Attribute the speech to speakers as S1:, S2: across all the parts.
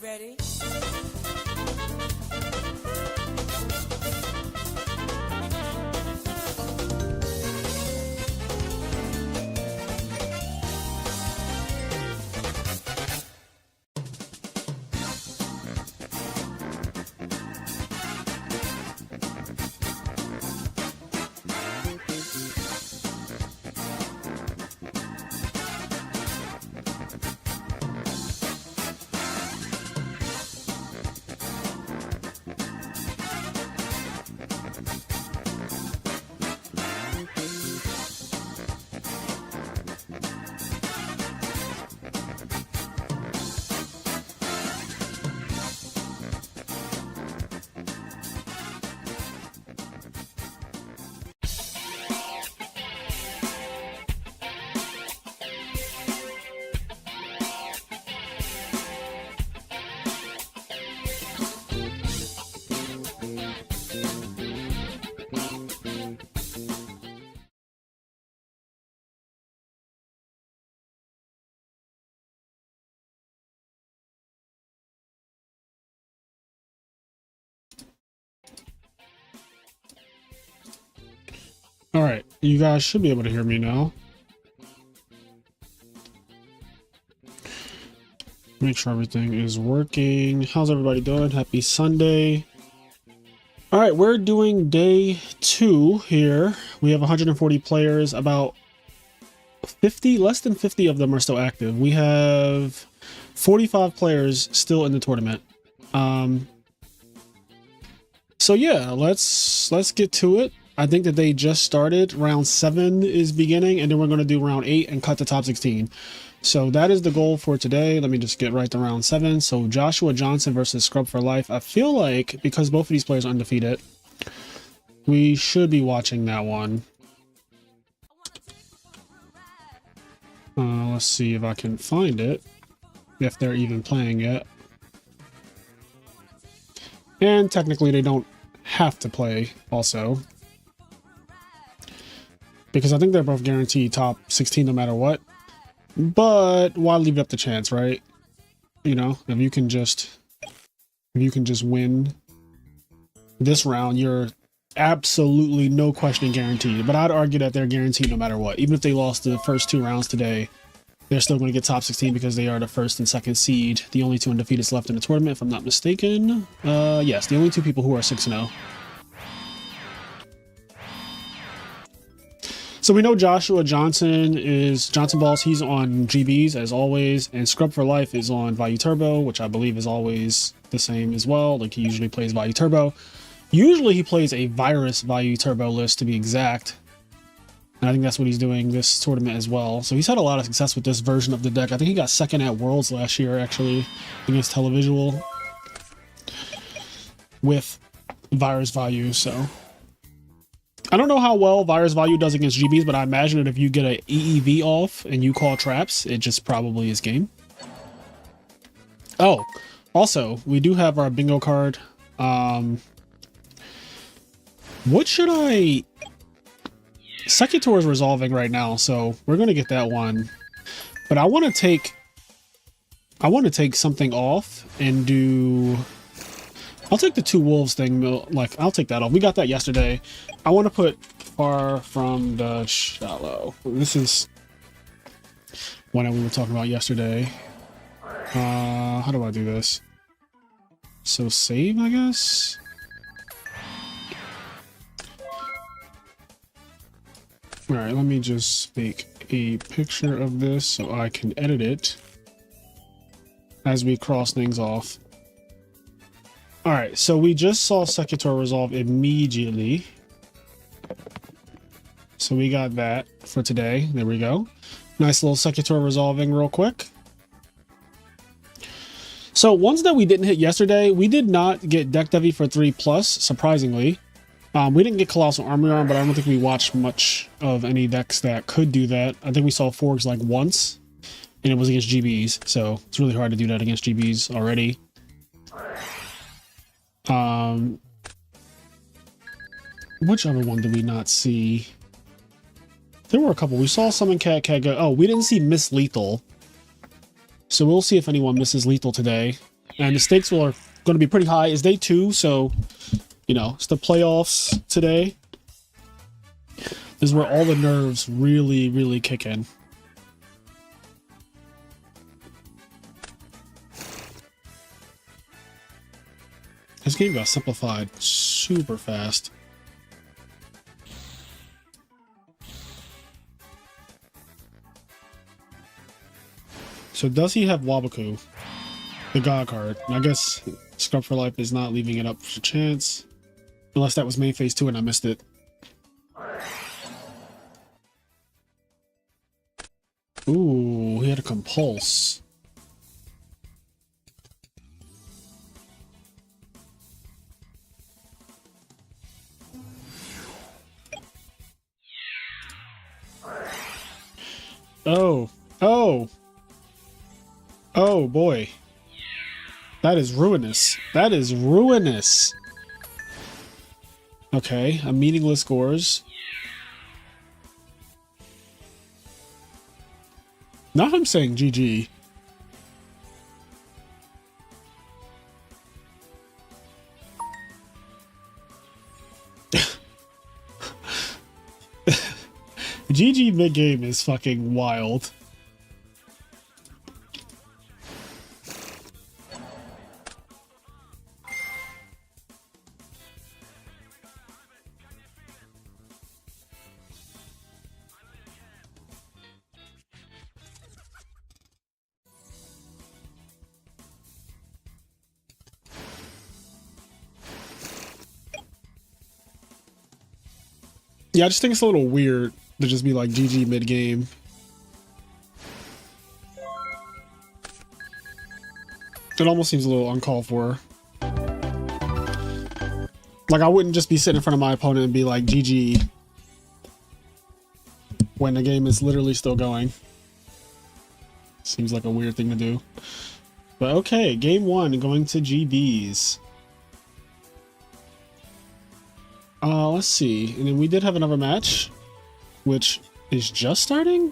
S1: ready?
S2: All right, you guys should be able to hear me now. Make sure everything is working. How's everybody doing? Happy Sunday. All right, we're doing day 2 here. We have 140 players. About 50, less than 50 of them are still active. We have 45 players still in the tournament. So yeah, let's get to it. I think that they just started. Round 7 is beginning, and then we're going to do round 8 and cut the top 16. So that is the goal for today. Let me just get right to round 7. So Joshua Johnson versus Scrub for Life. I feel like because both of these players are undefeated, we should be watching that one. Let's see if I can find it, if they're even playing yet. And technically they don't have to play also, because I think they're both guaranteed top 16 no matter what. But why leave it up to chance, right? You know, if you can just win this round, you're absolutely no question guaranteed. But I'd argue that they're guaranteed no matter what. Even if they lost the first 2 rounds today, they're still going to get top 16 because they are the first and second seed. The only 2 undefeateds left in the tournament, if I'm not mistaken. Yes, the only 2 people who are 6-0. So we know Joshua Johnson is Johnson Balls. He's on GBs as always, and Scrub for Life is on Value Turbo, which I believe is always the same as well. Like, he usually plays Value Turbo. Usually he plays a Virus Value Turbo list, to be exact. And I think that's what he's doing this tournament as well. So he's had a lot of success with this version of the deck. I think he got second at Worlds last year, actually, against Televisual with Virus Value. So I don't know how well Virus Value does against GBs, but I imagine that if you get an EEV off and you call traps, it just probably is game. Oh, also, we do have our bingo card. What should I... Secutor is resolving right now, so we're going to get that one. But I want to take something off and do... I'll take the 2 wolves thing, like, I'll take that off. We got that yesterday. I want to put Far from the Shallow. This is one we were talking about yesterday. How do I do this? So save, I guess? Alright, let me just make a picture of this so I can edit it as we cross things off. Alright, so we just saw Secutor resolve immediately. So we got that for today. There we go. Nice little Secutor resolving real quick. So ones that we didn't hit yesterday, we did not get Deck Devi for 3+, surprisingly. We didn't get Colossal Army Arm, but I don't think we watched much of any decks that could do that. I think we saw Forgs like once, and it was against GBs, so it's really hard to do that against GBs already. Which other one did we not see? There were a couple. We saw Summon Cat go. Oh, we didn't see Miss Lethal. So we'll see if anyone misses Lethal today. and the stakes are going to be pretty high. It's day 2, so, you know, it's the playoffs today. This is where all the nerves really, really kick in. This game got simplified super fast. So does he have Wabaku? The God card. I guess Scrub for Life is not leaving it up for chance. Unless that was main phase 2 and I missed it. Ooh, he had a compulse. Oh, oh, oh boy. That is ruinous. That is ruinous. Okay, a meaningless scores. Not him saying GG. GG mid-game is fucking wild. Yeah, I just think it's a little weird to just be like GG mid-game. It almost seems a little uncalled for. Like, I wouldn't just be sitting in front of my opponent and be like GG when the game is literally still going. Seems like a weird thing to do. But okay, game 1 going to GBs. Let's see. And then we did have another match, which is just starting?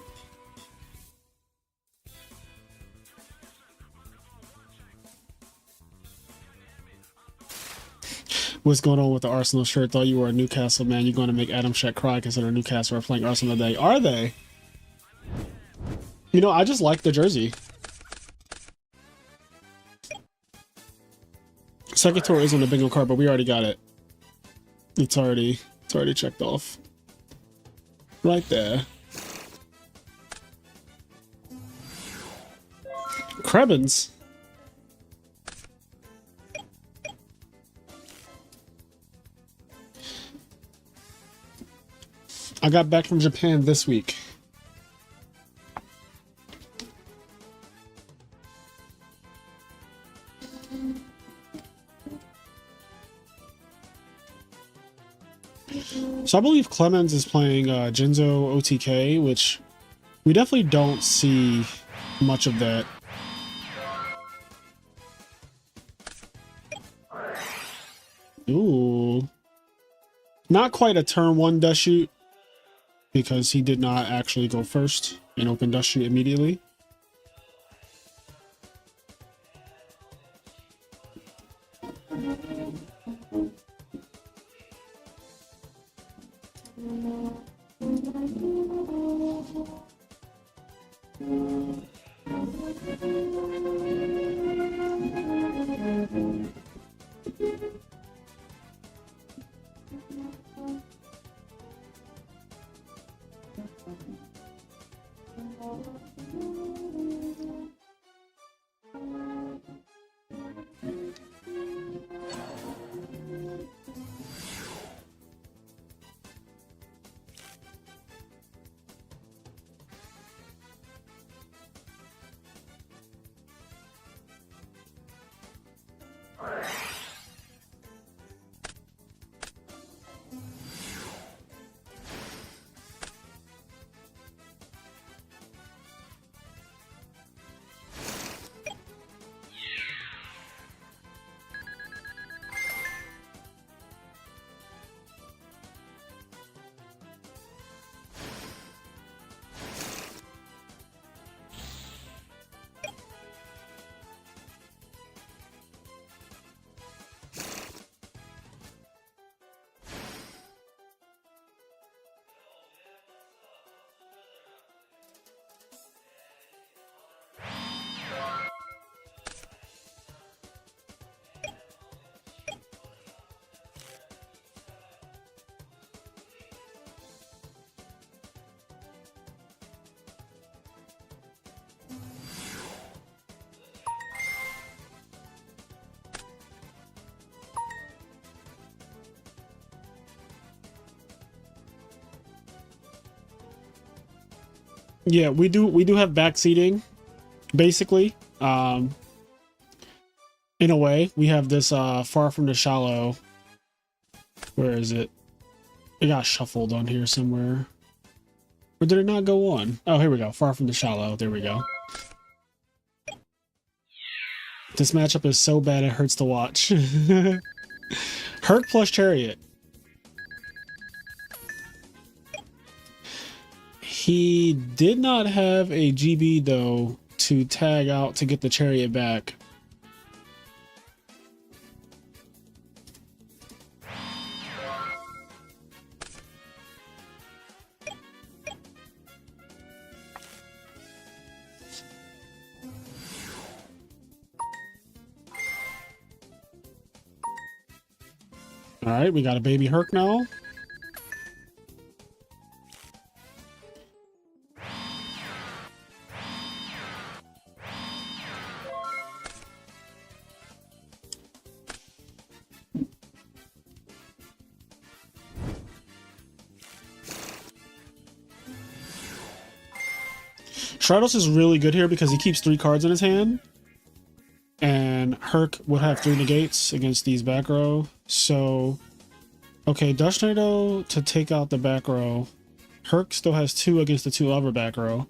S2: What's going on with the Arsenal shirt? Thought you were a Newcastle man. You're going to make Adam Sheck cry considering Newcastle are playing Arsenal today. Are they? You know, I just like the jersey. Second tour is on the bingo card, but we already got it. It's already checked off. Right there. Krebins. I got back from Japan this week. So I believe Clemens is playing Jinzo OTK, which we definitely don't see much of that. Ooh. Not quite a turn 1 dust shoot, because he did not actually go first and open dust shoot immediately. Yeah, we do have back seating, basically. In a way, we have this Far From the Shallow. Where is it? It got shuffled on here somewhere. Or did it not go on? Oh, here we go. Far From the Shallow. There we go. This matchup is so bad it hurts to watch. Herc plus Chariot. He did not have a GB though to tag out to get the Chariot back. All right, we got a baby Herc now. Stratos is really good here because he keeps 3 cards in his hand. And Herc would have 3 negates against these back row. So, okay, Dutch Tornado to take out the back row. Herc still has 2 against the 2 other back row.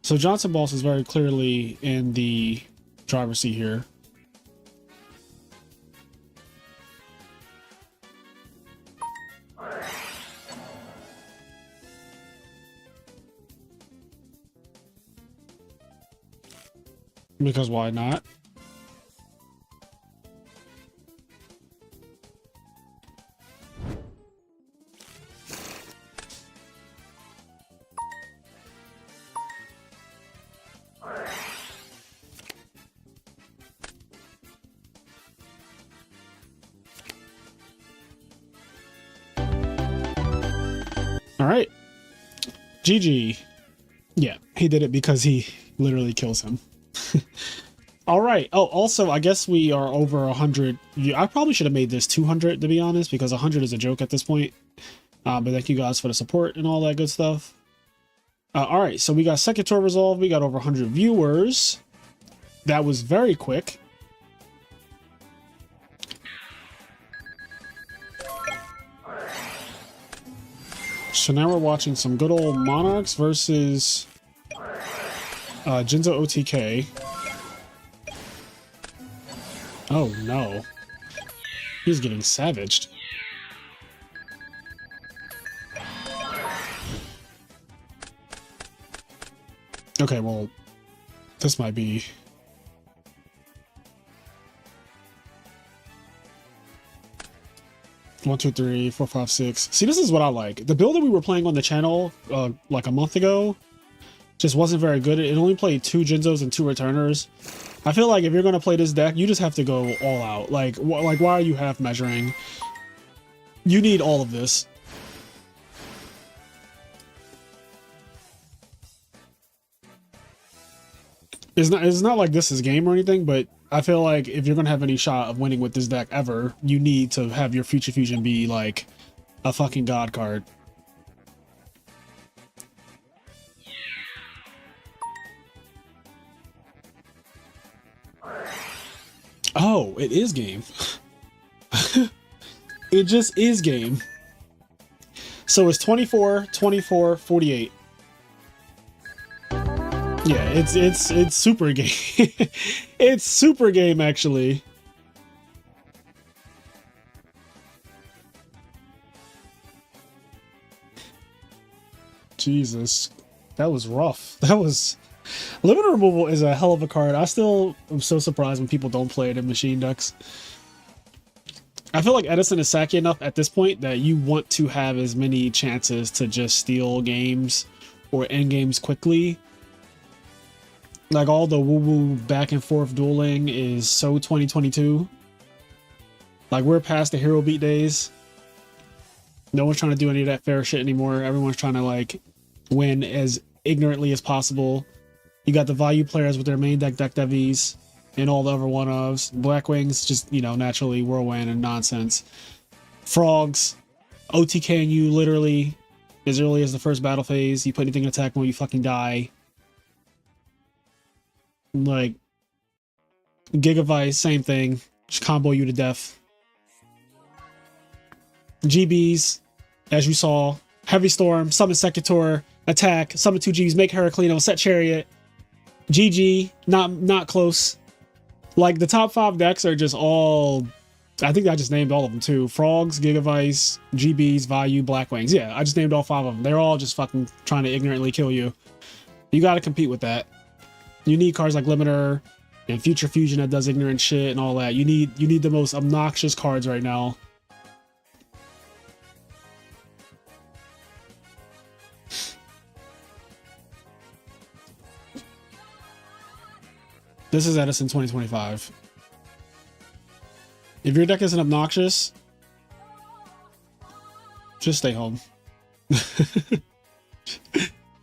S2: So Johnson Boss is very clearly in the driver's seat here. Because why not? All right. GG. Yeah, he did it because he literally kills him. All right. Oh, also, I guess we are over 100. I probably should have made this 200 to be honest, because 100 is a joke at this point. But thank you guys for the support and all that good stuff. All right, so we got second tour resolved. We got over 100 viewers. That was very quick. So now we're watching some good old Monarchs versus Jinzo OTK. Oh no. He's getting savaged. Okay, well, this might be... One, two, three, four, five, six. See, this is what I like. The build that we were playing on the channel like a month ago just wasn't very good. It only played 2 Jinzos and 2 returners. I feel like if you're gonna play this deck, you just have to go all out. Like why are you half measuring? You need all of this. It's not like this is game or anything, but I feel like if you're gonna have any shot of winning with this deck ever, you need to have your Future Fusion be like a fucking god card. Oh, it is game. It just is game. So it's 24, 24, 48. Yeah, it's super game. It's super game actually. Jesus. That was rough. That was... Limit Removal is a hell of a card. I still am so surprised when people don't play it in machine decks. I feel like Edison is sacky enough at this point that you want to have as many chances to just steal games or end games quickly. Like all the woo-woo back and forth dueling is so 2022. Like we're past the hero beat days. No one's trying to do any of that fair shit anymore. Everyone's trying to like win as ignorantly as possible. You got the value players with their main deck devies and all the other one-ofs. Blackwings, just, you know, naturally whirlwind and nonsense. Frogs, OTK and you literally as early as the first battle phase. You put anything in attack mode, you fucking die. Like, Gigavice, same thing. Just combo you to death. GBs, as you saw. Heavy Storm, Summon Secutor, attack, summon 2 Gs, make Heraclino, set Chariot. GG, not close. Like, the top 5 decks are just all... I think I just named all of them too. Frogs, Gigavice, GBs, Vayu, Blackwings. Yeah, I just named all 5 of them. They're all just fucking trying to ignorantly kill you. You gotta compete with that. You need cards like Limiter and Future Fusion that does ignorant shit and all that. You need the most obnoxious cards right now. This is Edison 2025. If your deck isn't obnoxious, just stay home.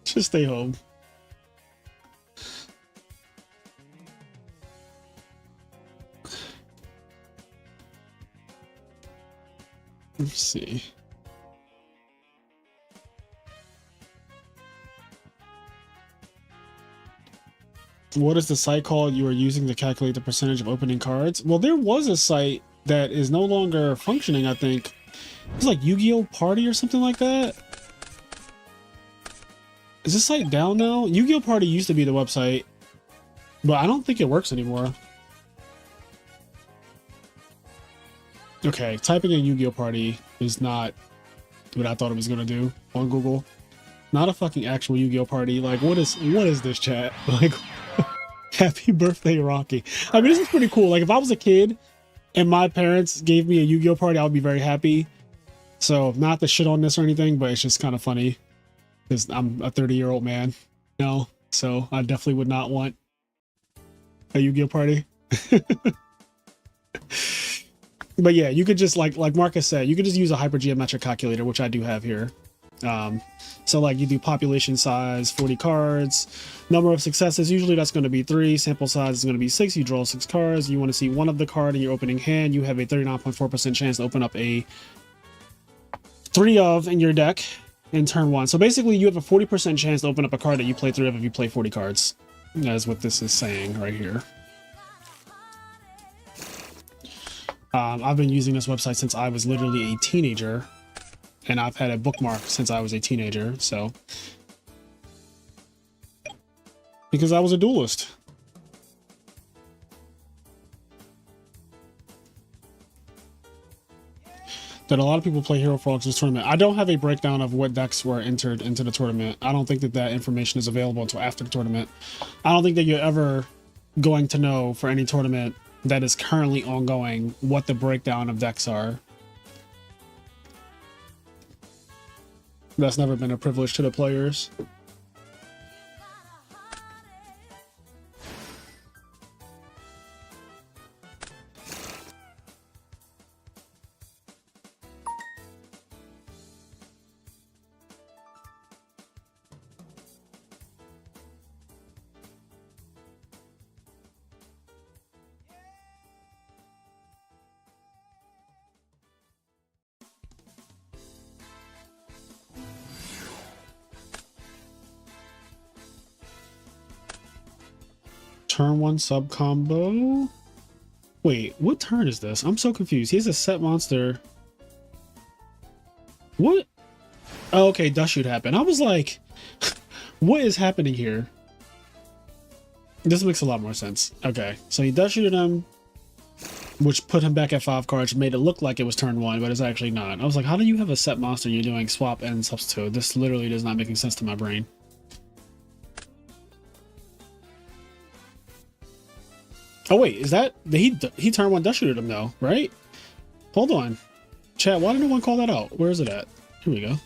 S2: Just stay home. Let's see. What is the site called you are using to calculate the percentage of opening cards? Well, there was a site that is no longer functioning, I think. It's like Yugioh Party or something like that. Is this site down now? Yugioh Party used to be the website, but I don't think it works anymore. Okay, typing in Yugioh Party is not what I thought it was gonna do on Google. Not a fucking actual Yugioh Party. Like, what is this, chat? Like, happy birthday, Rocky. I mean, this is pretty cool. Like, if I was a kid and my parents gave me a Yu-Gi-Oh party, I would be very happy. So, not to shit on this or anything, but it's just kind of funny because I'm a 30-year-old man, you know? So, I definitely would not want a Yu-Gi-Oh party. But yeah, you could just, like Marcus said, you could just use a hypergeometric calculator, which I do have here. So like you do population size, 40 cards, number of successes, usually that's going to be 3, sample size is going to be 6, you draw 6 cards, you want to see one of the card in your opening hand, you have a 39.4% chance to open up a 3 of in your deck in turn 1. So basically you have a 40% chance to open up a card that you play 3 of if you play 40 cards. That is what this is saying right here. I've been using this website since I was literally a teenager. And I've had a bookmark since I was a teenager, so. Because I was a duelist. That a lot of people play Hero Frogs this tournament. I don't have a breakdown of what decks were entered into the tournament. I don't think that information is available until after the tournament. I don't think that you're ever going to know for any tournament that is currently ongoing what the breakdown of decks are. That's never been a privilege to the players. Turn 1 sub combo. Wait, what turn is this? I'm so confused. He has a set monster. What? Oh, okay, dust shoot happened. I was like, what is happening here? This makes a lot more sense. Okay, so he dust shooted him, which put him back at 5 cards, made it look like it was turn 1, but it's actually not. I was like, how do you have a set monster and you're doing swap and substitute? This literally does not make sense to my brain. Oh wait, is that he turn 1 dust shooted him though, right? Hold on, chat. Why did no one call that out? Where is it at? Here we go.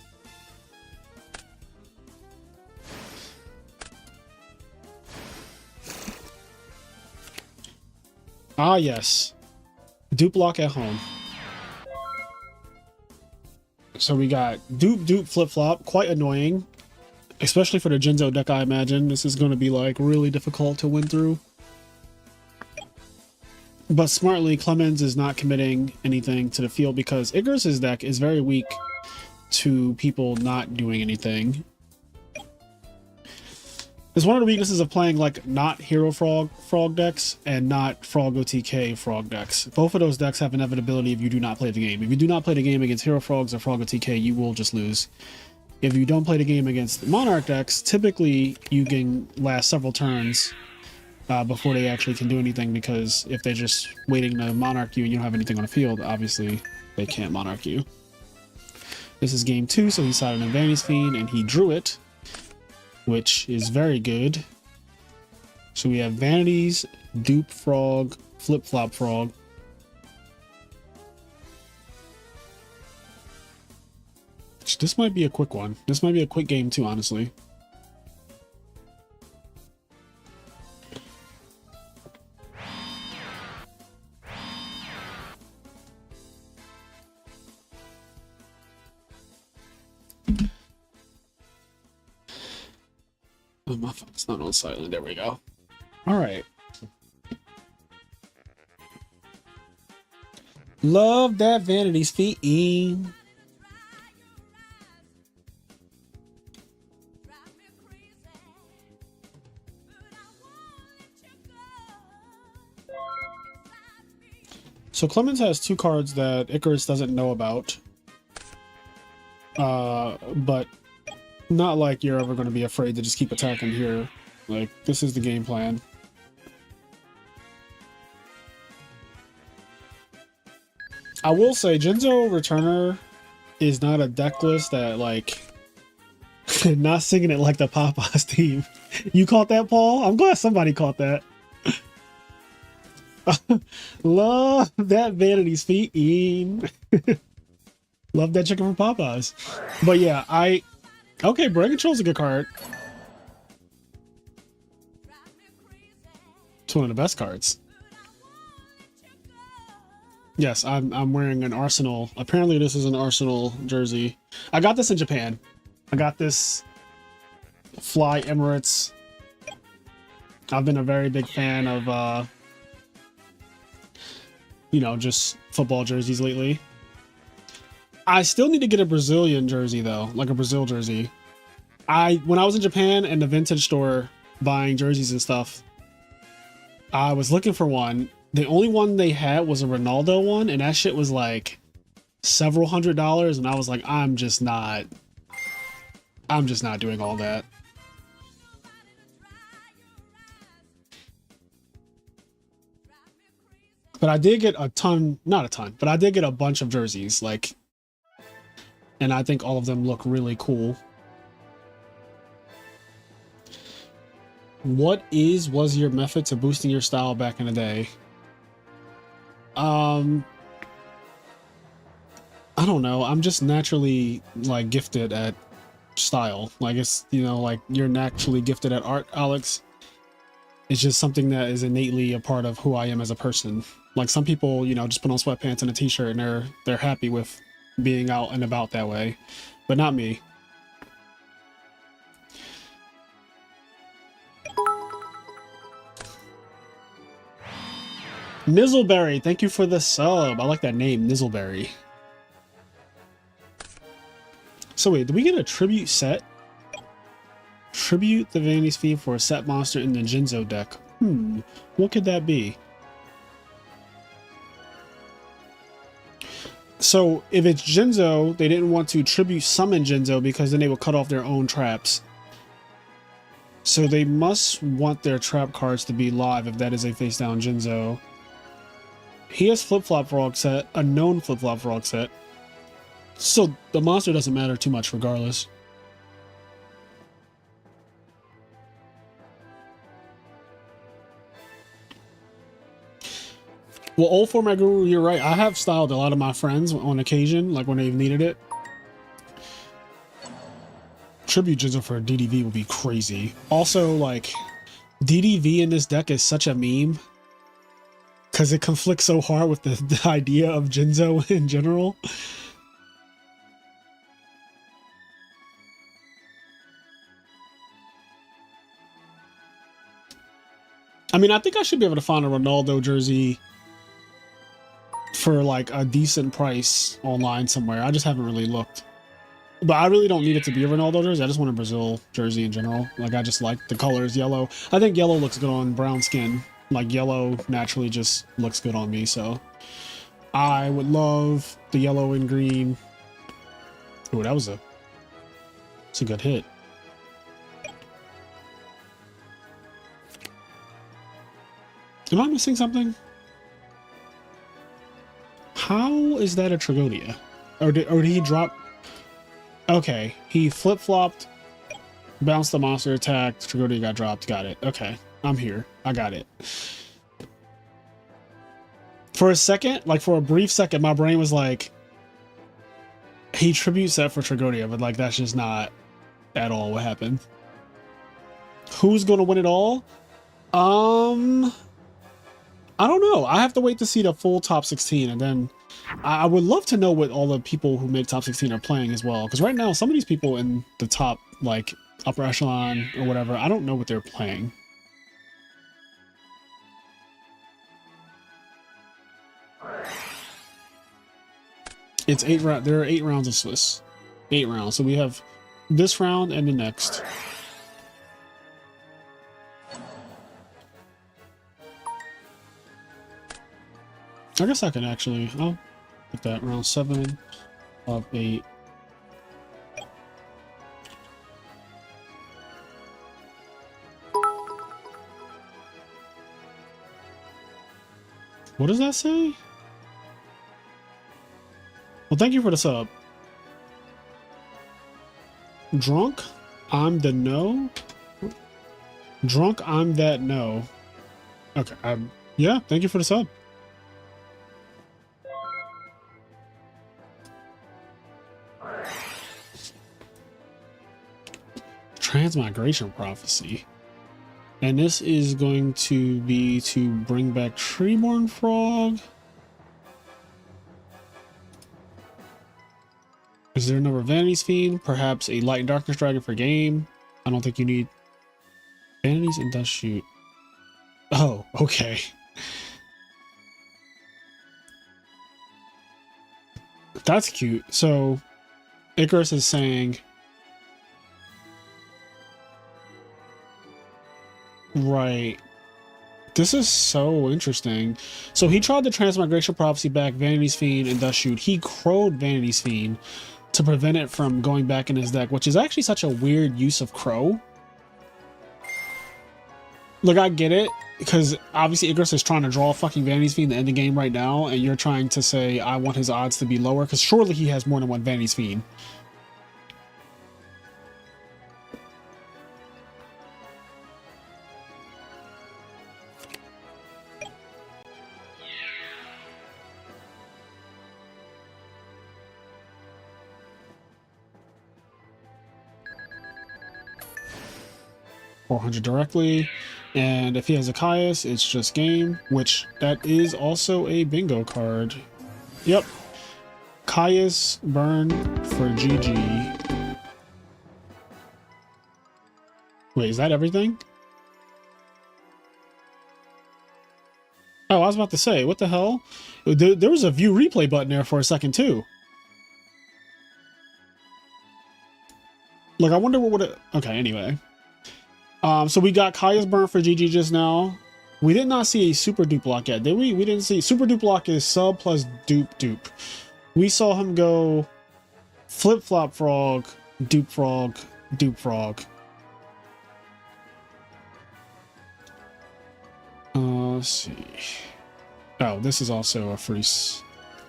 S2: Ah yes, dupe lock at home. So we got dupe flip flop, quite annoying, especially for the Jinzo deck. I imagine this is going to be like really difficult to win through. But smartly, Clemens is not committing anything to the field because Icarus's deck is very weak to people not doing anything. It's one of the weaknesses of playing like not Hero Frog decks and not Frog OTK Frog decks. Both of those decks have inevitability if you do not play the game. If you do not play the game against Hero Frogs or Frog OTK, you will just lose. If you don't play the game against Monarch decks, typically you can last several turns before they actually can do anything, because if they're just waiting to Monarch you and you don't have anything on the field, obviously they can't Monarch you. This is game 2, so he sided on Vanity's Fiend and he drew it, which is very good. So we have Vanities, Dupe Frog, Flip Flop Frog. This might be a quick one. This might be a quick game too, honestly. Oh, my phone's not on silent. There we go. All right. Love that Vanity's Fiend. So Clemens has 2 cards that Icarus doesn't know about. But not like you're ever going to be afraid to just keep attacking here. Like, this is the game plan. I will say, Jinzo Returner is not a deck list that, like, not singing it like the Popeyes team. You caught that, Paul? I'm glad somebody caught that. Love that Vanity's Fiend. Love that chicken from Popeyes. But yeah, okay, Brain Control's a good card. It's one of the best cards. Yes, I'm wearing an Arsenal. Apparently this is an Arsenal jersey. I got this in Japan. I got this Fly Emirates. I've been a very big fan of you know, just football jerseys lately. I still need to get a Brazilian jersey though, like a Brazil jersey. When I was in Japan and the vintage store buying jerseys and stuff, I was looking for one. The only one they had was a Ronaldo one, and that shit was like several $100s, and I was like, I'm just not doing all that. But I did get not a ton, but I did get a bunch of jerseys, like, and I think all of them look really cool. What was your method to boosting your style back in the day? I don't know. I'm just naturally, like, gifted at style. Like, it's, you know, like, you're naturally gifted at art, Alex. It's just something that is innately a part of who I am as a person. Like, some people, you know, just put on sweatpants and a t-shirt and they're happy with being out and about that way, but not me. Nizzleberry, thank you for the sub. I like that name, Nizzleberry. So wait, did we get a tribute set? Tribute the Vanity's Fiend for a set monster in the Jinzo deck. What could that be? So if it's Jinzo, they didn't want to tribute summon Jinzo because then they would cut off their own traps. So they must want their trap cards to be live if that is a face down Jinzo. He has Flip Flop Frog set, a known Flip Flop Frog set. So the monster doesn't matter too much regardless. Well, old format guru, you're right. I have styled a lot of my friends on occasion, like when they've needed it. Tribute Jinzo for a DDV would be crazy. Also, like, DDV in this deck is such a meme because it conflicts so hard with the idea of Jinzo in general. I mean, I think I should be able to find a Ronaldo jersey for like a decent price online somewhere. I just haven't really looked. But I really don't need it to be a Ronaldo jersey. I just want a Brazil jersey in general. Like, I just like the colors yellow. I think yellow looks good on brown skin. Like, yellow naturally just looks good on me, so I would love the yellow and green. Oh, that's a good hit. Am I missing something? How is that a Tragodia? Or did he drop? Okay, he flip-flopped, bounced the monster, attacked, Tragodia got dropped. Got it. Okay, I'm here. I got it. For a second, like for a brief second, my brain was like, he tributes that for Tragodia, but like that's just not at all what happened. Who's gonna win it all? I don't know. I have to wait to see the full top 16, and then I would love to know what all the people who made top 16 are playing as well. Because right now, some of these people in the top, like, upper echelon or whatever, I don't know what they're playing. It's 8 rounds. There are 8 rounds of Swiss. 8 rounds. So we have this round and the next. I guess I can actually, I'll put that round 7 of 8. What does that say? Well, thank you for the sub. Drunk, I'm the no. Drunk, I'm that no. Okay, yeah, thank you for the sub. Transmigration Prophecy. And this is going to be to bring back Treeborn Frog. Is there another Vanity's Fiend? Perhaps a Light and Darkness Dragon for game? I don't think you need Vanities and Dust Shoot. Oh, okay. That's cute. So, Icarus is saying... Right. This is so interesting. So he tried the Transmigration Prophecy back, Vanity's Fiend, and Dust Shoot. He crowed Vanity's Fiend to prevent it from going back in his deck, which is actually such a weird use of crow. Look, I get it, because obviously Icarus is trying to draw fucking Vanity's Fiend to end the game right now, and you're trying to say, I want his odds to be lower, because surely he has more than one Vanity's Fiend. $400 directly, and if he has a Caius, it's just game, which that is also a bingo card. Yep. Caius burn for GG. Wait, is that everything? Oh, I was about to say, what the hell? There was a view replay button there for a second too. Like, I wonder what would it... Okay, anyway. So we got Kaya's burn for GG just now. We did not see a super dupe block yet, did we? We didn't see... Super dupe block is sub plus dupe. We saw him go flip-flop frog, dupe frog, dupe frog. Let's see. Oh, this is also a free...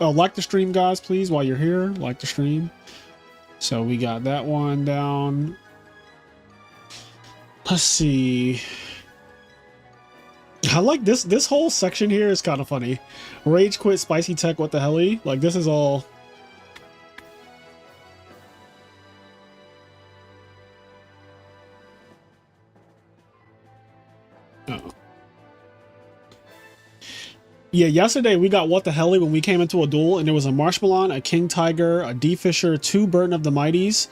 S2: Oh, like the stream, guys, please, while you're here. Like the stream. So we got that one down. Let's see. I like this. This whole section here is kind of funny. Rage quit, spicy tech, what the helly? Like, this is all... Oh. Yeah, yesterday we got what the helly when we came into a duel, and there was a Marshmallow, a King Tiger, a D Fisher, 2 Burden of the Mighties.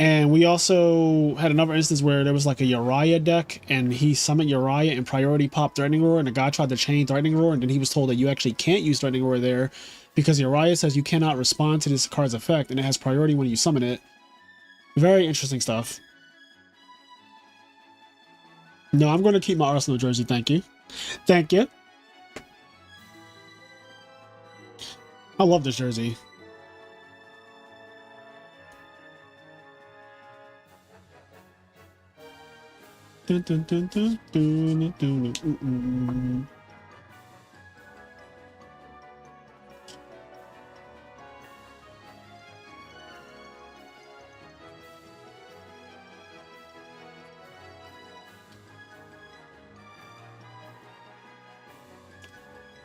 S2: And we also had another instance where there was like a Uriah deck, and he summoned Uriah and priority popped Threatening Roar, and the guy tried to chain Threatening Roar, and then he was told that you actually can't use Threatening Roar there because Uriah says you cannot respond to this card's effect, and it has priority when you summon it. Very interesting stuff. No, I'm going to keep my Arsenal jersey, thank you. Thank you. I love this jersey. Dun, dun, dun, dun, dun, dun, dun,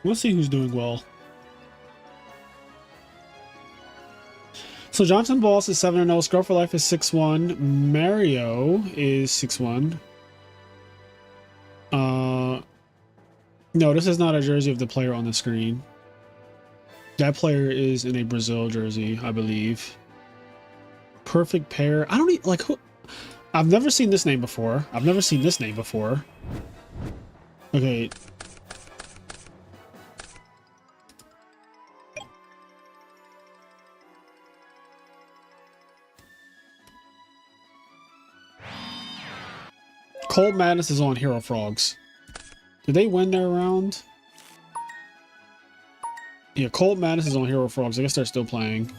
S2: Let's see who's doing well. So Johnson Boss is 7-0. Scrub for Life is 6-1. Mario is 6-1. No, this is not a jersey of the player on the screen. That player is in a Brazil jersey, I believe. Perfect Pair. I don't even, like, who? I've never seen this name before. I've never seen this name before. Okay. Cold Madness is on Hero Frogs. Did they win their round? Yeah, Cold Madness is on Hero Frogs. I guess they're still playing.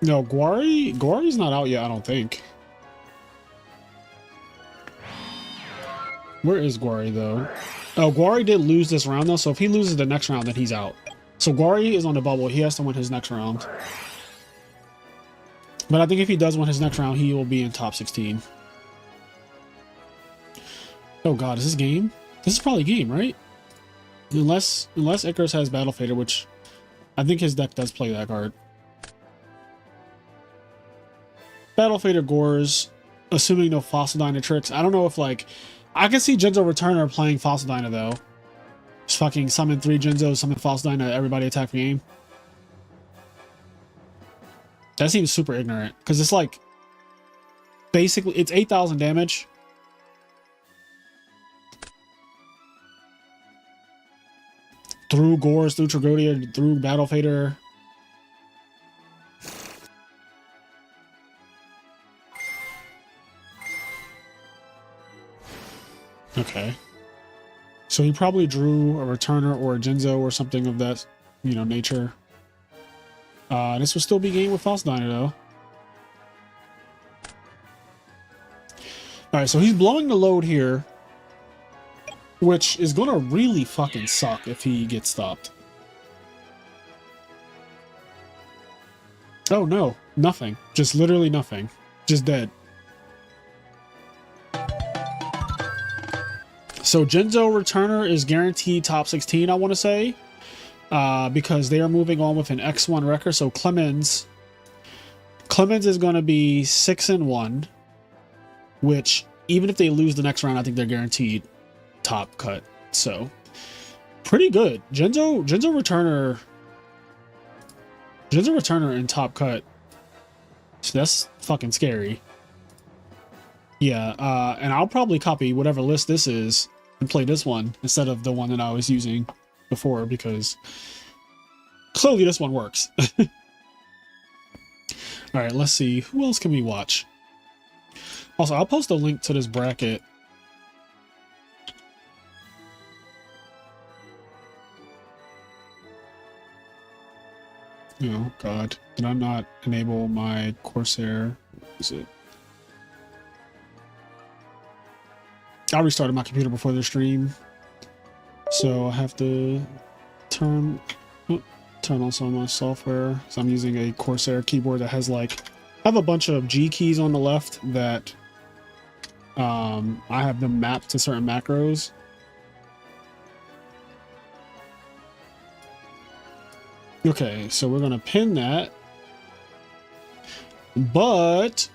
S2: No, Gwari's not out yet, I don't think. Where is Gwari, though? Oh, Gwari did lose this round, though, so if he loses the next round, then he's out. So Gwari is on the bubble. He has to win his next round. But I think if he does win his next round, he will be in top 16. Oh, God, is this game? This is probably game, right? Unless Icarus has Battle Fader, which I think his deck does play that card. Battle Fader Gores, assuming no Fossil Dino tricks. I don't know if, like... I can see Jinzo Returner playing Fossil Dino, though. Just fucking summon 3 Jinzo, summon Fossil Dino, everybody attack the game. That seems super ignorant, because it's like... Basically, it's 8,000 damage. Through Gores, through Tragodia, through Battle Fader. Okay. So he probably drew a Returner or a Jinzo or something of that, you know, nature. This would still be game with Fossil Dino, though. Alright, so he's blowing the load here, which is gonna really fucking suck if he gets stopped. Oh no, nothing. Just literally nothing. Just dead. So Jinzo Returner is guaranteed top 16, I want to say, because they are moving on with an X1 record. So Clemens is going to be 6-1, which even if they lose the next round, I think they're guaranteed top cut. So pretty good. Jinzo Returner in top cut. So that's fucking scary. Yeah, and I'll probably copy whatever list this is and play this one instead of the one that I was using before, because clearly this one works. Alright, let's see. Who else can we watch? Also, I'll post a link to this bracket. Oh, God. Did I not enable my Corsair? Is it? I restarted my computer before the stream, so I have to turn on some of my software. So I'm using a Corsair keyboard that has like, I have a bunch of G keys on the left that I have them mapped to certain macros. Okay, so we're gonna pin that, but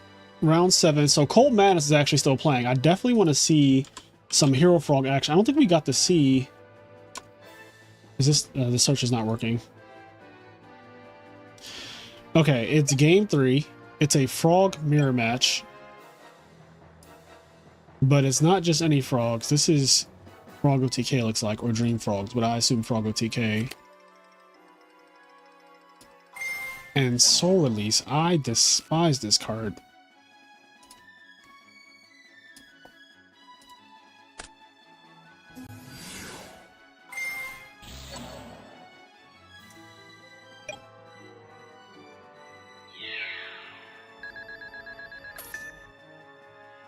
S2: Round 7. So Cold Madness is actually still playing. I definitely want to see some Hero Frog action. I don't think we got to see... Is this... the search is not working. Okay, it's game 3. It's a frog mirror match. But it's not just any frogs. This is Froggo TK looks like, or Dream Frogs, but I assume Froggo TK. And Soul Release. I despise this card.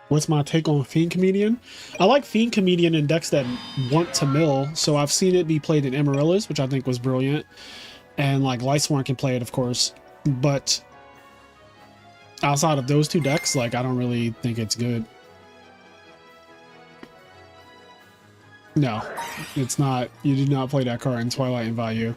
S2: What's my take on Fiend Comedian? I like Fiend Comedian in decks that want to mill, so I've seen it be played in Amaryllis, which I think was brilliant. And like Lightsworn can play it, of course. But outside of those two decks, like I don't really think it's good. No, it's not. You did not play that card in Twilight and Value.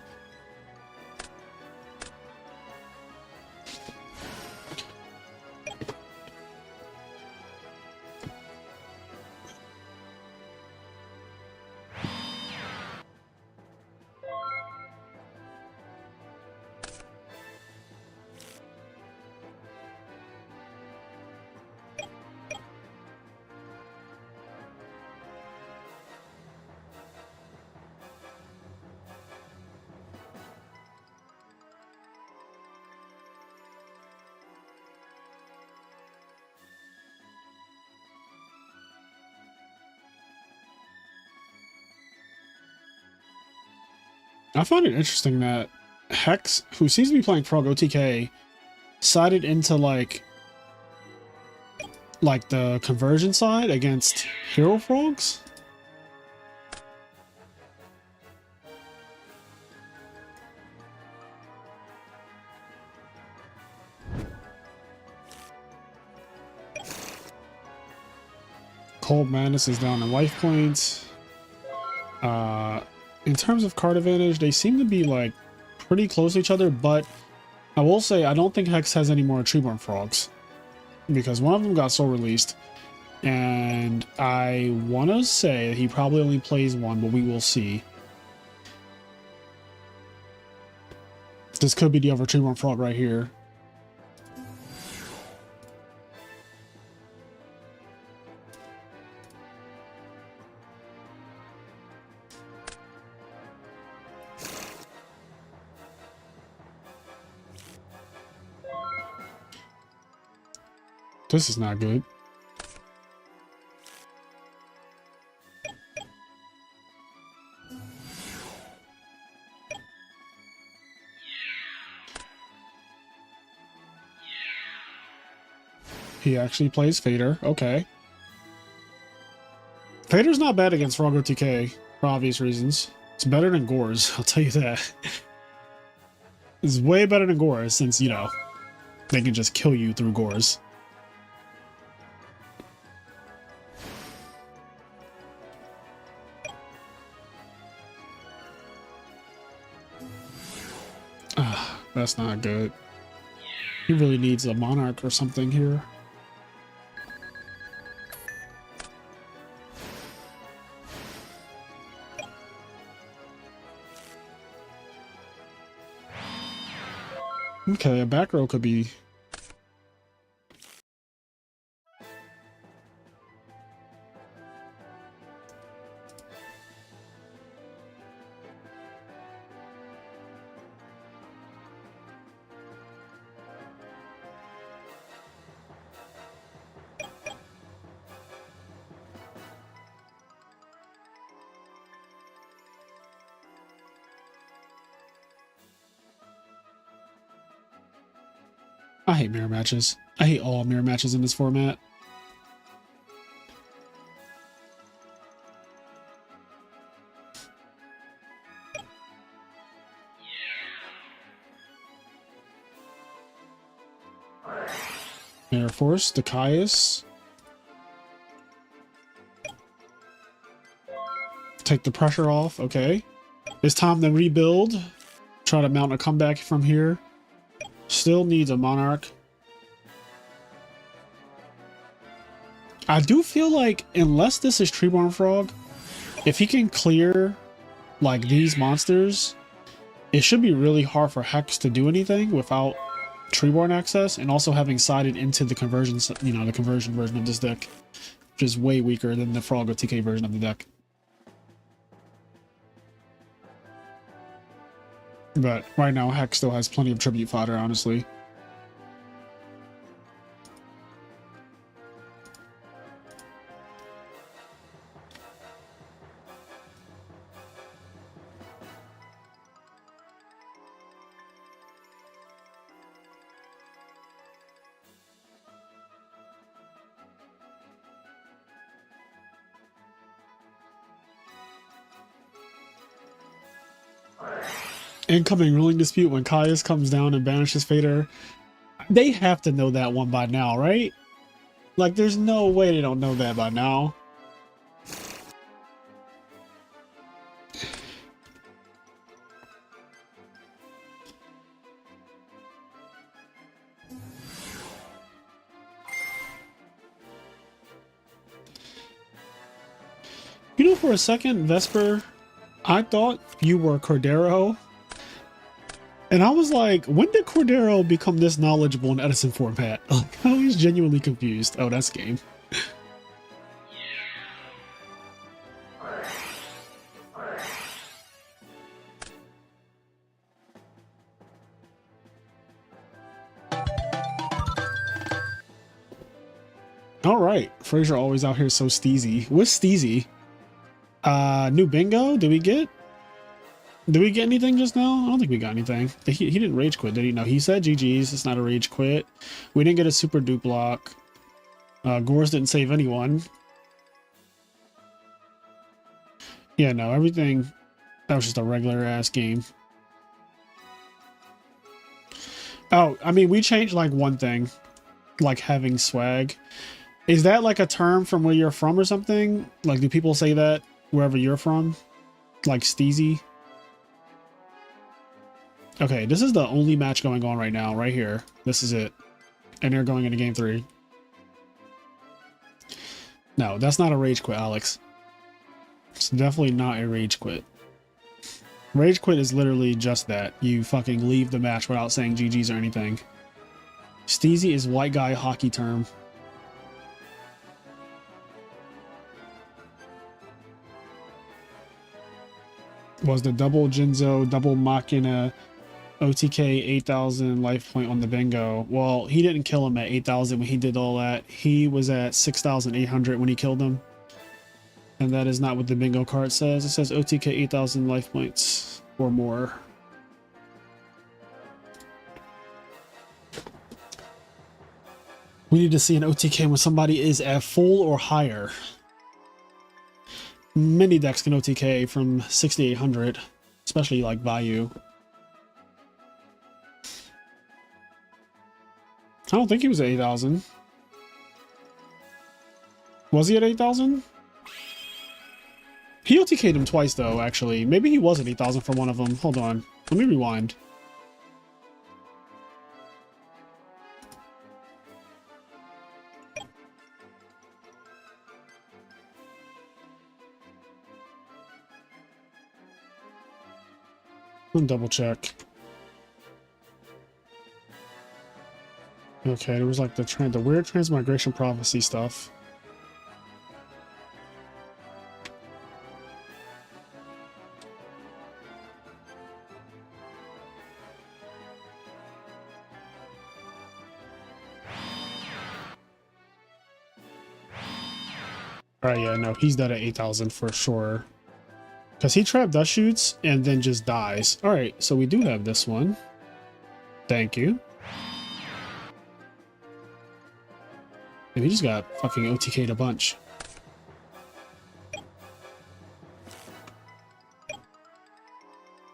S2: I find it interesting that Hex, who seems to be playing Frog OTK, sided into like the conversion side against Hero Frogs. Cold Madness is down in life points. In terms of card advantage, they seem to be like pretty close to each other, but I will say I don't think Hex has any more Treeborn Frogs because one of them got soul released, and I want to say he probably only plays one, but we will see. This could be the other Treeborn Frog right here. This is not good. He actually plays Fader. Okay. Fader's not bad against Frog OTK for obvious reasons. It's better than Gore's, I'll tell you that. It's way better than Gore's since, you know, they can just kill you through Gore's. That's not good. He really needs a Monarch or something here. Okay, a back row could be... I hate mirror matches. I hate all mirror matches in this format. Mirror Force, Dacaius. Take the pressure off, okay. It's time to rebuild. Try to mount a comeback from here. Still needs a Monarch. I do feel like unless this is Treeborn Frog, if he can clear like these monsters, it should be really hard for Hex to do anything without Treeborn access, and also having sided into the conversion, you know, the conversion version of this deck, which is way weaker than the Frog or TK version of the deck. But right now, Hex still has plenty of tribute fodder, honestly. Incoming ruling dispute when Caius comes down and banishes Fader. They have to know that one by now, right? Like, there's no way they don't know that by now. You know, for a second, Vesper, I thought you were Cordero. And I was like, when did Cordero become this knowledgeable in Edison format? Like, I was genuinely confused. Oh, that's game. All right, Fraser always out here so steezy. What's steezy? New bingo? Did we get anything just now? I don't think we got anything. He didn't rage quit, did he? No, he said GG's. It's not a rage quit. We didn't get a super dupe block. Gores didn't save anyone. Yeah, no, everything. That was just a regular ass game. Oh, I mean, we changed like one thing, like having swag. Is that like a term from where you're from or something? Like, do people say that wherever you're from? Like steezy? Okay, this is the only match going on right now, right here. This is it. And they're going into game 3. No, that's not a rage quit, Alex. It's definitely not a rage quit. Rage quit is literally just that. You fucking leave the match without saying GG's or anything. Steezy is white guy hockey term. Was the double Jinzo, double Machina, OTK 8,000 life point on the bingo. Well, he didn't kill him at 8,000 when he did all that. He was at 6,800 when he killed him. And that is not what the bingo card says. It says OTK 8,000 life points or more. We need to see an OTK when somebody is at full or higher. Many decks can OTK from 6,800, especially like value. I don't think he was at 8,000. Was he at 8,000? He OTK'd him twice though, actually. Maybe he was at 8,000 for one of them. Hold on. Let me rewind. Let me double check. Okay, there was like the weird transmigration prophecy stuff. Alright, yeah, no, he's dead at 8,000 for sure. Because he trap dust shoots and then just dies. Alright, so we do have this one. Thank you. And he just got fucking OTK'd a bunch.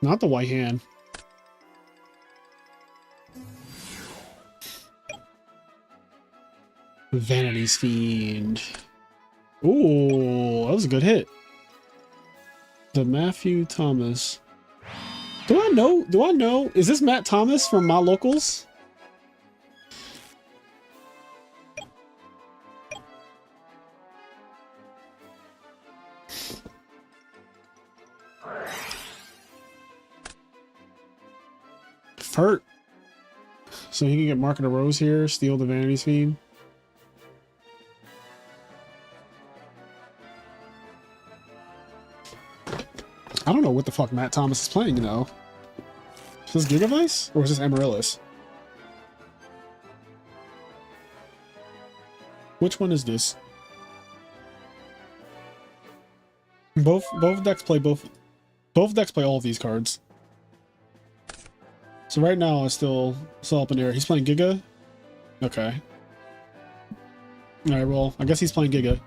S2: Not the white hand. Vanity's Fiend. Ooh, that was a good hit. The Matthew Thomas. Do I know? Is this Matt Thomas from My Locals? hurt. So he can get Market of Rose here, steal the Vanity Speed. I don't know what the fuck Matt Thomas is playing, though. Is this Gigavice? Or is this Amaryllis? Which one is this? Both decks play both decks play all of these cards. So right now it's still up in the air. He's playing Giga? Okay. Alright, well, I guess he's playing Giga.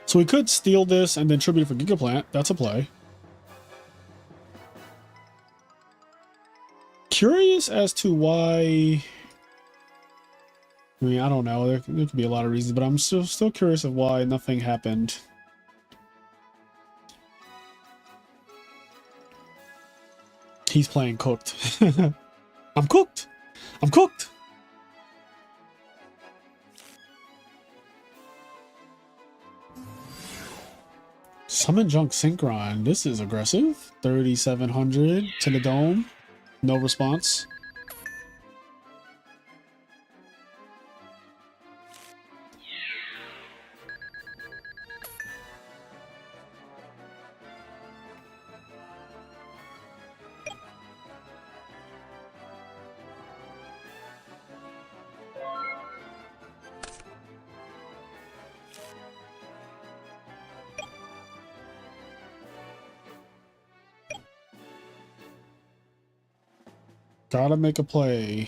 S2: So we could steal this and then tribute for Giga Plant. That's a play. Curious as to why... I mean, I don't know. There could be a lot of reasons, but I'm still curious of why nothing happened. He's playing cooked. I'm cooked! I'm cooked! Summon Junk Synchron. This is aggressive. 3,700 to the dome. No response. Gotta make a play.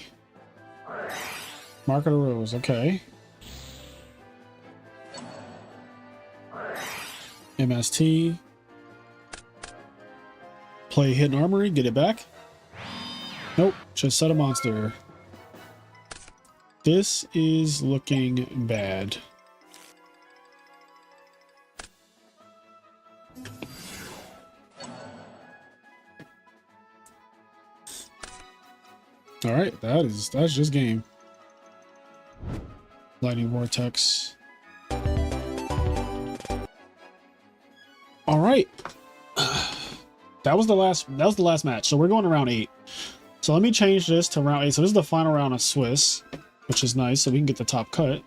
S2: Market of Rose, okay. MST. Play Hidden Armory, get it back. Nope, just set a monster. This is looking bad. All right, that's just game. Lightning Vortex. All right, that was the last match. So we're going to round 8. So let me change this to round 8. So this is the final round of Swiss, which is nice. So we can get the top cut.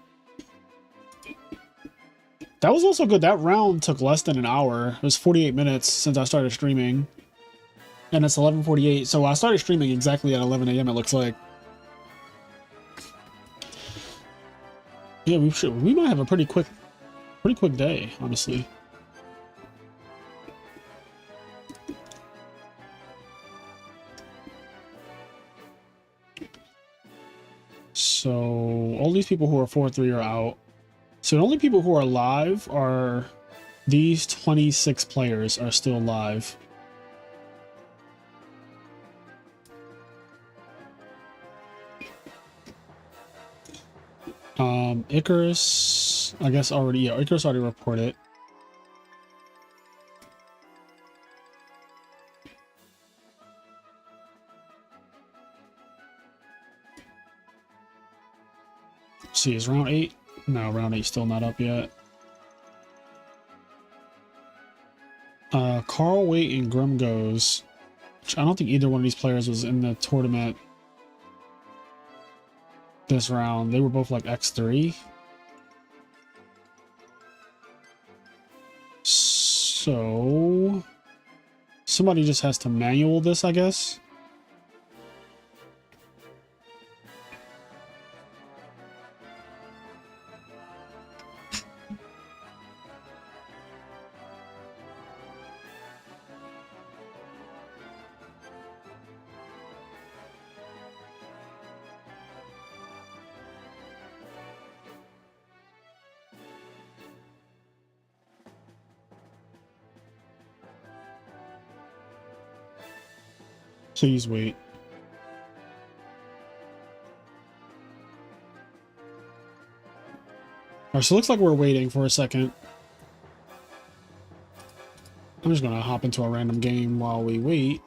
S2: That was also good. That round took less than an hour. It was 48 minutes since I started streaming. And it's 11:48, so I started streaming exactly at 11 a.m. it looks like. Yeah, we might have a pretty quick day, honestly. So all these people who are 4-3 are out. So the only people who are live are these 26 players are still live. Icarus, I guess already, yeah, Icarus already reported. Let's see, is round 8? No, round 8 still not up yet. Carl Waite and Grim Goes, which I don't think either one of these players was in the tournament this round. They were both like X3. So somebody just has to manual this, I guess. Please wait. Alright, so it looks like we're waiting for a second. I'm just gonna hop into a random game while we wait.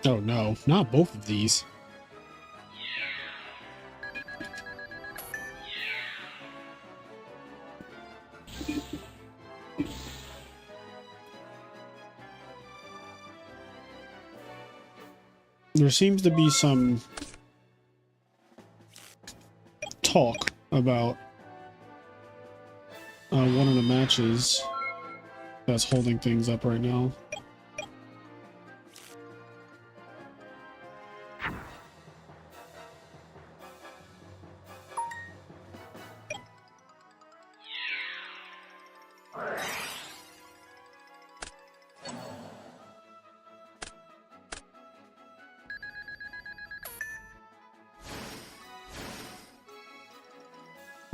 S2: Oh no, not both of these. There seems to be some talk about one of the matches that's holding things up right now.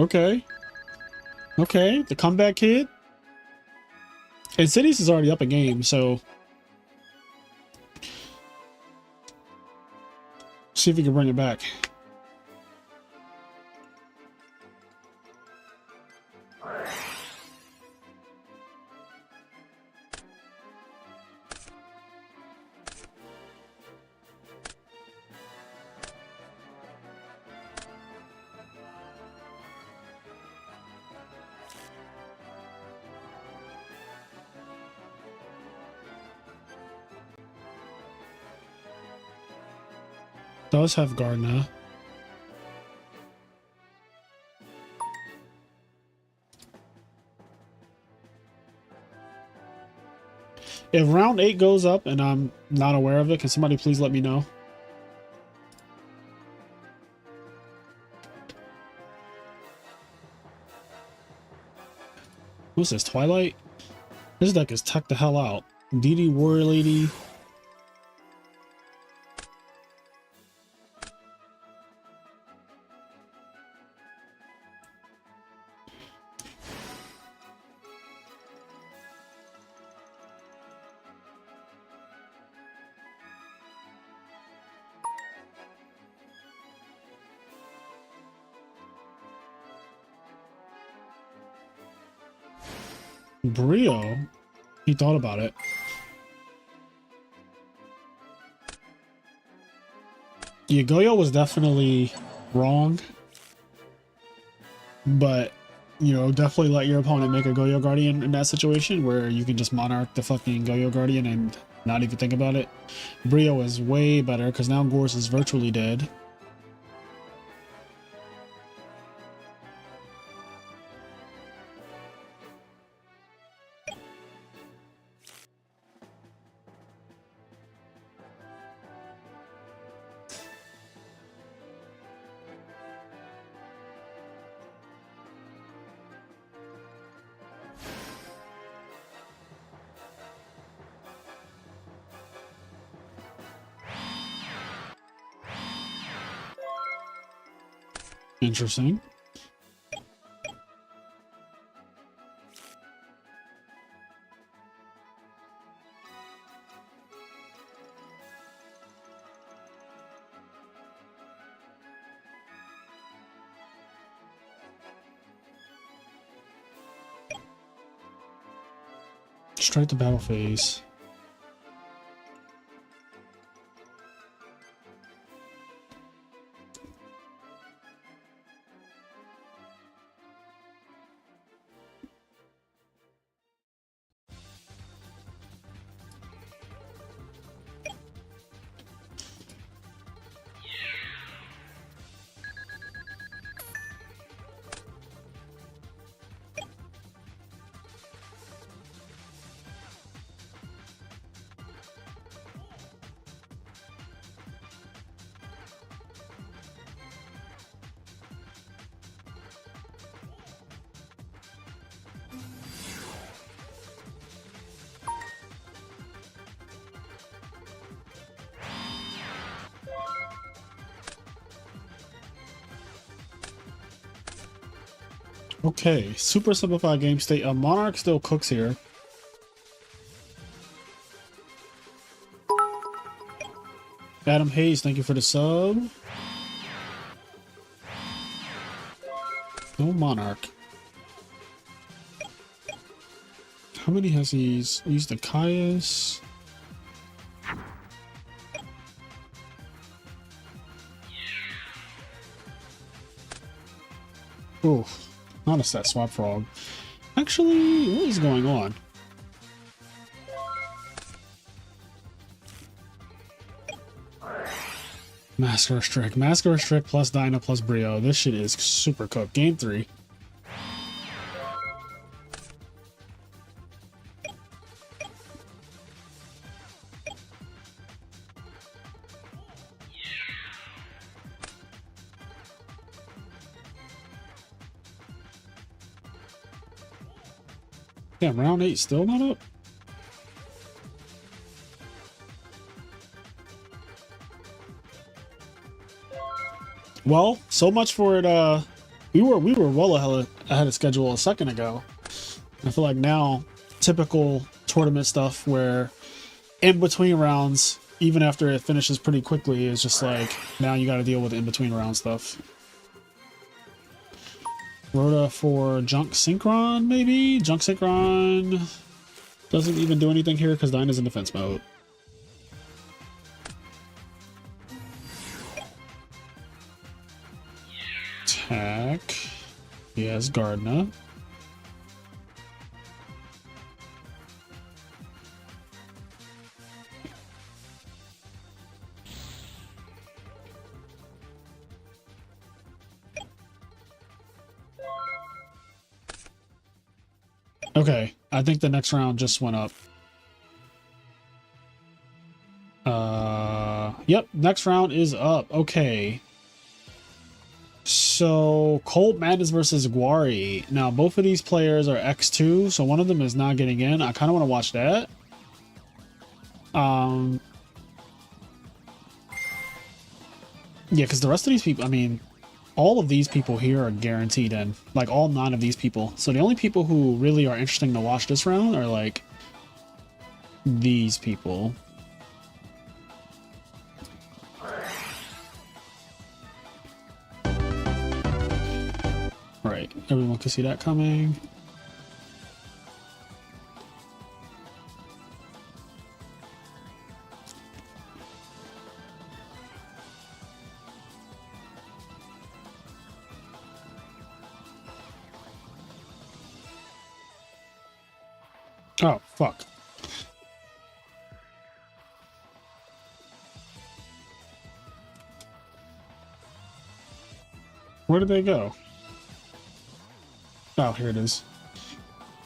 S2: Okay. Okay, the comeback kid. And Cities is already up a game, so see if we can bring it back. Does have Gardner. If round 8 goes up and I'm not aware of it, can somebody please let me know? What's this, Twilight? This deck is tucked the hell out. DD Warrior Lady. Brio? He thought about it. Yugioh was definitely wrong. But, you know, definitely let your opponent make a Goyo Guardian in that situation where you can just Monarch the fucking Goyo Guardian and not even think about it. Brio is way better because now Gorse is virtually dead. Interesting. Strike the battle phase. Okay, super simplified game state. Monarch still cooks here. Adam Hayes, thank you for the sub. No Monarch. How many has he used? The Caius. Ooh, not a set swap frog. Actually, what is going on? Masker Restrict. Masker Restrict plus Dyna plus Brio. This shit is super cooked. Game 3. Damn, round 8 still not up? Well, so much for it. We were well ahead of schedule a second ago. I feel like now, typical tournament stuff where in between rounds, even after it finishes pretty quickly, is just like now you got to deal with in between round stuff. Rhoda for Junk Synchron, maybe? Junk Synchron doesn't even do anything here because Dyna's in defense mode. Attack. He has Gardner. Okay, I think the next round just went up. Yep, next round is up. Okay. So, Cold Madness versus Guari. Now, both of these players are X2, so one of them is not getting in. I kind of want to watch that. Yeah, because the rest of these people, I mean, all of these people here are guaranteed in. Like, all 9 of these people. So the only people who really are interesting to watch this round are, like, these people. Right. Everyone can see that coming. Oh, fuck. Where did they go? Oh, here it is.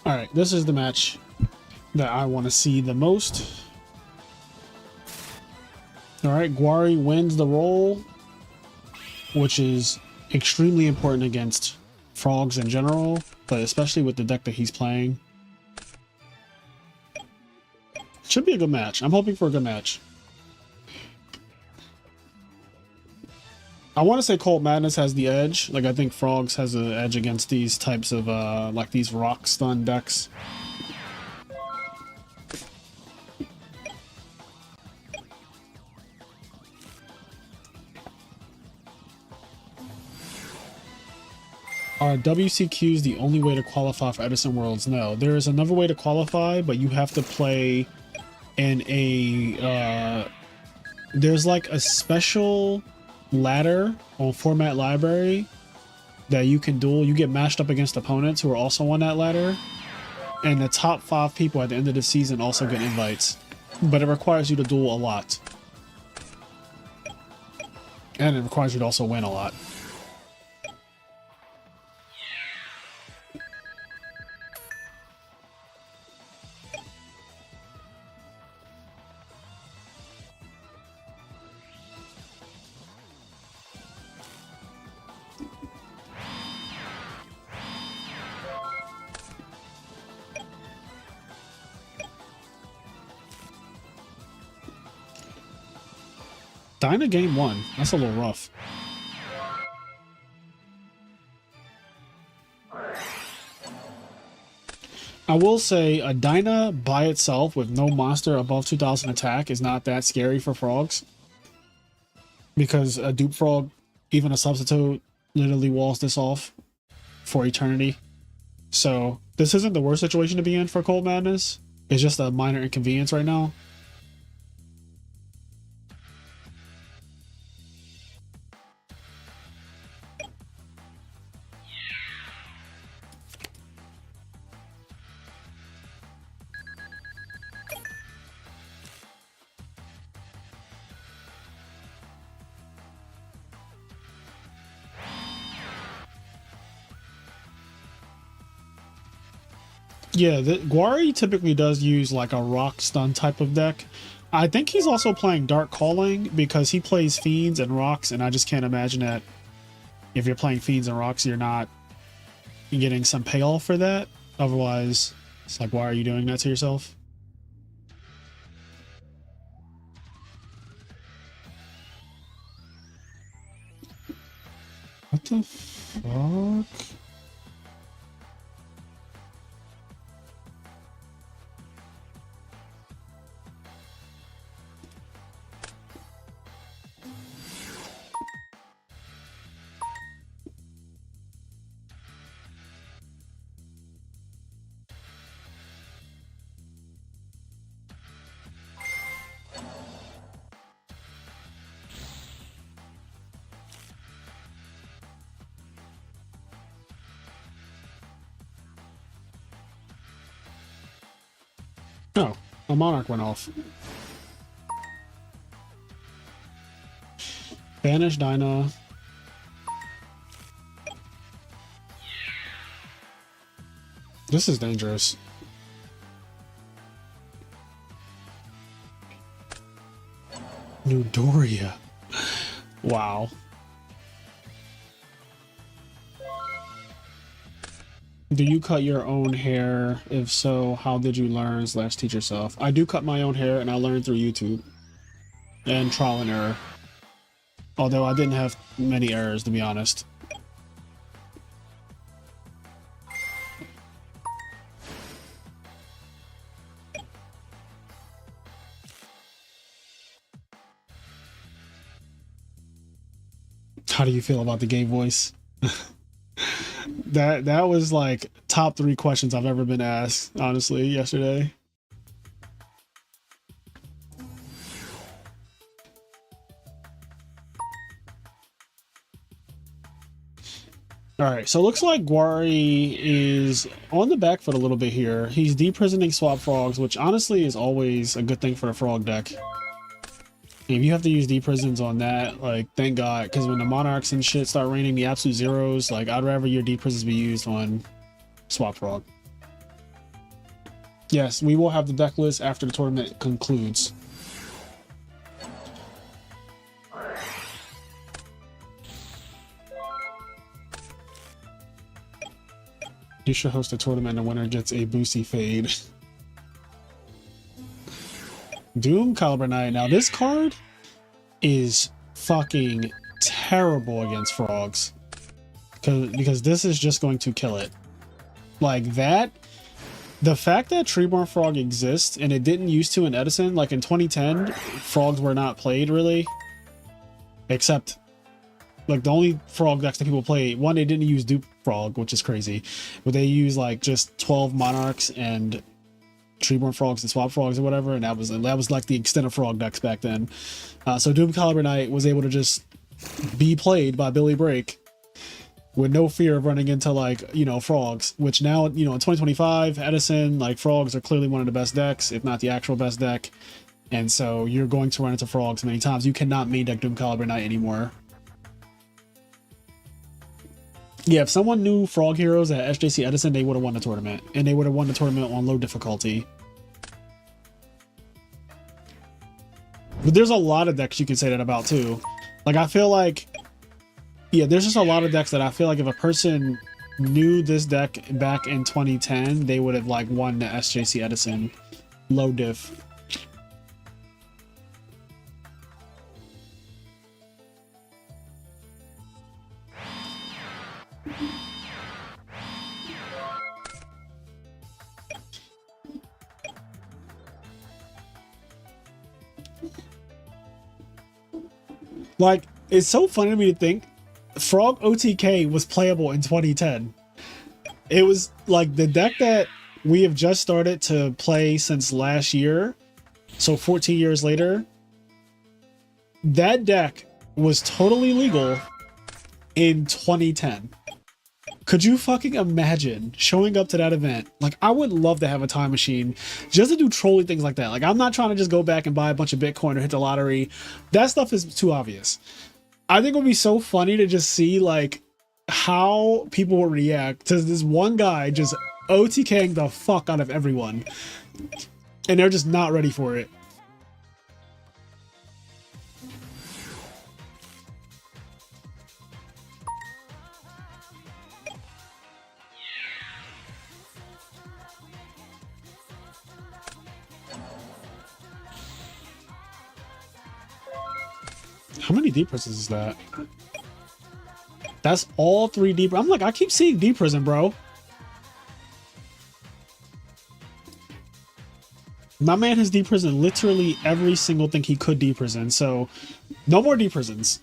S2: Alright, this is the match that I want to see the most. Alright, Guari wins the roll, which is extremely important against frogs in general, but especially with the deck that he's playing. Should be a good match. I'm hoping for a good match. I want to say Cold Madness has the edge. Like, I think Frogs has an edge against these types of, like, these rock stun decks. Are WCQs the only way to qualify for Edison Worlds? No. There is another way to qualify, but you have to play in a, there's like a special ladder on Format Library that you can duel. You get matched up against opponents who are also on that ladder, and the top 5 people at the end of the season also get invites, but it requires you to duel a lot, and it requires you to also win a lot. Dyna game 1. That's a little rough. I will say a Dyna by itself with no monster above 2000 attack is not that scary for frogs. Because a dupe frog, even a substitute, literally walls this off for eternity. So this isn't the worst situation to be in for Cold Madness. It's just a minor inconvenience right now. Yeah, Guari typically does use like a rock stun type of deck. I think he's also playing Dark Calling because he plays Fiends and Rocks, and I just can't imagine that if you're playing Fiends and Rocks, you're not getting some payoff for that. Otherwise, it's like, why are you doing that to yourself? What the fuck? Oh, a Monarch went off. Banish Dinah. This is dangerous. Nudoria. Wow. Do you cut your own hair? If so, how did you learn / teach yourself? I do cut my own hair, and I learned through YouTube and trial and error. Although I didn't have many errors, to be honest. How do you feel about the gay voice? That was like top 3 questions I've ever been asked, honestly, yesterday. All right, so it looks like Guari is on the back foot a little bit here. He's deprisoning swap frogs, which honestly is always a good thing for the frog deck. If you have to use deprisons on that, like, thank God, because when the Monarchs and shit start raining the absolute zeros, like, I'd rather your deprisons be used on swap frog. Yes, we will have the deck list after the tournament concludes. You should host a tournament and the winner gets a boosty fade. Doom Caliber Knight. Now this card is fucking terrible against frogs. Because this is just going to kill it. Like that. The fact that Treeborn Frog exists and it didn't used to in Edison, like in 2010, frogs were not played really. Except like the only frog decks that people play, one, they didn't use Dupe Frog, which is crazy. But they used like just 12 Monarchs and Treeborn Frogs and Swap Frogs or whatever, and that was like the extent of frog decks back then. So Doom Caliber Knight was able to just be played by Billy Break with no fear of running into, like, you know, frogs, which now, you know, in 2025, Edison, like, frogs are clearly one of the best decks, if not the actual best deck. And so you're going to run into frogs many times. You cannot main deck Doom Caliber Knight anymore. Yeah, if someone knew Frog Heroes at SJC Edison, they would have won the tournament. And they would have won the tournament on low difficulty. But there's a lot of decks you can say that about, too. Like, I feel like... Yeah, there's just a lot of decks that I feel like if a person knew this deck back in 2010, they would have, like, won the SJC Edison low diff. Like, it's so funny to me to think Frog OTK was playable in 2010. It was like the deck that we have just started to play since last year, so 14 years later. That deck was totally legal in 2010. Could you fucking imagine showing up to that event? Like, I would love to have a time machine just to do trolling things like that. Like, I'm not trying to just go back and buy a bunch of Bitcoin or hit the lottery. That stuff is too obvious. I think it would be so funny to just see, like, how people would react to this one guy just OTKing the fuck out of everyone. And they're just not ready for it. How many deep prisons is that? That's all 3 deep. I'm like, I keep seeing deep prison, bro. My man has deep prison literally every single thing he could deep prison. So no more deep prisons.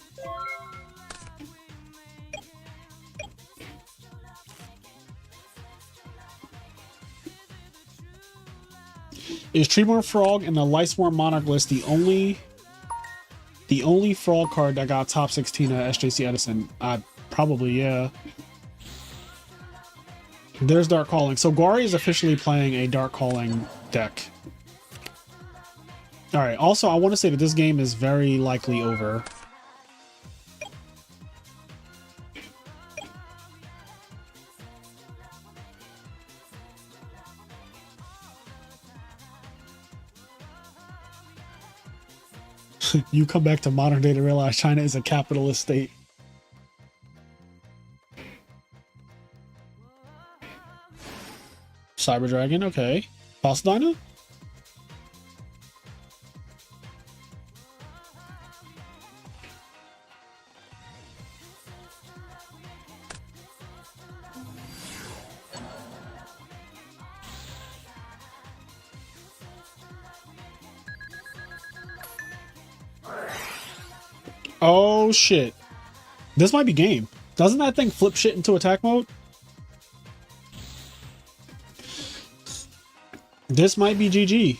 S2: Is Treeborn Frog in the Lightsworn Monarch list the only frog card that got top 16 at SJC Edison? Probably, yeah. There's Dark Calling. So Gwari is officially playing a Dark Calling deck. Alright, also I want to say that this game is very likely over. You come back to modern day to realize China is a capitalist state. Cyber Dragon, okay. Fossil Dino? Oh shit. This might be game. Doesn't that thing flip shit into attack mode? This might be GG.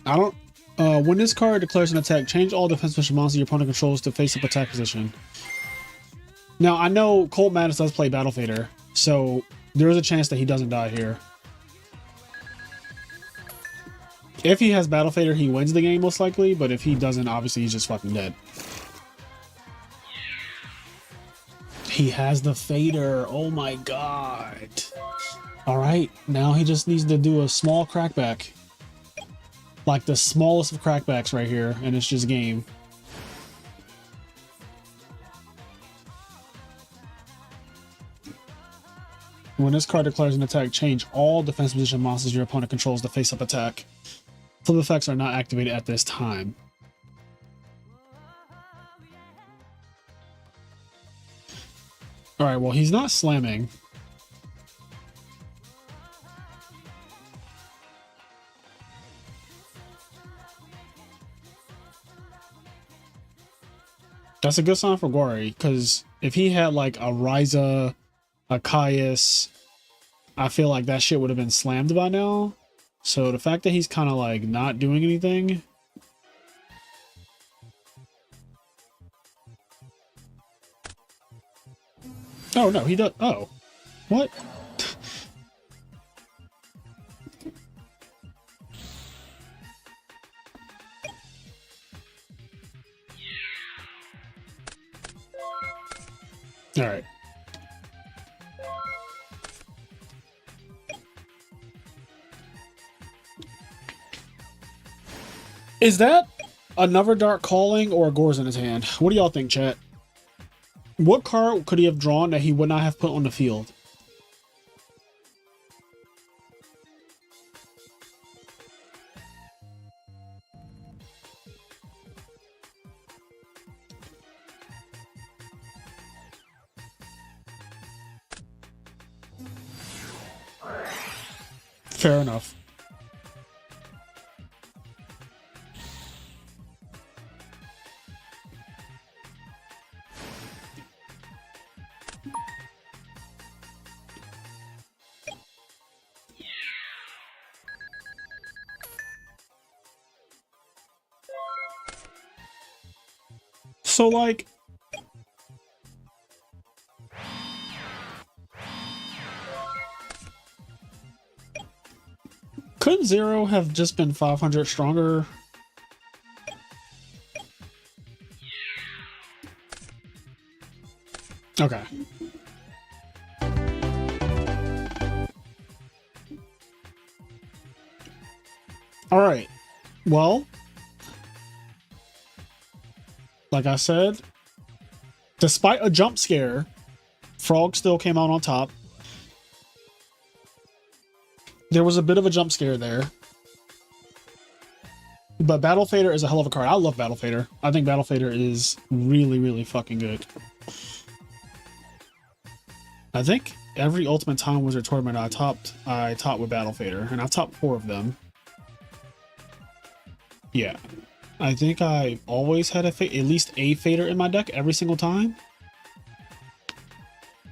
S2: I don't... when this card declares an attack, change all defensive monsters your opponent controls to face-up attack position. Now, I know Colt Madness does play Battle Fader, so there is a chance that he doesn't die here. If he has Battle Fader, he wins the game most likely, but if he doesn't, obviously he's just fucking dead. He has the Fader. Oh my god. Alright, now he just needs to do a small crackback. Like the smallest of crackbacks right here, and it's just game. When this card declares an attack, change all defense position monsters your opponent controls to face-up attack. Flip effects are not activated at this time. Alright, well, he's not slamming. That's a good sign for Gwari, because if he had like a Ryza, a Caius, I feel like that shit would have been slammed by now. So the fact that he's kind of like not doing anything. Oh no, he does. Oh, what? All right. Is that another Dark Calling or a Gores in his hand? What do y'all think, chat? What card could he have drawn that he would not have put on the field? Fair enough. So, like, couldn't Zero have just been 500 stronger? Okay. All right. Well, like I said, despite a jump scare, Frog still came out on top. There was a bit of a jump scare there. But Battle Fader is a hell of a card. I love Battle Fader. I think Battle Fader is really, really fucking good. I think every Ultimate Time Wizard tournament I topped with Battle Fader, and I've topped 4 of them. Yeah. I think I always had at least a Fader in my deck every single time.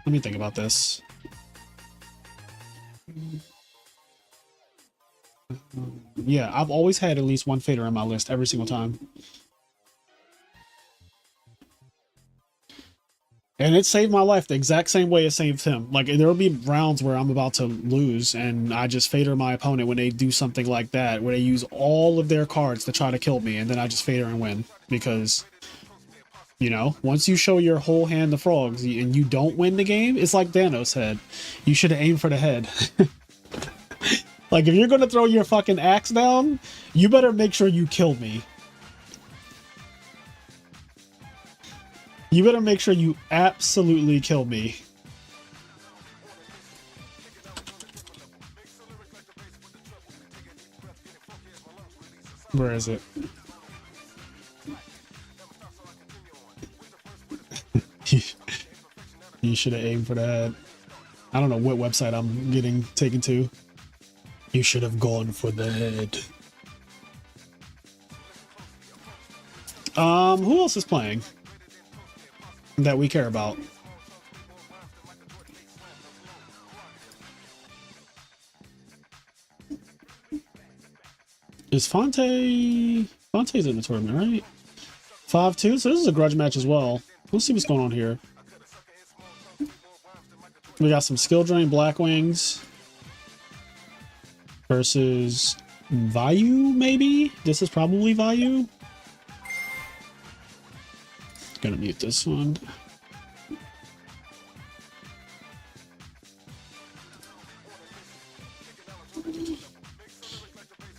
S2: Let me think about this. Yeah, I've always had at least 1 Fader in my list every single time. And it saved my life the exact same way it saved him. Like, there will be rounds where I'm about to lose, and I just Fader my opponent when they do something like that, where they use all of their cards to try to kill me, and then I just Fader and win. Because, you know, once you show your whole hand to frogs and you don't win the game, it's like Thanos said. You should have aimed for the head. Like, if you're going to throw your fucking axe down, you better make sure you kill me. You better make sure you absolutely kill me. Where is it? You should have aimed for that. I don't know what website I'm getting taken to. You should have gone for the head. Who else is playing that we care about? Is Fonte's in the tournament, right? 5-2, so this is a grudge match as well. Let's see what's going on here. We got some Skill Drain Blackwings versus Vayu, maybe? This is probably Vayu. Gonna mute this one.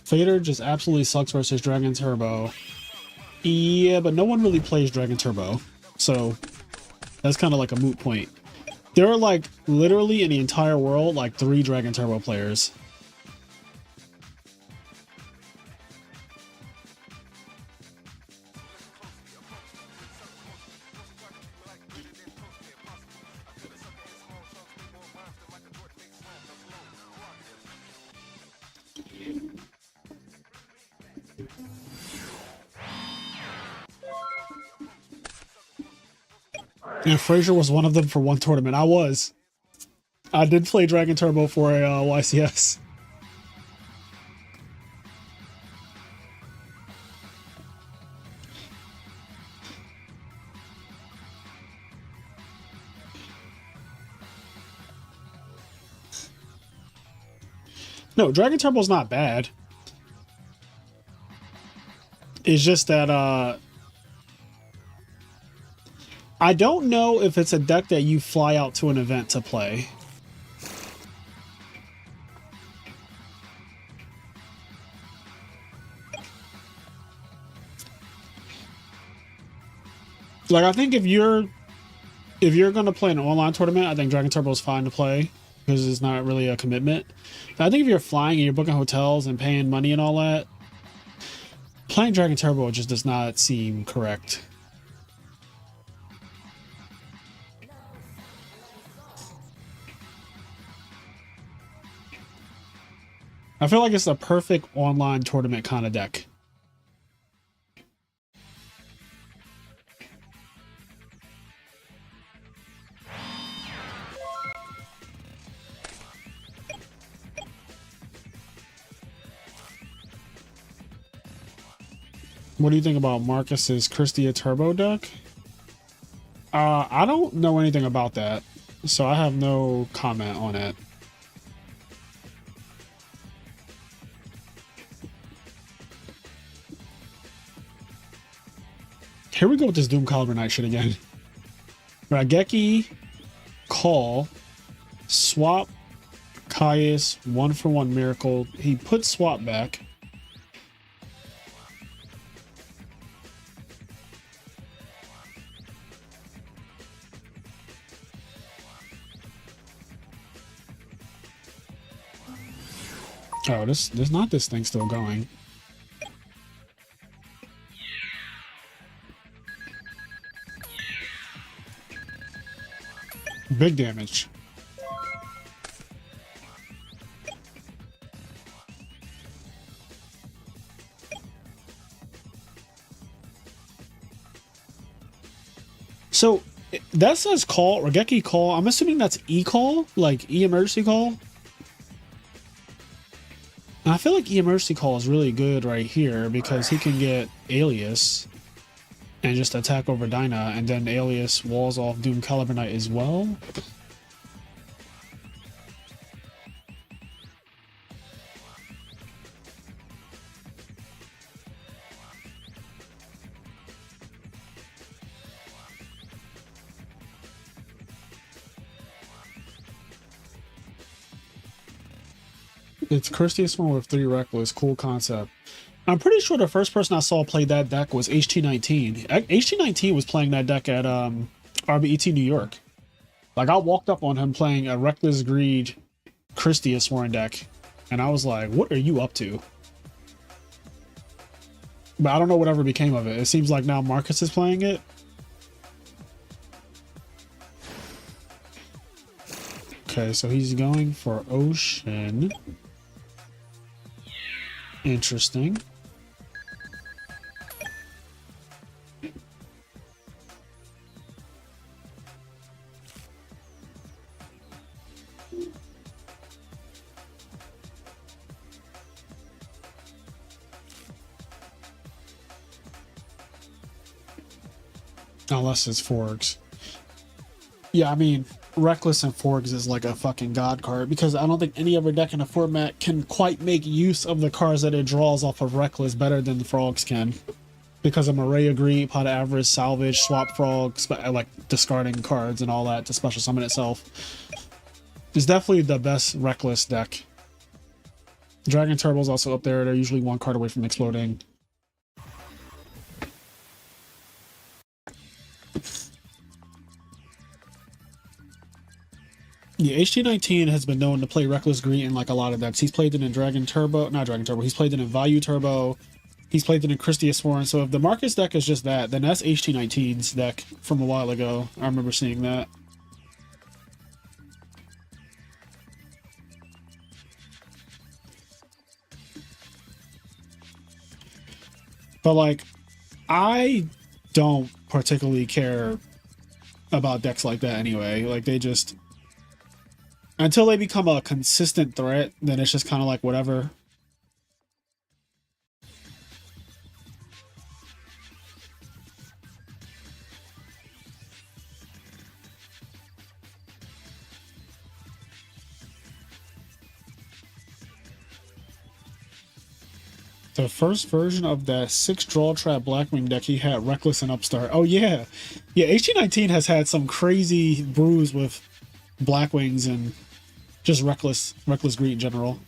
S2: Fader just absolutely sucks versus Dragon Turbo. Yeah, but no one really plays Dragon Turbo, so that's kind of like a moot point. There are like literally in the entire world like 3 Dragon Turbo players. And Frazier was one of them for one tournament. I did play Dragon Turbo for a YCS. No, Dragon Turbo's not bad. It's just that I don't know if it's a deck that you fly out to an event to play. Like, I think if you're gonna play an online tournament, I think Dragon Turbo is fine to play because it's not really a commitment. But I think if you're flying and you're booking hotels and paying money and all that, playing Dragon Turbo just does not seem correct. I feel like it's a perfect online tournament kind of deck. What do you think about Marcus's Christia Turbo deck? I don't know anything about that, so I have no comment on it. Here we go with this Doom Caliber Knight shit again. Rageki, call, swap, Caius, 1-for-1 Miracle. He put swap back. Oh, there's not this thing still going. Big damage. So that says call, Regeki call. I'm assuming that's E-call, like E-emergency call. And I feel like E-emergency call is really good right here because he can get Alias and just attack over Dyna, and then Alias walls off Doom Caliber Knight as well. It's Christian one with 3 Reckless. Cool concept. I'm pretty sure the first person I saw play that deck was HT19. HT19 was playing that deck at RBET New York. Like, I walked up on him playing a Reckless Greed Christia Sworn deck, and I was like, what are you up to? But I don't know whatever became of it. It seems like now Marcus is playing it. Okay, so he's going for Ocean. Interesting. Unless it's Forks. Yeah, I mean, Reckless and Forks is like a fucking god card because I don't think any other deck in the format can quite make use of the cards that it draws off of Reckless better than the Frogs can. Because of Array of Greed, Pot of Avarice, Salvage, Swap Frogs, like discarding cards and all that to special summon itself. It's definitely the best Reckless deck. Dragon Turbo's also up there. They're usually 1 card away from exploding. Yeah, HT19 has been known to play Reckless Greed in like a lot of decks. He's played it in Dragon Turbo, not Dragon Turbo. He's played it in Value Turbo. He's played it in Christia Sworn. So if the Marcus deck is just that, then that's HT19's deck from a while ago. I remember seeing that. But like, I don't particularly care about decks like that anyway. Like, they just, until they become a consistent threat, then it's just kind of like whatever. The first version of that 6 draw trap Blackwing deck, he had Reckless and Upstart. Oh yeah. Yeah, HT19 has had some crazy brews with Blackwings and just Reckless Greed in general.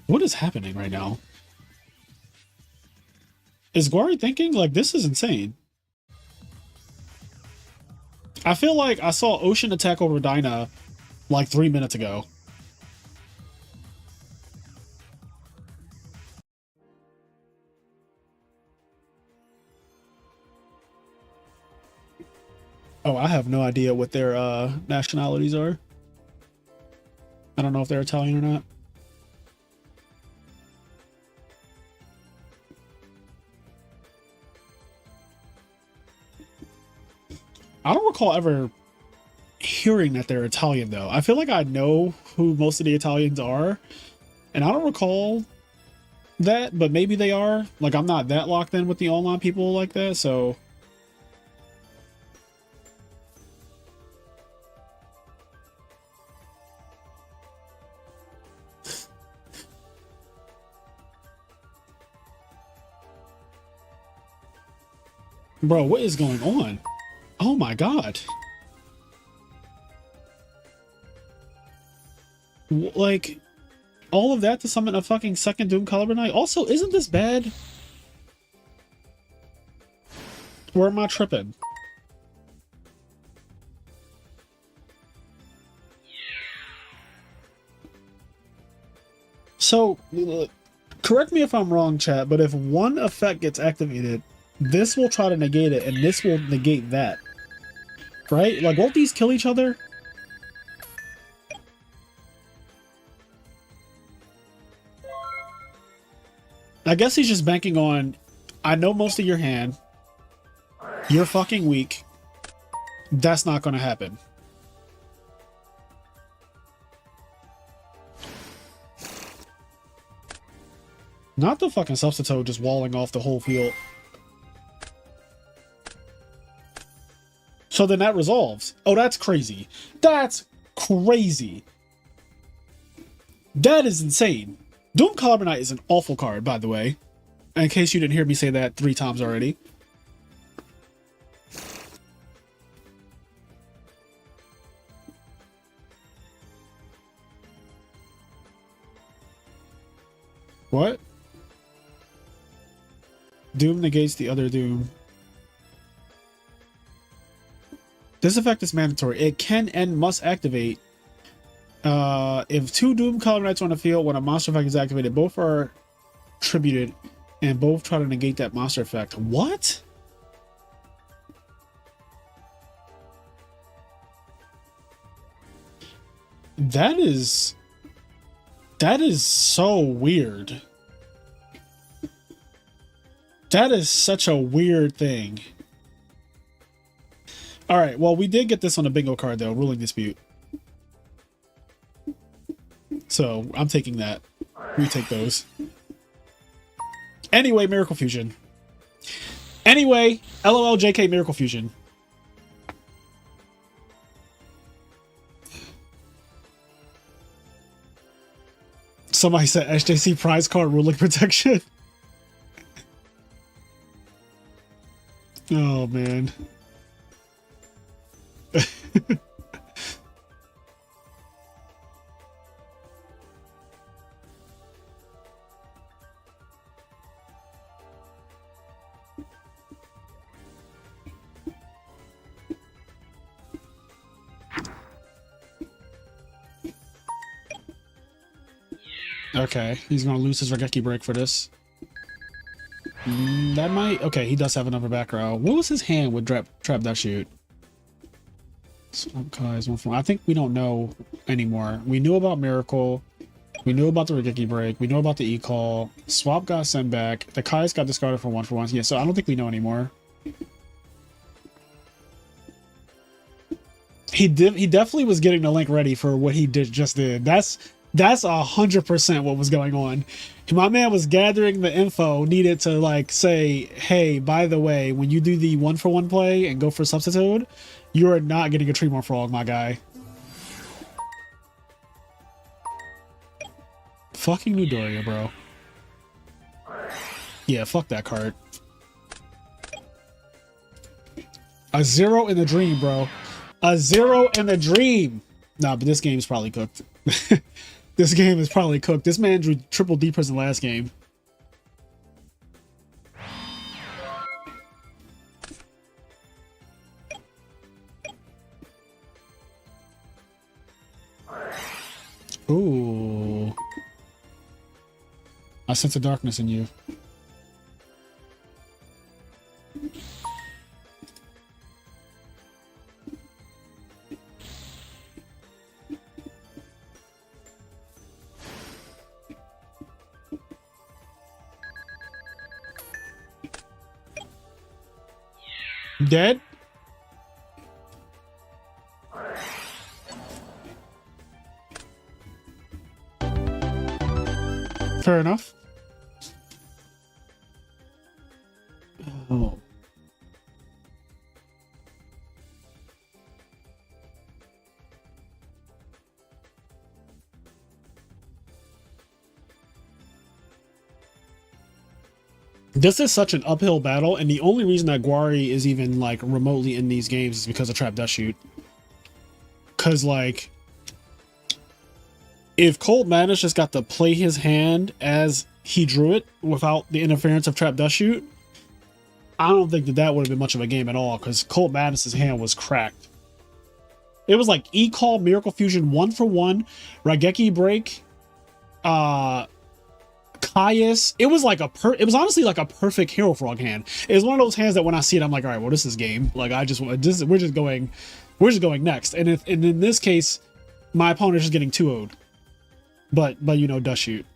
S2: What is happening right now? Is Guari thinking, like, this is insane? I feel like I saw Ocean attack over Dyna like 3 minutes ago. Oh, I have no idea what their nationalities are. I don't know if they're Italian or not. I don't recall ever hearing that they're Italian, though. I feel like I know who most of the Italians are, and I don't recall that, but maybe they are. Like, I'm not that locked in with the online people like that, so... Bro, what is going on? Oh my god. Like, all of that to summon a fucking second Doom Caliber Knight? Also, isn't this bad? Or am I tripping? So, correct me if I'm wrong, chat, but if one effect gets activated, this will try to negate it, and this will negate that. Right? Like, won't these kill each other? I guess he's just banking on, I know most of your hand. You're fucking weak. That's not going to happen. Not the fucking substitute just walling off the whole field. So then that resolves. Oh, that's crazy. That's crazy. That is insane. Doom Carbonite is an awful card, by the way. In case you didn't hear me say that 3 times already. What? Doom negates the other Doom. This effect is mandatory. It can and must activate. If 2 Doom Color Knights are on the field when a monster effect is activated, both are tributed and both try to negate that monster effect. What? That is so weird. That is such a weird thing. All right, well, we did get this on a bingo card, though. Ruling dispute. So, I'm taking that. We take those. Anyway, Miracle Fusion. Anyway, LOL JK Miracle Fusion. Somebody said SJC prize card ruling protection. Oh, man. Okay, he's gonna lose his Regeki break for this. That might... Okay, he does have another back row. What was his hand with Trap That Shoot? I think we don't know anymore. We knew about Miracle. We knew about the Regeki break. We know about the E-Call. Swap got sent back. The Kai's got discarded for 1/1. Yeah, so I don't think we know anymore. He definitely was getting the link ready for what he just did. That's 100% what was going on. My man was gathering the info needed to like say, hey, by the way, when you do the 1/1 play and go for substitute, you are not getting a Tremor Frog, my guy. Fucking Newdoria, bro. Yeah, fuck that card. A 0 in the dream, bro. A 0 in the dream. Nah, but this game is probably cooked. This game is probably cooked. This man drew triple deepers in the last game. Ooh. I sense a darkness in you. Dead? Fair enough. Oh. This is such an uphill battle, and the only reason that Guari is even like remotely in these games is because of Trap Dust Shoot. Cause like, if Cold Madness just got to play his hand as he drew it without the interference of Trap Dust Shoot, I don't think that would have been much of a game at all, because Cold Madness's hand was cracked. It was like E-Call, Miracle Fusion, 1/1, Raigeki Break, Caius. It was like it was honestly like a perfect Hero Frog hand. It was one of those hands that when I see it, I'm like, all right, well, this is game. Like we're just going next. And in this case, my opponent is just getting 2-0'd. But you know, dust shoot.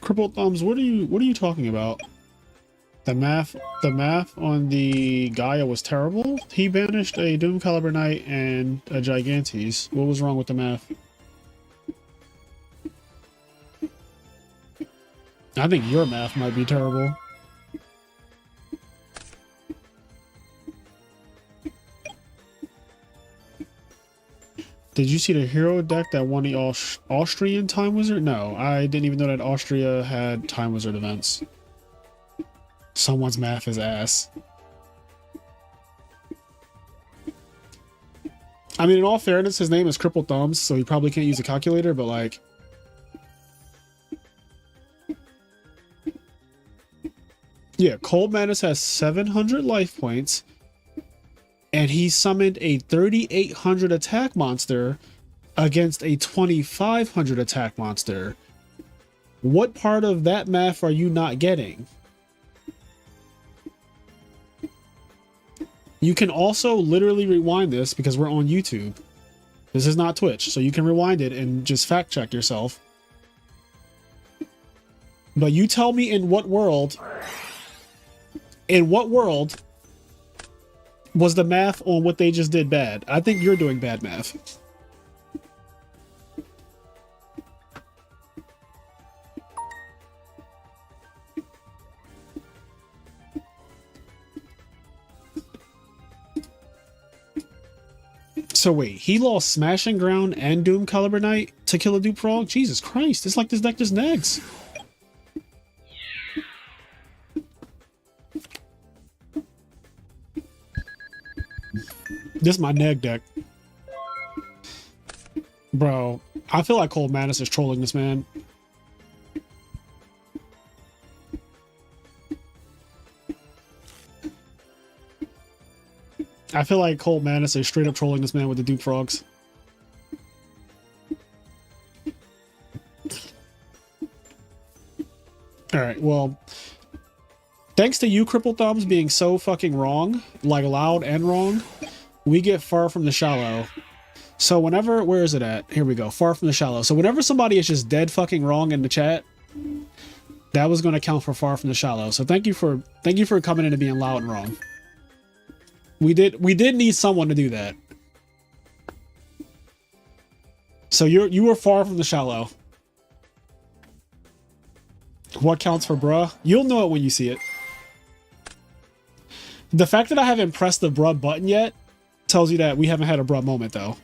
S2: Crippled Thumbs, what are you talking about? The math on the Gaia was terrible. He banished a Doom Caliber Knight and a Gigantes. What was wrong with the math? I think your math might be terrible. Did you see the hero deck that won the Austrian Time Wizard? No, I didn't even know that Austria had Time Wizard events. Someone's math is ass. I mean, in all fairness, his name is Crippled Thumbs, so he probably can't use a calculator, but like... Yeah, Cold Madness has 700 life points, and he summoned a 3,800 attack monster against a 2,500 attack monster. What part of that math are you not getting? You can also literally rewind this because we're on YouTube. This is not Twitch, so you can rewind it and just fact check yourself. But you tell me in what world was the math on what they just did bad? I think you're doing bad math. So wait, he lost Smashing Ground and Doom Caliber Knight to kill a Dupe Frog? Jesus Christ, it's like this deck just negs. This is my neg deck. Bro, I feel like Cold Madness is trolling this man. I feel like Cold Madness is straight up trolling this man with the Dupe Frogs. Alright, well, thanks to you, Crippled Thumbs, being so fucking wrong, like loud and wrong, we get Far From the Shallow. So whenever, where is it at? Here we go, Far From the Shallow. So whenever somebody is just dead fucking wrong in the chat, that was going to count for Far From the Shallow. So thank you for coming in and being loud and wrong. We did need someone to do that. So you were Far From the Shallow. What counts for bruh? You'll know it when you see it. The fact that I haven't pressed the bruh button yet tells you that we haven't had a bruh moment though.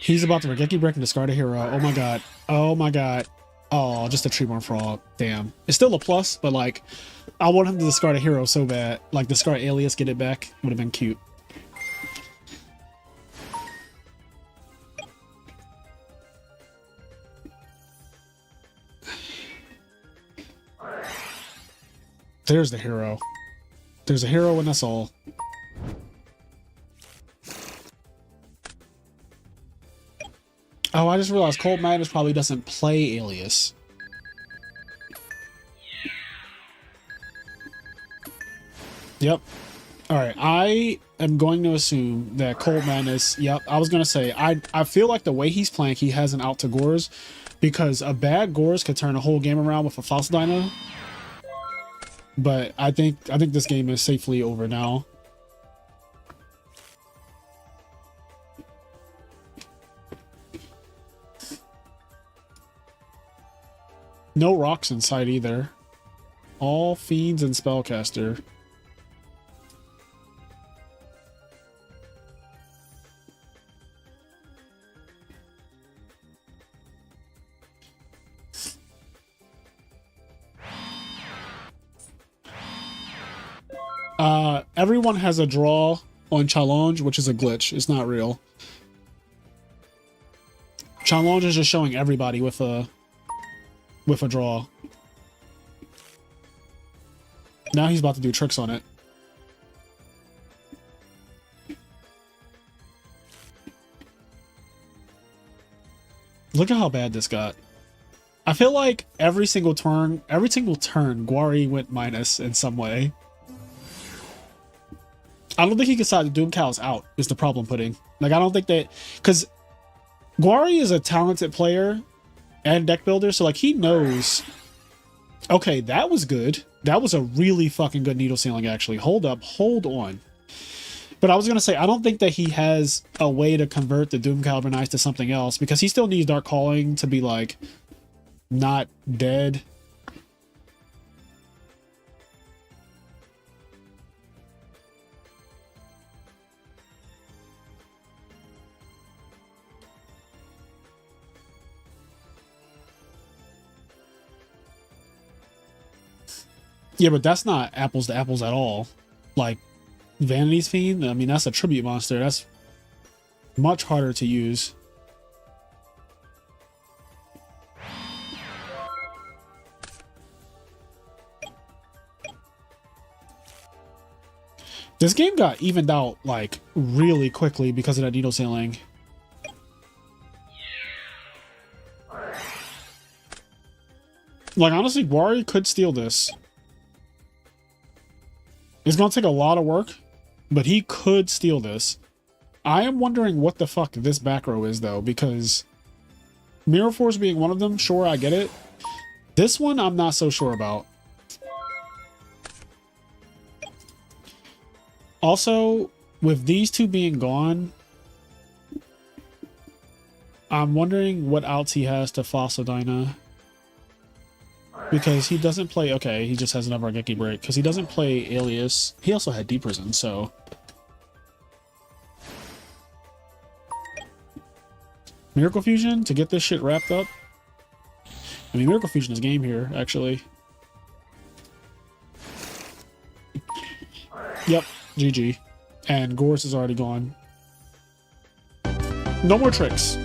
S2: He's about to Regeki Break and discard a hero. Oh my god. Oh my god. Oh, just a Treeborn Frog. Damn. It's still a plus, but like, I want him to discard a hero so bad. Like, discard Alias, get it back. Would have been cute. There's the hero. There's a hero and that's all. Oh, I just realized Cold Madness probably doesn't play Alias. Yep. All right. I am going to assume that Cold Madness. Yep. I was gonna say I feel like the way he's playing, he has an out to Gores, because a bad Gores could turn a whole game around with a Fossil Dino. But I think this game is safely over now. No rocks in sight either. All fiends and spellcaster. Everyone has a draw on challenge, which is a glitch. It's not real. Challenge is just showing everybody with a draw. Now he's about to do tricks on it. Look at how bad this got. I feel like every single turn, Guari went minus in some way. I don't think he decided Doom Cow's out is the problem pudding. Like, I don't think that, because Guari is a talented player and deck builder, so like he knows, okay, that was good. That was a really fucking good needle ceiling, actually. Hold up, hold on. But I was going to say, I don't think that he has a way to convert the Doom Galvanize to something else, because he still needs Dark Calling to be like not dead. Yeah, but that's not apples to apples at all. Like, Vanity's Fiend, I mean, that's a tribute monster. That's much harder to use. This game got evened out, like, really quickly because of that needle ceiling. Like, honestly, Guari could steal this. It's going to take a lot of work, but he could steal this. I am wondering what the fuck this back row is, though, because Mirror Force being one of them, sure, I get it. This one, I'm not so sure about. Also, with these two being gone, I'm wondering what outs he has to Fossil Dyna. Because he doesn't play... Okay, he just has another Argeki break. Because he doesn't play Alias. He also had Deep Prison, so... Miracle Fusion to get this shit wrapped up. I mean, Miracle Fusion is game here, actually. Yep, GG. And Gores is already gone. No more tricks.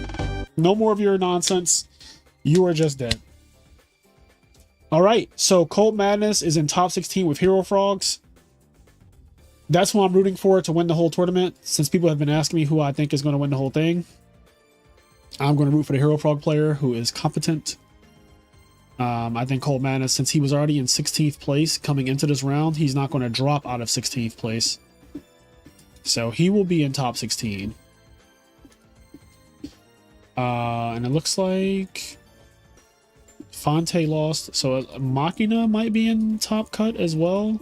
S2: No more of your nonsense. You are just dead. Alright, so Cold Madness is in top 16 with Hero Frogs. That's who I'm rooting for to win the whole tournament. Since people have been asking me who I think is going to win the whole thing, I'm going to root for the Hero Frog player who is competent. I think Cold Madness, since he was already in 16th place coming into this round, he's not going to drop out of 16th place. So he will be in top 16. And it looks like Fonte lost, so Machina might be in top cut as well.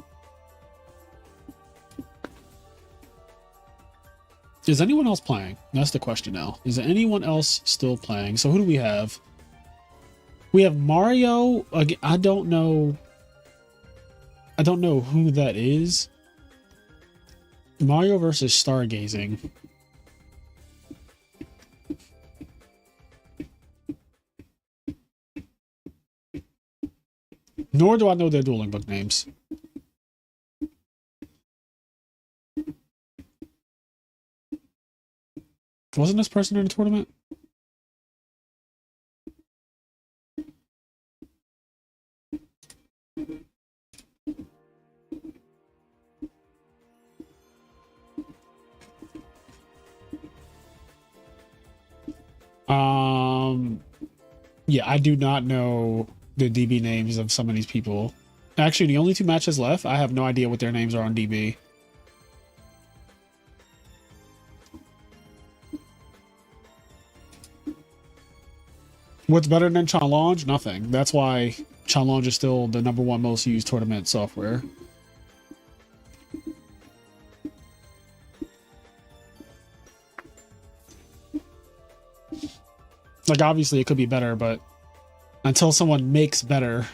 S2: Is anyone else playing? That's the question now. Is anyone else still playing? So who do we have? We have Mario. Again, I don't know who that is. Mario versus Stargazing. Nor do I know their dueling book names. Wasn't this person in the tournament? Yeah, I do not know the DB names of some of these people. Actually, the only two matches left, I have no idea what their names are on DB. What's better than Challenge? Nothing. That's why Challenge is still the #1 most used tournament software. Like, obviously, it could be better, but until someone makes better,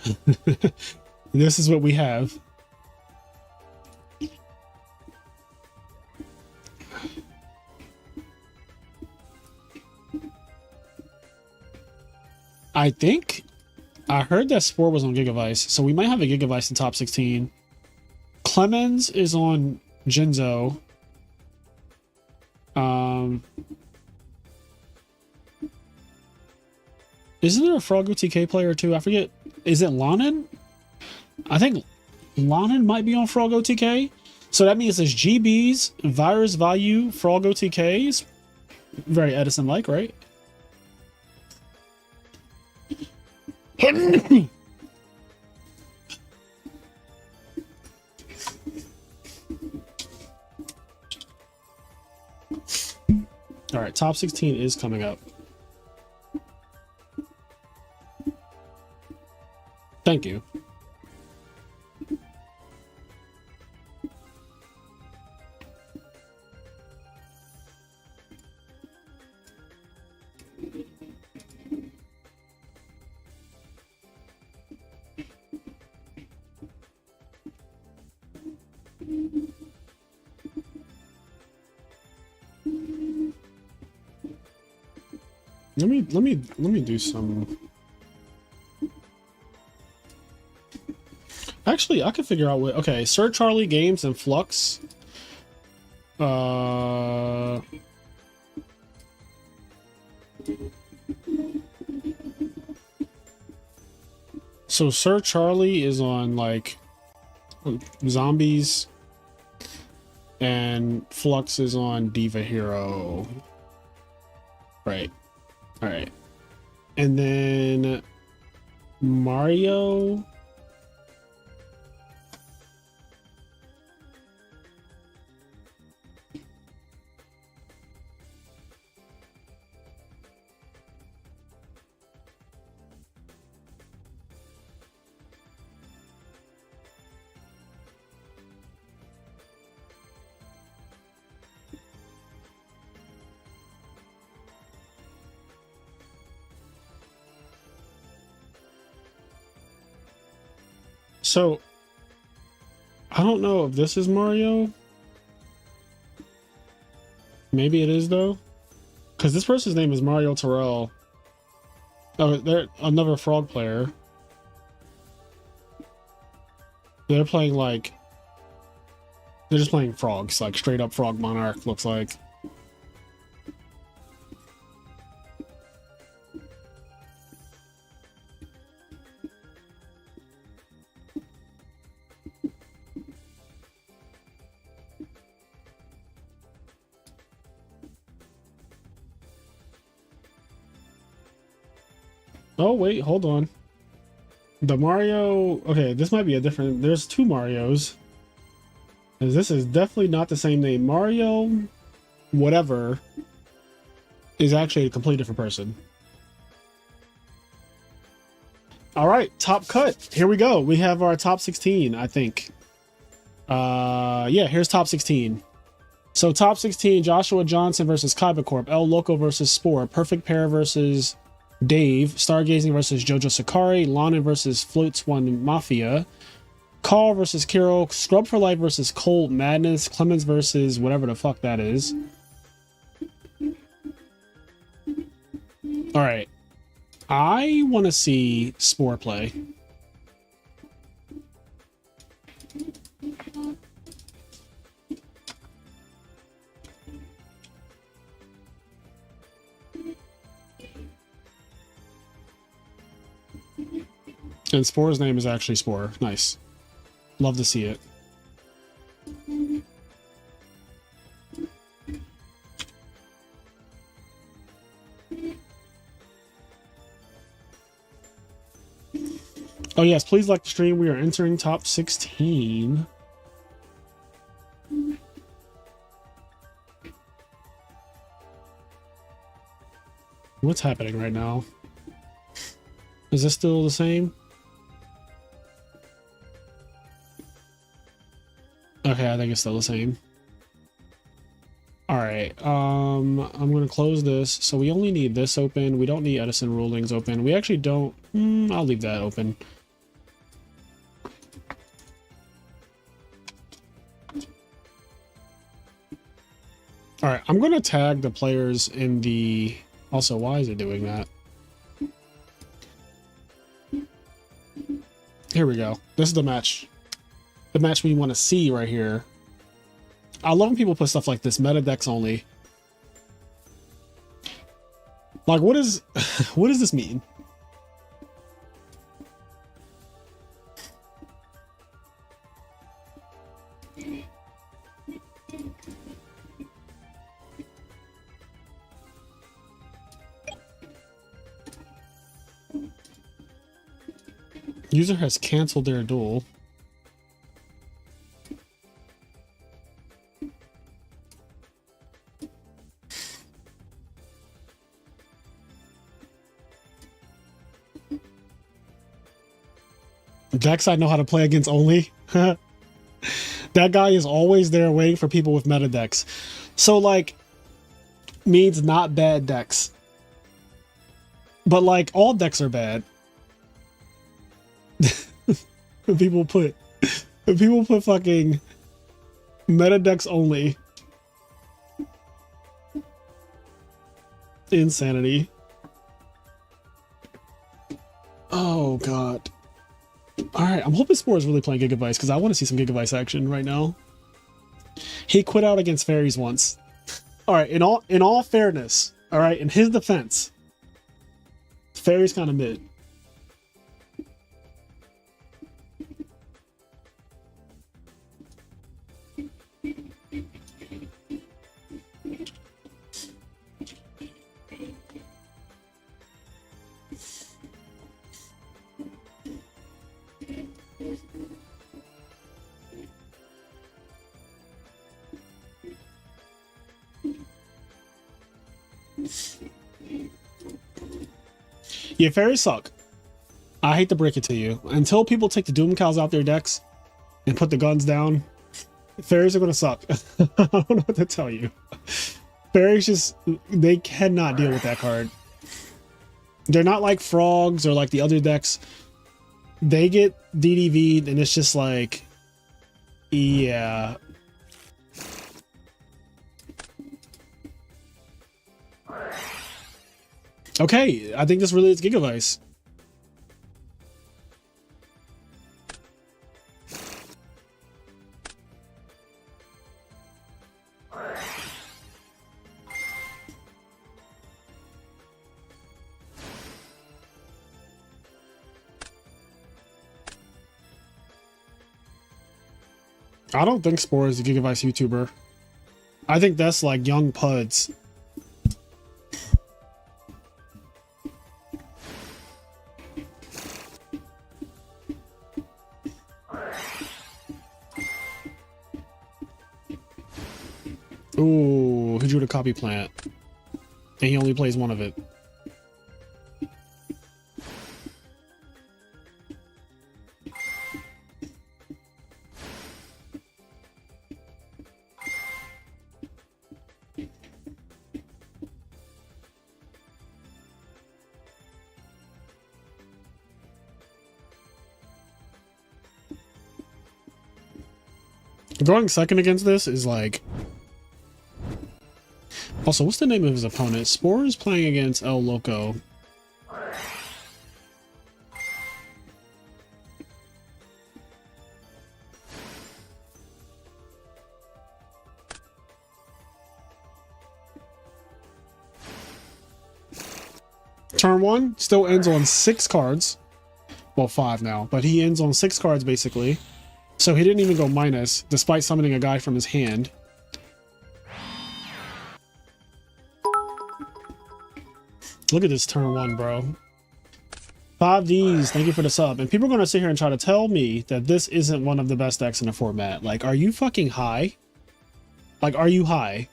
S2: this is what we have. I think I heard that Spore was on Gigavice, so we might have a Gigavice in top 16. Clemens is on Jinzo. Isn't there a Froggo TK player too? I forget. Is it Lonin? I think Lonin might be on Froggo TK. So that means it's GBs, Virus Value, Froggo TKs. Very Edison-like, right? All right, top 16 is coming up. Thank you. Let me do some. Actually, I could figure out what. Okay, Sir Charlie Games and Flux. So Sir Charlie is on like Zombies, and Flux is on Diva Hero. Right. All right. And then Mario. So, I don't know if this is Mario. Maybe it is, though. Because this person's name is Mario Terrell. Oh, they're another frog player. They're playing like... They're just playing frogs, like straight up Frog Monarch, looks like. Oh, wait, hold on. The Mario... Okay, this might be a different... There's two Marios. This is definitely not the same name. Mario... whatever... is actually a completely different person. Alright, top cut. Here we go. We have our top 16, I think. Yeah, here's top 16. So top 16, Joshua Johnson versus Kaiba Corp, El Loco versus Spore, Perfect Pair versus Dave, Stargazing versus Jojo Sakari, Lana versus Floats One Mafia, Carl versus Kiro, Scrub for Life versus Cold Madness, Clemens versus whatever the fuck that is. All right. I want to see Spore play. And Spore's name is actually Spore. Nice. Love to see it. Oh yes, please like the stream. We are entering top 16. What's happening right now? Is this still the same? Okay, I think it's still the same. All right, I'm gonna close this. So we only need this open. We don't need Edison rulings open. We actually don't. I'll leave that open. All right, I'm gonna tag the players in the. Also, why is it doing that? Here we go. This is the match. The match we want to see right here. I love when people put stuff like this, meta decks only. Like, what does this mean? User has canceled their duel. Decks I know how to play against only. That guy is always there waiting for people with meta decks. So, like, means not bad decks. But, like, all decks are bad. People put fucking meta decks only. Insanity. Oh, God. Alright, I'm hoping Spore is really playing Gigavice because I want to see some Gigavice action right now. He quit out against Fairies once. Alright, in all fairness, alright, in his defense, Fairies kind of mid. Yeah, Fairies suck. I hate to break it to you. Until people take the Doom Cows out their decks and put the guns down, Fairies are gonna suck. I don't know what to tell you. Fairies just, they cannot deal with that card. They're not like Frogs or like the other decks. They get DDV'd and it's just like, yeah. Okay, I think this really is Gigavice. I don't think Spore is a Gigavice YouTuber. I think that's like young Puds. Ooh, he drew the copy plant. And he only plays one of it. Going second against this is like... Also, what's the name of his opponent? Spore is playing against El Loco. Turn 1 still ends on 6 cards. Well, 5 now, but he ends on 6 cards basically. So he didn't even go minus, despite summoning a guy from his hand. Look at this turn 1, bro. 5Ds, thank you for the sub. And people are going to sit here and try to tell me that this isn't one of the best decks in the format. Like, are you fucking high? Like, are you high?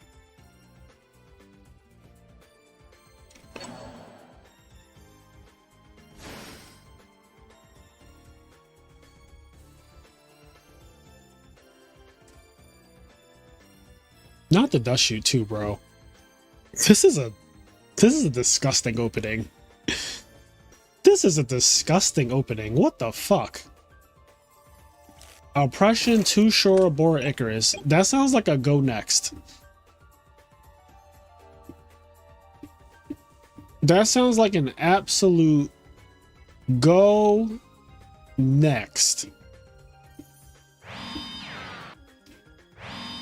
S2: Not the dust shoot too, bro. This is a disgusting opening. This is a disgusting opening. What the fuck? Oppression, Too Sure, Bora Icarus. That sounds like a go next. That sounds like an absolute go next.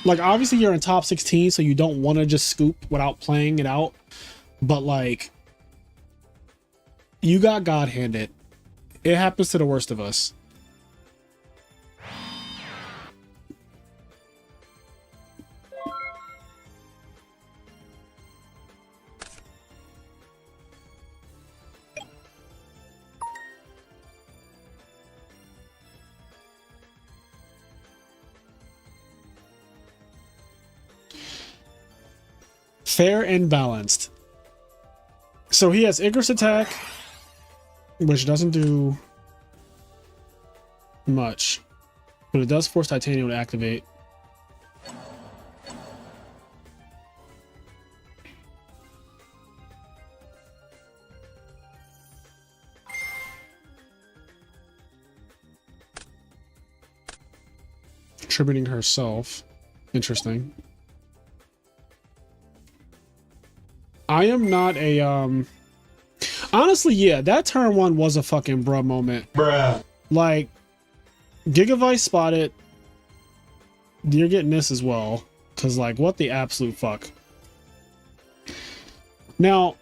S2: Like, obviously you're in top 16, so you don't want to just scoop without playing it out. But like, you got God handed. It happens to the worst of us. Fair and balanced. So he has Icarus attack, which doesn't do much, but it does force Titanium to activate. Contributing herself. Interesting. I am not a, honestly, yeah, that turn one was a fucking bruh moment.
S1: Bruh.
S2: Like, Gigavice spotted. You're getting this as well. Because, like, what the absolute fuck? Now,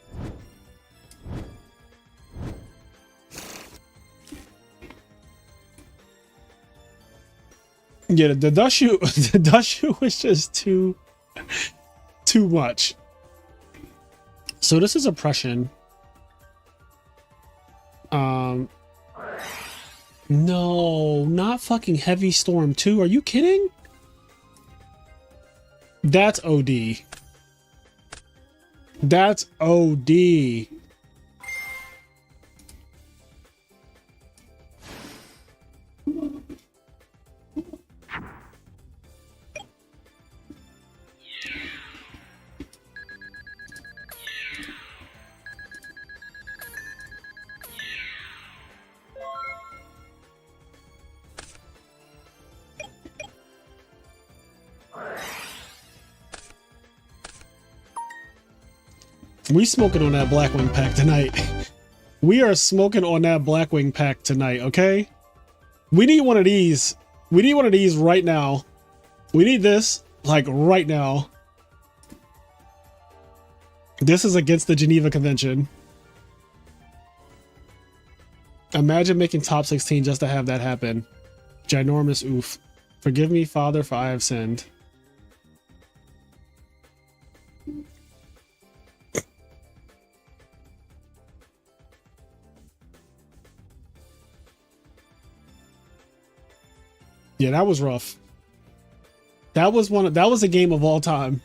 S2: yeah, the dust shoot, the dust shoot was just too much. So this is oppression. No, not fucking Heavy Storm 2. Are you kidding? That's OD. That's OD. We smoking on that Blackwing pack tonight. We are smoking on that Blackwing pack tonight, okay? We need one of these. We need one of these right now. We need this, like, right now. This is against the Geneva Convention. Imagine making top 16 just to have that happen. Ginormous oof. Forgive me, Father, for I have sinned. Yeah, that was rough. That was a game of all time.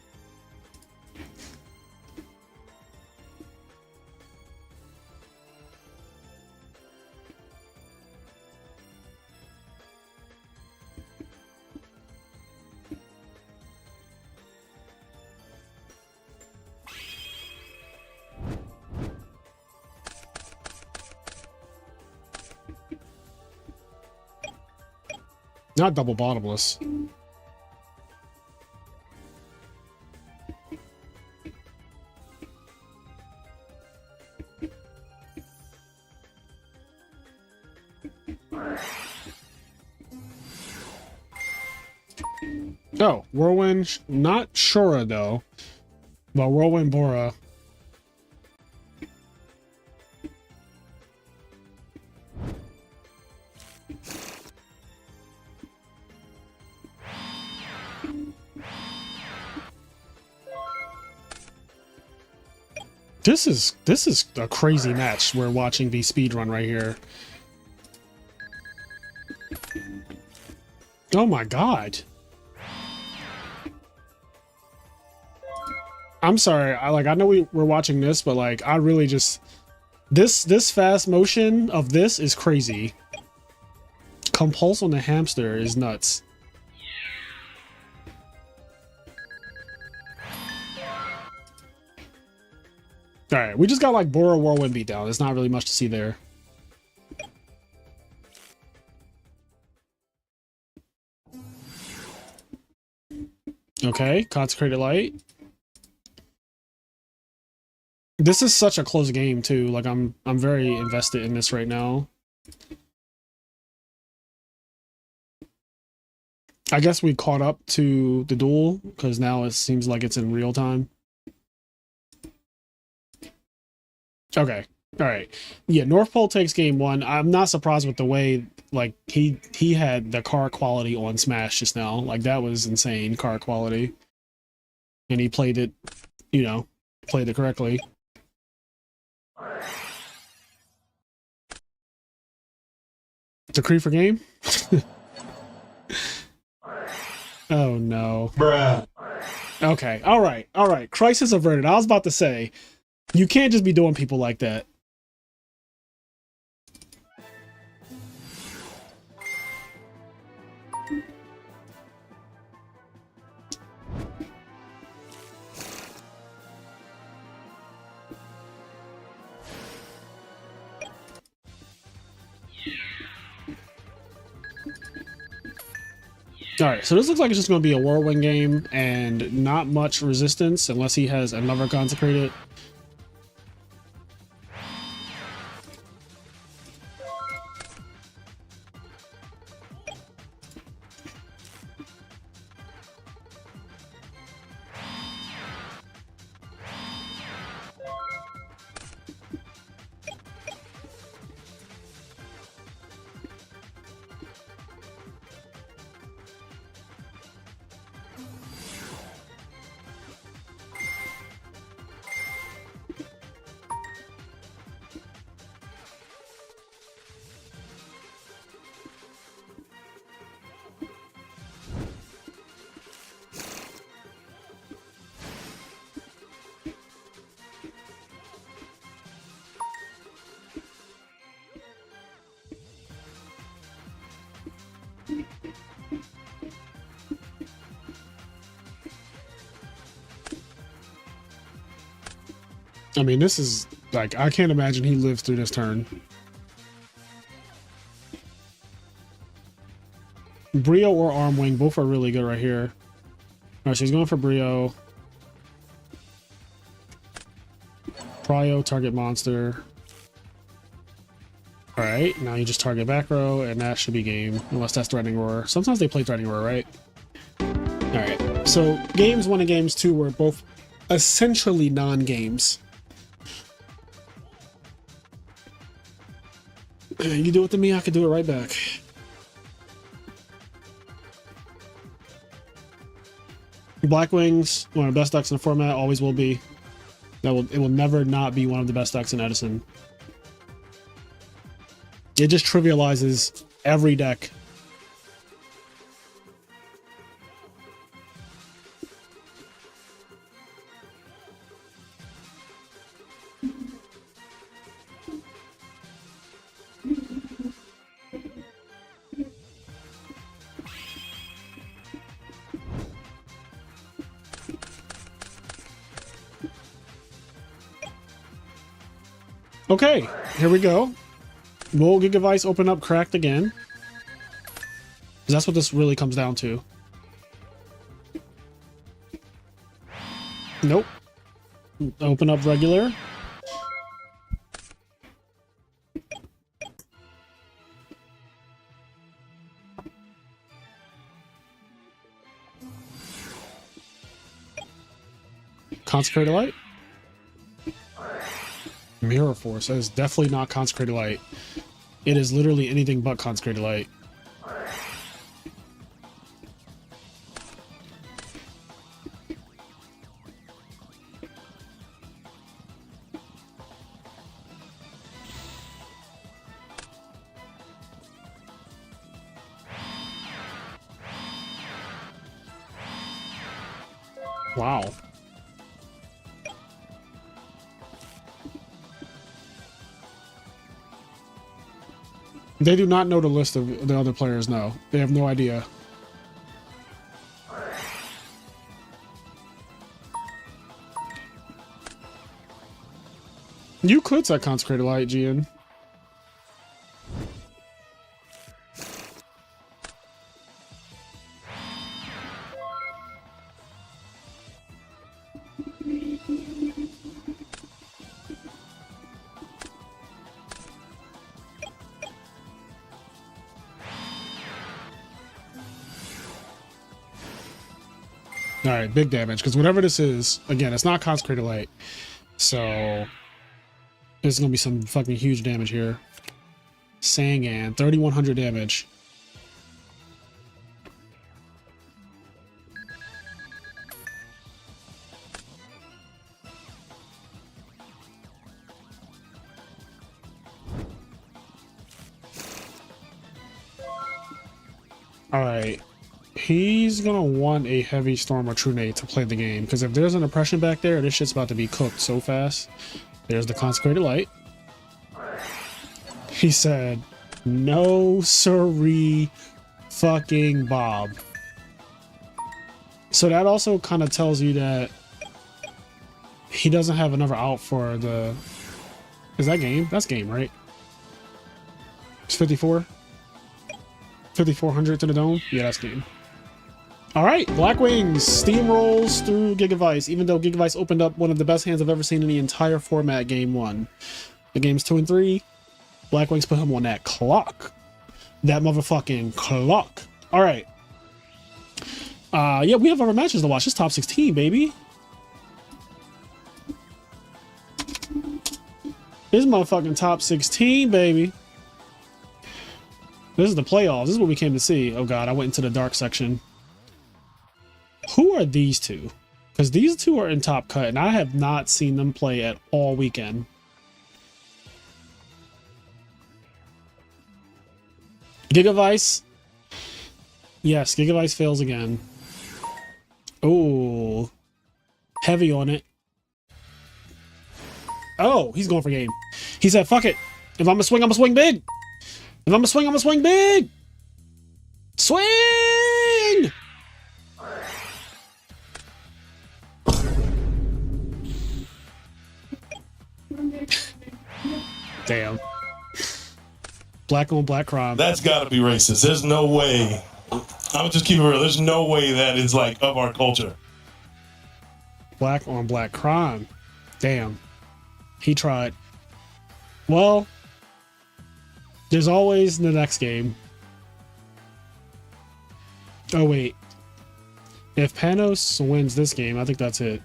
S2: Not double bottomless. Oh, Whirlwind, not Shura though, but Whirlwind Bora. This is a crazy match we're watching the speed run right here. Oh my god. I'm sorry. I know we're watching this, but like I really just this fast motion of this is crazy. Compulse on the hamster is nuts. All right, we just got like Bora Whirlwind beat down. There's not really much to see there. Okay, Consecrated Light. This is such a close game too. Like I'm very invested in this right now. I guess we caught up to the duel because now it seems like it's in real time. Okay. All right. Yeah, North Pole takes game one. I'm not surprised with the way like he had the car quality on Smash just now. Like that was insane car quality. And he played it, you know, played it correctly. Decree for game? Oh no.
S1: Bruh.
S2: Okay. All right. All right. Crisis averted. I was about to say, you can't just be doing people like that. All right, so this looks like it's just going to be a whirlwind game and not much resistance unless he has another consecrated. I mean, this is like, I can't imagine he lives through this turn. Brio or Arm Wing, both are really good right here. All right, so he's going for Brio. Prio, target monster. All right, now you just target back row, and that should be game, unless that's Threatening Roar. Sometimes they play Threatening Roar, right? All right, so games 1 and games 2 were both essentially non-games. You do it to me, I could do it right back. Black Wings, one of the best decks in the format, always will be. It will never not be one of the best decks in Edison. It just trivializes every deck. Okay, here we go. Will Gigavice open up cracked again? Because that's what this really comes down to. Nope. Open up regular. Consecrated Light? Mirror Force. That is definitely not Consecrated Light. It is literally anything but Consecrated Light. Wow. They do not know the list of the other players, no. They have no idea. You could set Consecrated Light, Gian. Alright, big damage, because whatever this is, again, it's not Consecrated Light. So, there's going to be some fucking huge damage here. Sangan, 3,100 damage. Alright. He's gonna want a Heavy Storm or True Nade to play the game, because if there's an oppression back there, this shit's about to be cooked so fast. There's the Consecrated Light. He said, no siree fucking Bob. So that also kind of tells you that he doesn't have another out for the... Is that game? That's game, right? It's 54? 5,400 to the dome? Yeah, that's game. Alright, Black Wings steamrolls through Gigavice, even though Gigavice opened up one of the best hands I've ever seen in the entire format game 1. The games 2 and 3, Black Wings put him on that clock. That motherfucking clock. Alright. Yeah, we have other matches to watch. It's top 16, baby. This is motherfucking top 16, baby. This is the playoffs. This is what we came to see. Oh god, I went into the dark section. Who are these two? Because these two are in Top Cut, and I have not seen them play at all weekend. Gigavice. Yes, Gigavice fails again. Oh, heavy on it. Oh, he's going for game. He said, fuck it. If I'm gonna swing, I'm gonna swing big. If I'm gonna swing, I'm gonna swing big. Swing! Damn. Black on black crime.
S1: That's gotta be racist. There's no way. I'm just keep it real. There's no way that is like of our culture.
S2: Black on black crime. Damn. He tried. Well, there's always the next game. Oh, wait. If Panos wins this game, I think that's it.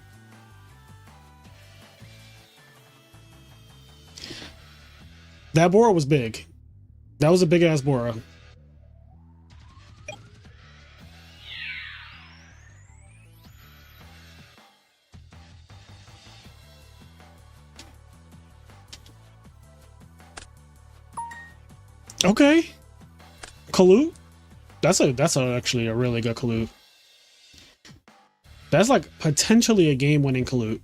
S2: That Bora was big. That was a big ass Bora. Okay. Kalut? That's actually a really good Kalut. That's like potentially a game-winning Kalut.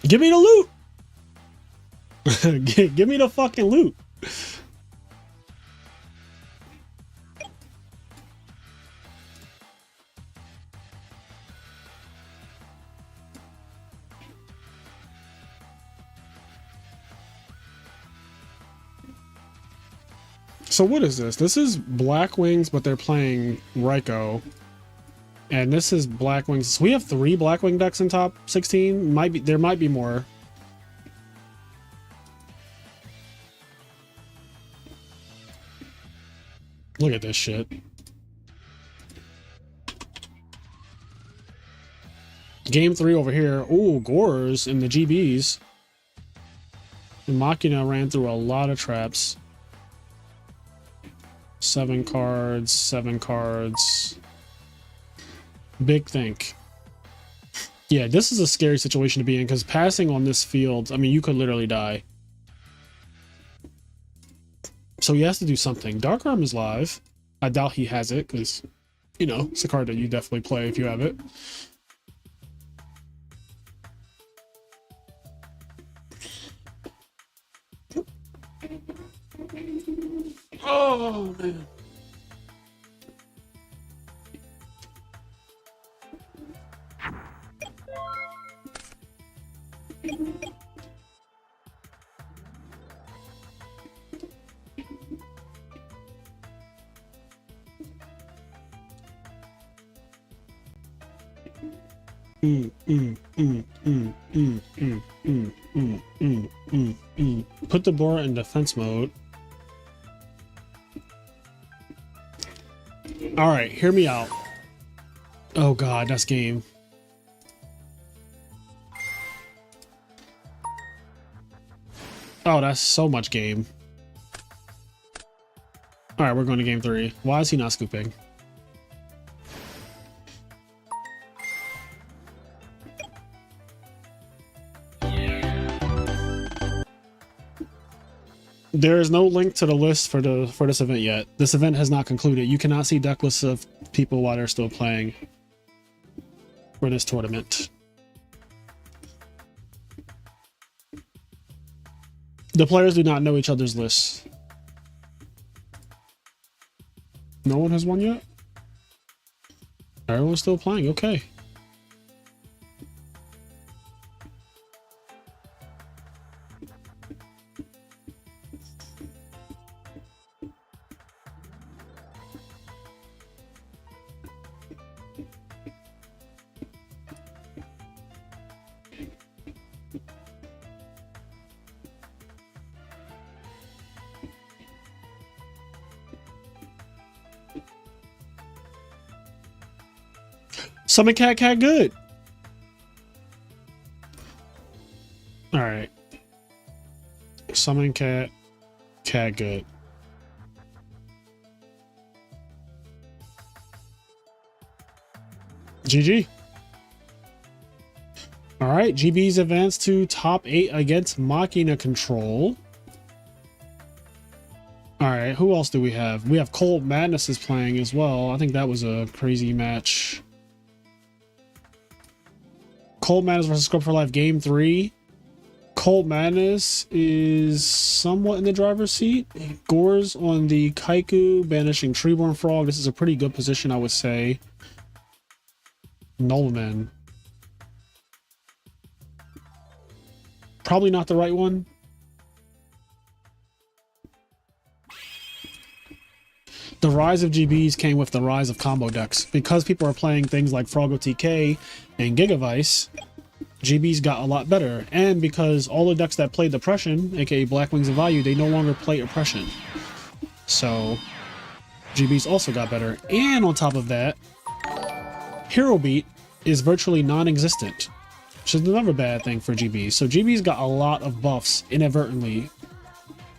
S2: Give me the loot. Give me the fucking loot. So what is this? This is Black Wings, but they're playing Raikou. And this is Black Wings. So we have 3 Black Wing decks in top 16. There might be more. Look at this shit. Game 3 over here. Ooh, Gores in the GBs. And Machina ran through a lot of traps. 7 cards, 7 cards. Big think. Yeah, this is a scary situation to be in because passing on this field, I mean, you could literally die. So he has to do something. Dark Arm is live. I doubt he has it because, you know, it's a card that you definitely play if you have it. Oh, man. Put the board in defense mode. All right, hear me out. Oh God, that's game. Oh, that's so much game. All right, we're going to game 3. Why is he not scooping? There is no link to the list for this event yet. This event has not concluded. You cannot see deck lists of people while they're still playing for this tournament. The players do not know each other's lists. No one has won yet? Everyone's still playing, okay. Summon Cat good. All right. Summon Cat good. GG. All right, GB's advanced to top 8 against Machina Control. All right, who else do we have? We have Cold Madness is playing as well. I think that was a crazy match. Cold Madness versus Scrub for Life, game 3. Cold Madness is somewhat in the driver's seat. Gore's on the Kaiku, banishing Treeborn Frog. This is a pretty good position, I would say. Nullman. Probably not the right one. The rise of GBs came with the rise of combo decks. Because people are playing things like Froggo TK and Gigavice, GBs got a lot better. And because all the decks that played Depression, aka Black Wings of Value, they no longer play Oppression. So GBs also got better. And on top of that, Hero Beat is virtually non-existent, which is another bad thing for GBs. So GBs got a lot of buffs inadvertently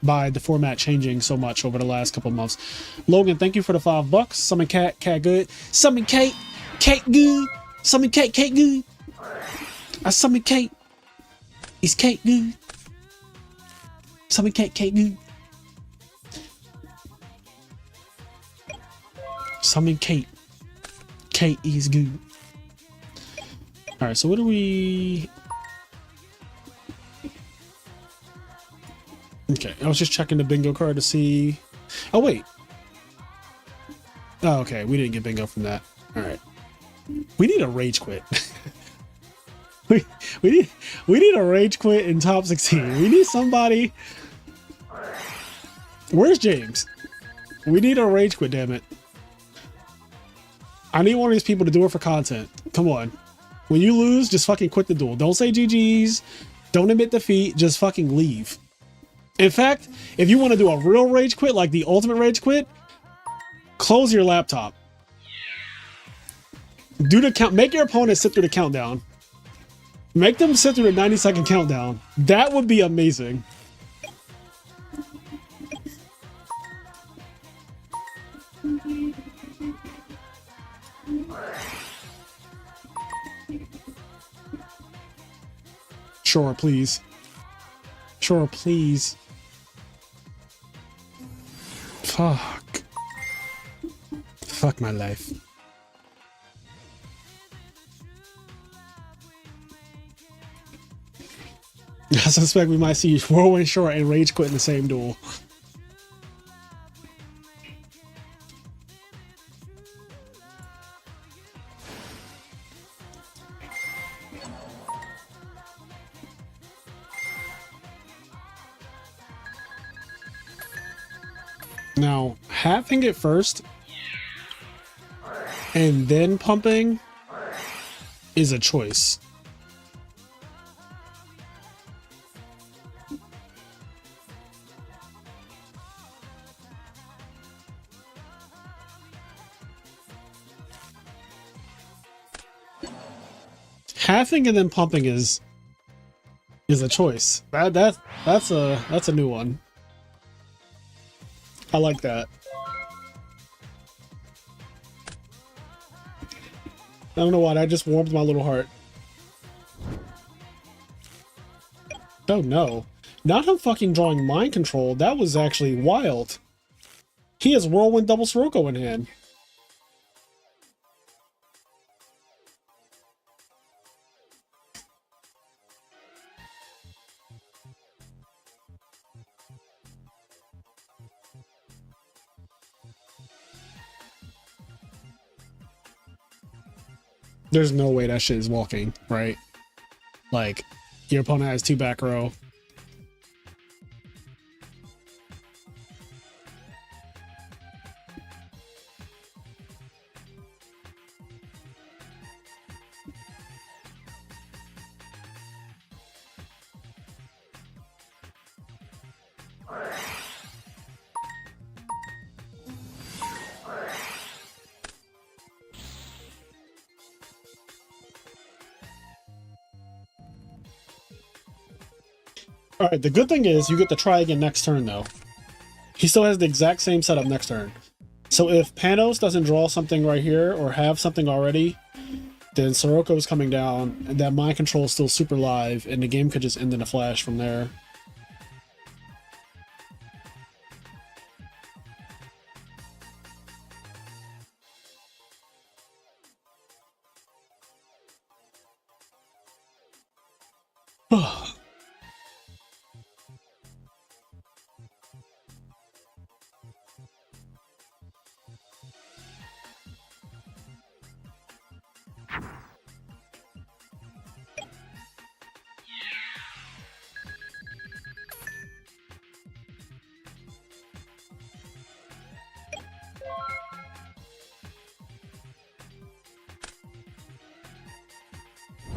S2: by the format changing so much over the last couple months. Logan, thank you for the $5. Summon Cat good. Summon Kate good. Summon Kate good. I summon Kate. Is Kate good? Summon Kate good. Summon Kate. Kate is good. All right, so what do we... Okay, I was just checking the bingo card to see... Oh, wait. Oh, okay, we didn't get bingo from that. All right. We need a rage quit. we need a rage quit in top 16. We need somebody... Where's James? We need a rage quit, damn it. I need one of these people to do it for content. Come on. When you lose, just fucking quit the duel. Don't say GG's. Don't admit defeat. Just fucking leave. In fact, if you want to do a real rage quit, like the ultimate rage quit, close your laptop. Do the count. Make your opponent sit through the countdown. Make them sit through the 90-second countdown. That would be amazing. Sure, please. Sure, please. Fuck. Fuck my life. I suspect we might see Whirlwind Short and Rage Quit in the same duel. Now, having it first and then pumping is a choice. Halving and then pumping is a choice. That's a new one. I like that. I don't know why, that just warmed my little heart. Oh no. Not him fucking drawing mind control. That was actually wild. He has Whirlwind double Sirocco in hand. There's no way that shit is walking, right? Like, your opponent has 2 back row. Alright, the good thing is you get to try again next turn, though. He still has the exact same setup next turn. So if Panos doesn't draw something right here, or have something already, then Sirocco is coming down, and that mind control is still super live, and the game could just end in a flash from there.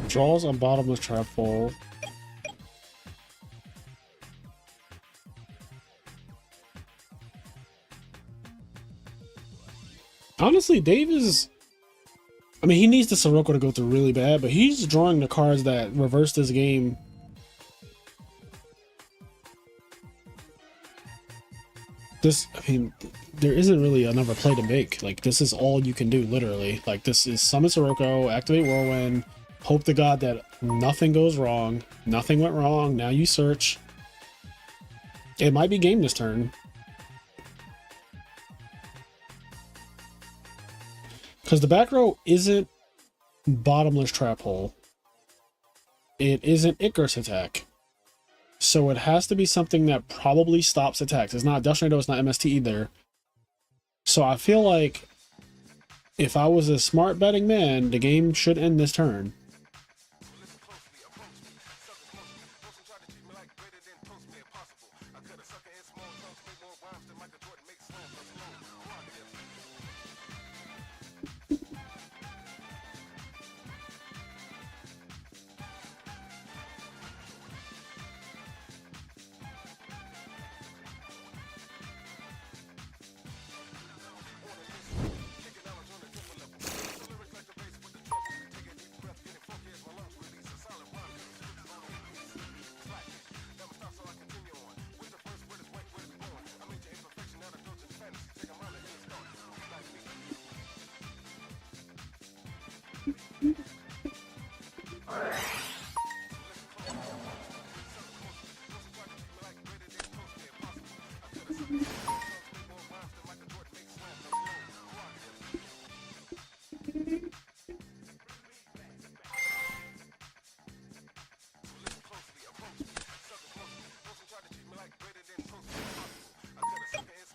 S2: Draws on bottomless trap hole. Honestly, Dave is... I mean, he needs the Sirocco to go through really bad, but he's drawing the cards that reverse this game. This, I mean, there isn't really another play to make. Like, this is all you can do, literally. Like, this is summon Sirocco, activate Whirlwind, hope to God that nothing goes wrong. Nothing went wrong. Now you search. It might be game this turn. Because the back row isn't bottomless trap hole. It isn't Icarus attack. So it has to be something that probably stops attacks. It's not Dust Tornado, it's not MST either. So I feel like if I was a smart betting man, the game should end this turn.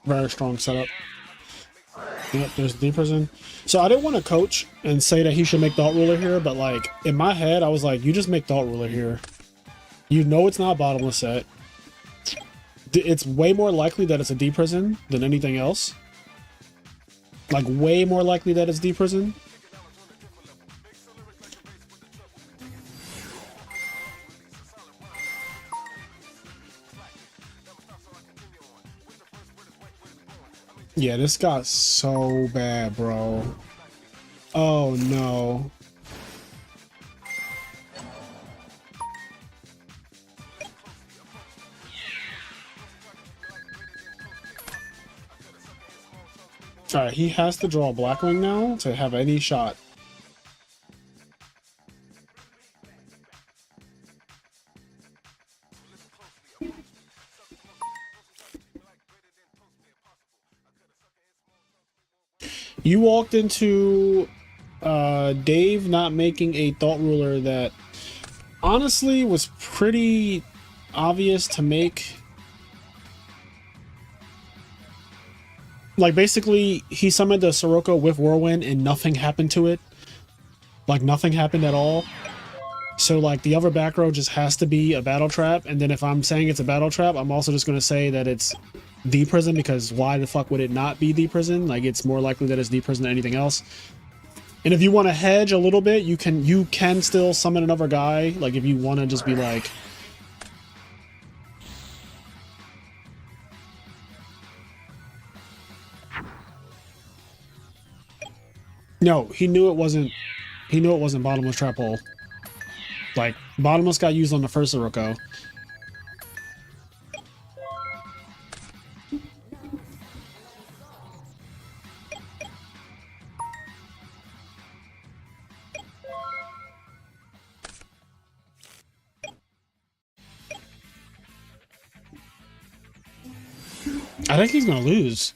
S2: Very strong setup. Yep, there's D prison. So I didn't want to coach and say that he should make Thought Ruler here, but like in my head, I was like, you just make Thought Ruler here. You know it's not a bottomless set. It's way more likely that it's a D prison than anything else. Like way more likely that it's D prison. Yeah, this got so bad, bro. Oh no. Alright, he has to draw a Blackwing now to have any shot. You walked into Dave not making a Thought Ruler that honestly was pretty obvious to make. Like basically he summoned the Sirocco with Whirlwind and nothing happened to it. Like nothing happened at all. So like the other back row just has to be a battle trap, and then if I'm saying it's a battle trap, I'm also just gonna say that it's D prison, because why the fuck would it not be D prison? Like it's more likely that it's D prison than anything else. And if you want to hedge a little bit, you can still summon another guy. Like if you want to just be like, no, he knew it wasn't bottomless trap hole. Like bottomless got used on the first Sirocco. I think he's gonna lose.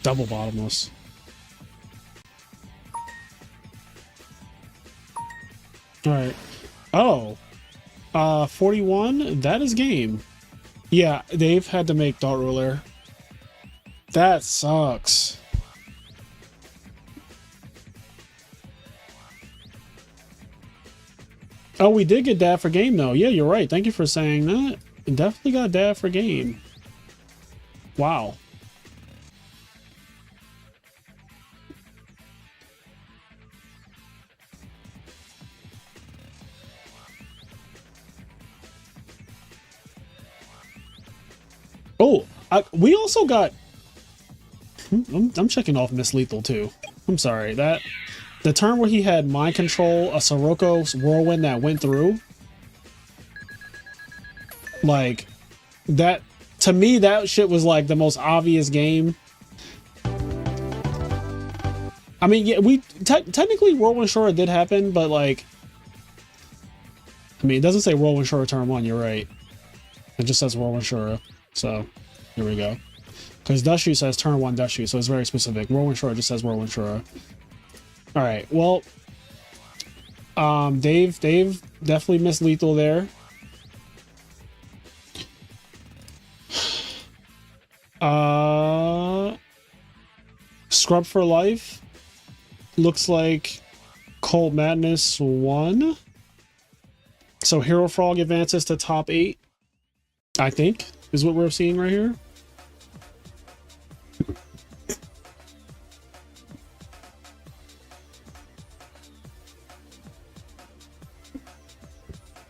S2: Double bottomless. All right. Oh, 41. That is game. Yeah, they've had to make Thought Ruler. That sucks. Oh, we did get dad for game though. Yeah, you're right. Thank you for saying that. Definitely got dad for game. Wow. Oh, we also got... I'm checking off Miss Lethal too. I'm sorry. That the turn where he had Mind Control, a Sirocco's Whirlwind that went through. Like, that... To me, that shit was like the most obvious game. I mean, yeah, we... technically, Whirlwind Shora did happen, but like... I mean, it doesn't say Whirlwind Shora turn 1, you're right. It just says Whirlwind Shora. So, here we go. Because Dushu says turn 1 Dushu, so it's very specific. Whirlwind Shora just says Whirlwind Shora. Alright, well... Dave definitely missed lethal there. Scrub for life. Looks like Cold Madness won. So Hero Frog advances to top 8. I think, is what we're seeing right here.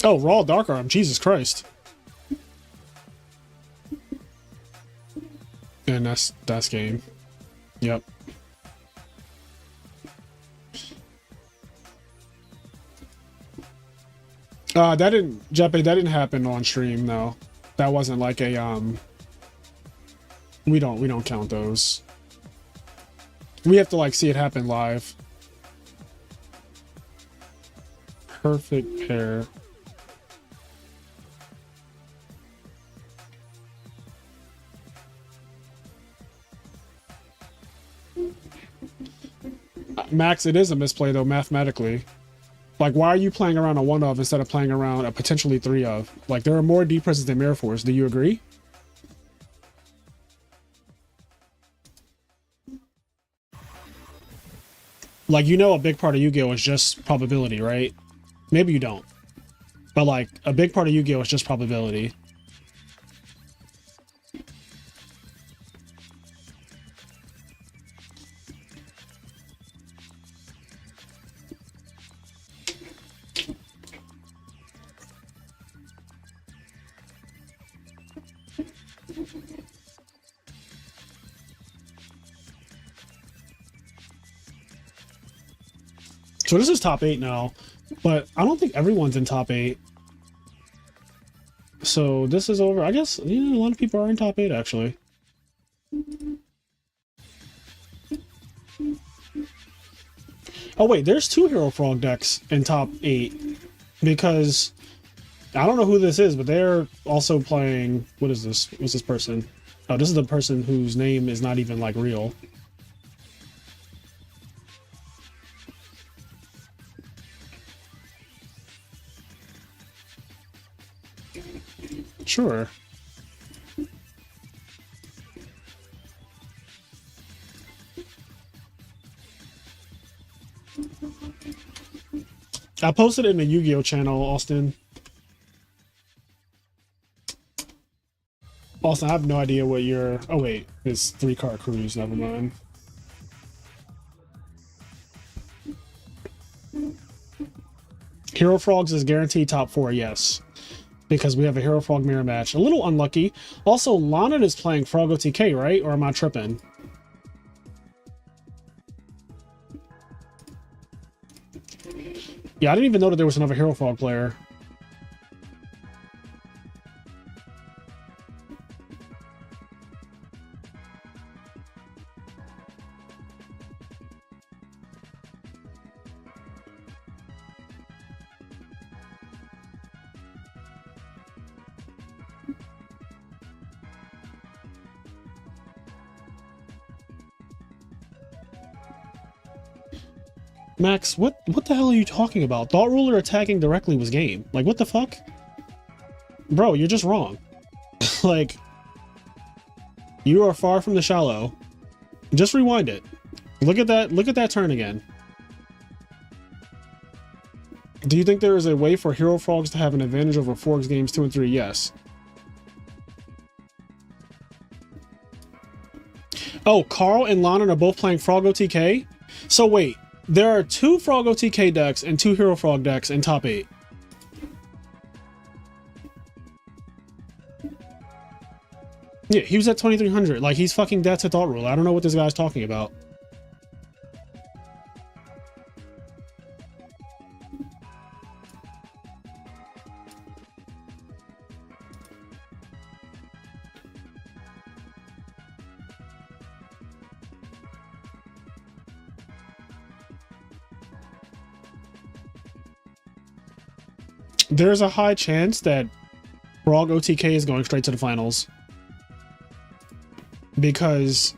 S2: Oh, Raw Dark Arm, Jesus Christ. And that's game. Yep. That didn't, Jeppe, that didn't happen on stream though. That wasn't like a we don't count those. We have to like see it happen live. Perfect pair. Max, it is a misplay though, mathematically. Like, why are you playing around a 1 of instead of playing around a potentially 3 of? Like, there are more D presses than Mirror Force. Do you agree? Like, you know, a big part of Yu-Gi-Oh! Is just probability, right? Maybe you don't. But, like, a big part of Yu-Gi-Oh! Is just probability. So this is top 8 now, but I don't think everyone's in top 8. So this is over. I guess, yeah, a lot of people are in top 8, actually. Oh, wait, there's 2 Hero Frog decks in top 8. Because I don't know who this is, but they're also playing... What is this? What's this person? Oh, this is the person whose name is not even, like, real. Sure. I posted it in the Yu-Gi-Oh channel, Austin. Austin, I have no idea what your... Oh, wait. It's 3-card cruise. Never mind. Hero Frogs is guaranteed top 4, yes. Because we have a Hero Frog mirror match. A little unlucky. Also, Lana is playing Frog OTK, right? Or am I tripping? Yeah, I didn't even know that there was another Hero Frog player. Max, what the hell are you talking about? Thought Ruler attacking directly was game. Like, what the fuck? Bro, you're just wrong. Like, you are far from the shallow. Just rewind it. Look at that turn again. Do you think there is a way for Hero Frogs to have an advantage over Forks games 2 and 3? Yes. Oh, Carl and Lana are both playing Frog OTK? So wait. There are 2 Frog OTK decks and 2 Hero Frog decks in top 8. Yeah, he was at 2300. Like, he's fucking dead to Thought Ruler. I don't know what this guy's talking about. There's a high chance that Frog OTK is going straight to the finals. Because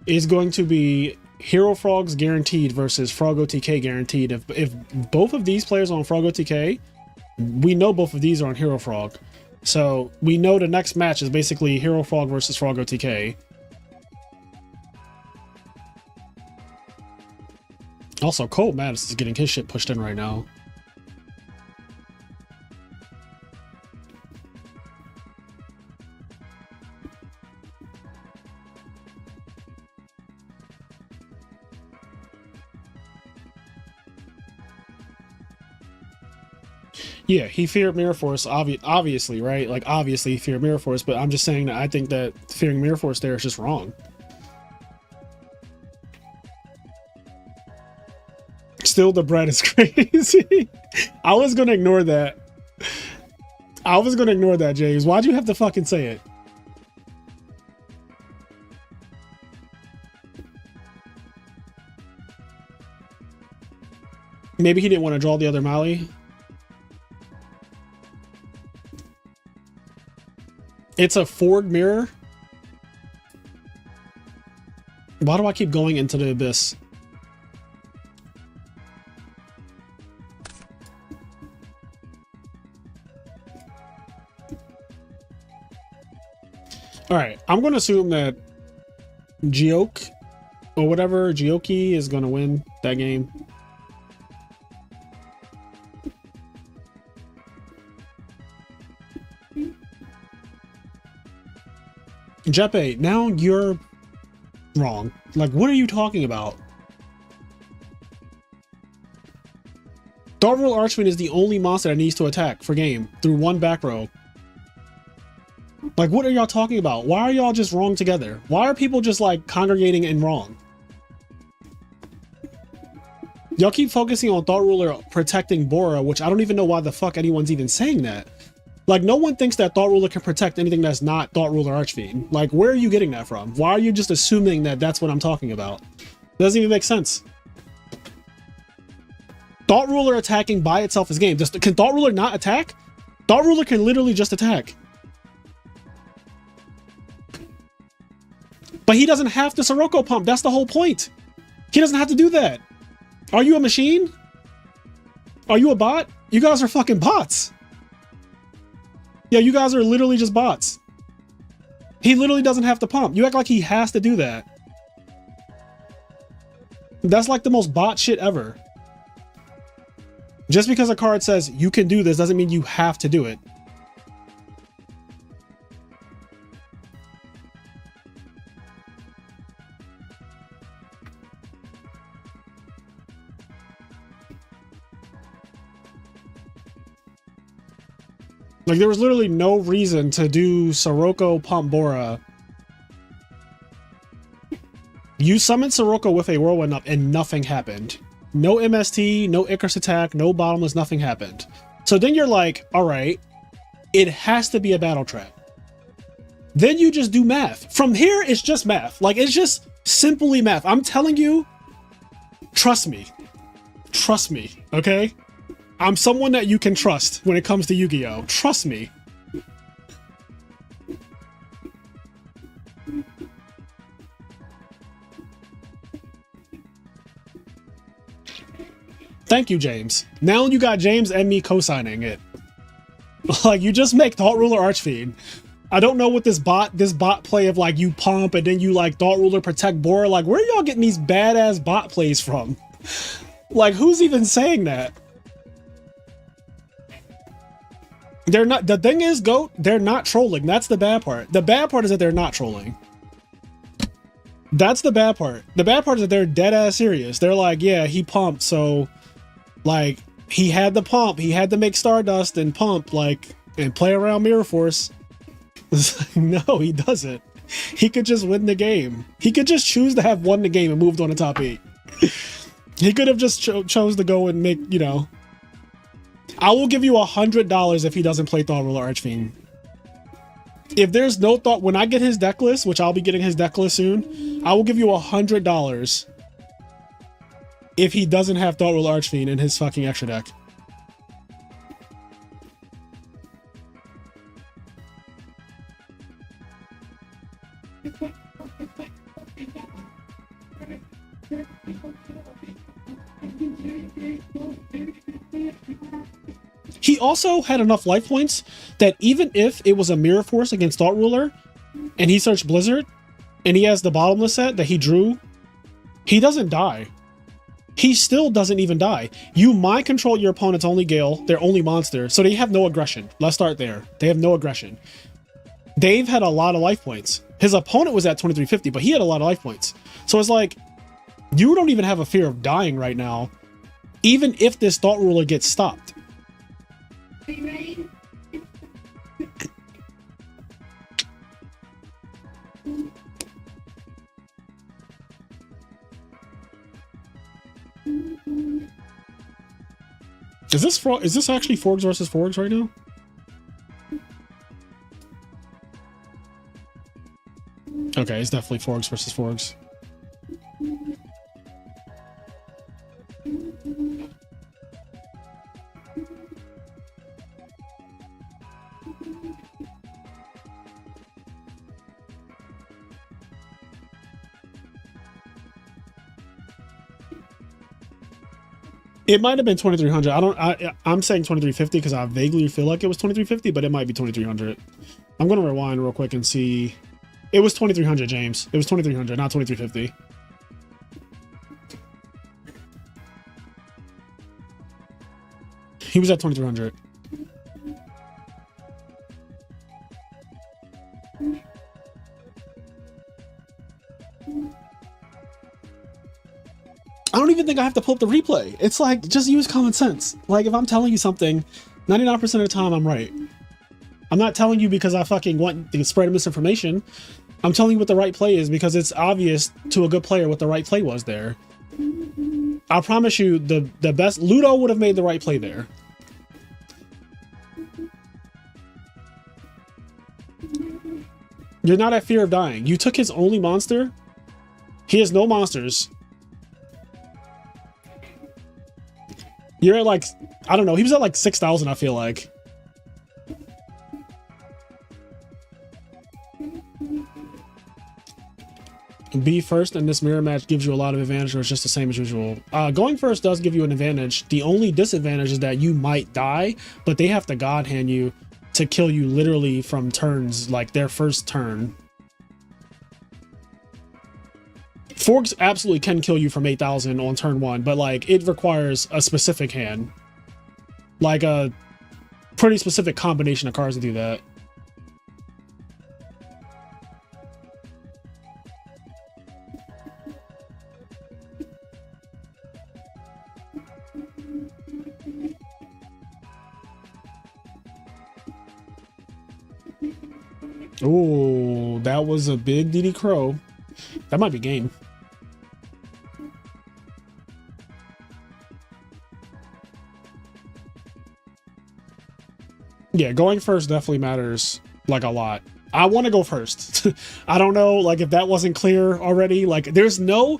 S2: it's going to be Hero Frogs guaranteed versus Frog OTK guaranteed. If both of these players are on Frog OTK, we know both of these are on Hero Frog. So we know the next match is basically Hero Frog versus Frog OTK. Also, Cole Mattis is getting his shit pushed in right now. Yeah, he feared Mirror Force, obviously, right? Like, obviously he feared Mirror Force, but I'm just saying that I think that fearing Mirror Force there is just wrong. Still, the bread is crazy. I was gonna ignore that. I was gonna ignore that, James. Why'd you have to fucking say it? Maybe he didn't want to draw the other Mali. It's a Ford mirror. Why do I keep going into the abyss? Alright, I'm going to assume that Yugioh or whatever, Yugioh is going to win that game. Jeppe, now you're wrong. Like, what are you talking about? Thought Ruler Archfiend is the only monster that needs to attack for game through one back row. Like, what are y'all talking about? Why are y'all just wrong together? Why are people just like congregating and wrong? Y'all keep focusing on Thought Ruler protecting Bora, which I don't even know why the fuck anyone's even saying that. Like, no one thinks that Thought Ruler can protect anything that's not Thought Ruler Archfiend. Like, where are you getting that from? Why are you just assuming that that's what I'm talking about? It doesn't even make sense. Thought Ruler attacking by itself is game. Can Thought Ruler not attack? Thought Ruler can literally just attack. But he doesn't have to Sirocco pump. That's the whole point. He doesn't have to do that. Are you a machine? Are you a bot? You guys are fucking bots. Yeah, you guys are literally just bots. He literally doesn't have to pump. You act like he has to do that. That's like the most bot shit ever. Just because a card says you can do this doesn't mean you have to do it. Like, there was literally no reason to do Sirocco Pump Bora. You summoned Sirocco with a Whirlwind up and nothing happened. No MST, no Icarus attack, no bottomless, nothing happened. So then you're like, all right, it has to be a battle trap. Then you just do math. From here, it's just math. Like, it's just simply math. I'm telling you, trust me. Trust me, okay? I'm someone that you can trust when it comes to Yu-Gi-Oh! Trust me. Thank you, James. Now you got James and me co-signing it. Like, you just make Thought Ruler Archfiend. I don't know what this bot play of like you pump and then you like Thought Ruler protect Bora. Like, where are y'all getting these badass bot plays from? Like, who's even saying that? They're not. The thing is, Goat, they're not trolling. That's the bad part. The bad part is that they're not trolling. That's the bad part. The bad part is that they're dead ass serious. They're like, yeah, he pumped, so like he had the pump. He had to make Stardust and pump, like, and play around Mirror Force. No, he doesn't. He could just win the game. He could just choose to have won the game and moved on to top 8. He could have just chose to go and make, you know. I will give you $100 if he doesn't play Thought Ruler Archfiend. If there's no thought, when I get his deck list, which I'll be getting his deck list soon, I will give you $100 if he doesn't have Thought Ruler Archfiend in his fucking extra deck. He also had enough life points that even if it was a Mirror Force against Thought Ruler and he searched Blizzard and he has the bottomless set that he drew, he doesn't die. He still doesn't even die. You mind control your opponent's only Gale, their only monster, so they have no aggression. Let's start there. They have no aggression. Dave had a lot of life points. His opponent was at 2350, but he had a lot of life points. So it's like, you don't even have a fear of dying right now, even if this Thought Ruler gets stopped. Is this actually Forgs versus Forgs right now? Okay, it's definitely Forgs versus Forgs. It might have been 2300. I'm saying 2350 because I vaguely feel like it was 2350, but it might be 2300. I'm gonna rewind real quick and see. It was 2300, James. It was 2300, not 2350. He was at 2300. I don't even think I have to pull up the replay. It's like, just use common sense. Like, if I'm telling you something, 99% of the time I'm right. I'm not telling you because I fucking want to spread misinformation. I'm telling you what the right play is because it's obvious to a good player what the right play was there. I promise you, the best Ludo would have made the right play there. You're not at fear of dying. You took his only monster. He has no monsters. You're at like, I don't know. He was at like 6,000, I feel like. Be first in this mirror match gives you a lot of advantage, or it's just the same as usual. Going first does give you an advantage. The only disadvantage is that you might die, but they have to god hand you to kill you literally from turns, like their first turn. Forks absolutely can kill you from 8,000 on turn 1, but like it requires a specific hand, like a pretty specific combination of cards to do that. Oh, that was a big DD Crow. That might be game. Yeah, going first definitely matters, like, a lot. I want to go first. I don't know, like, if that wasn't clear already. Like, there's no...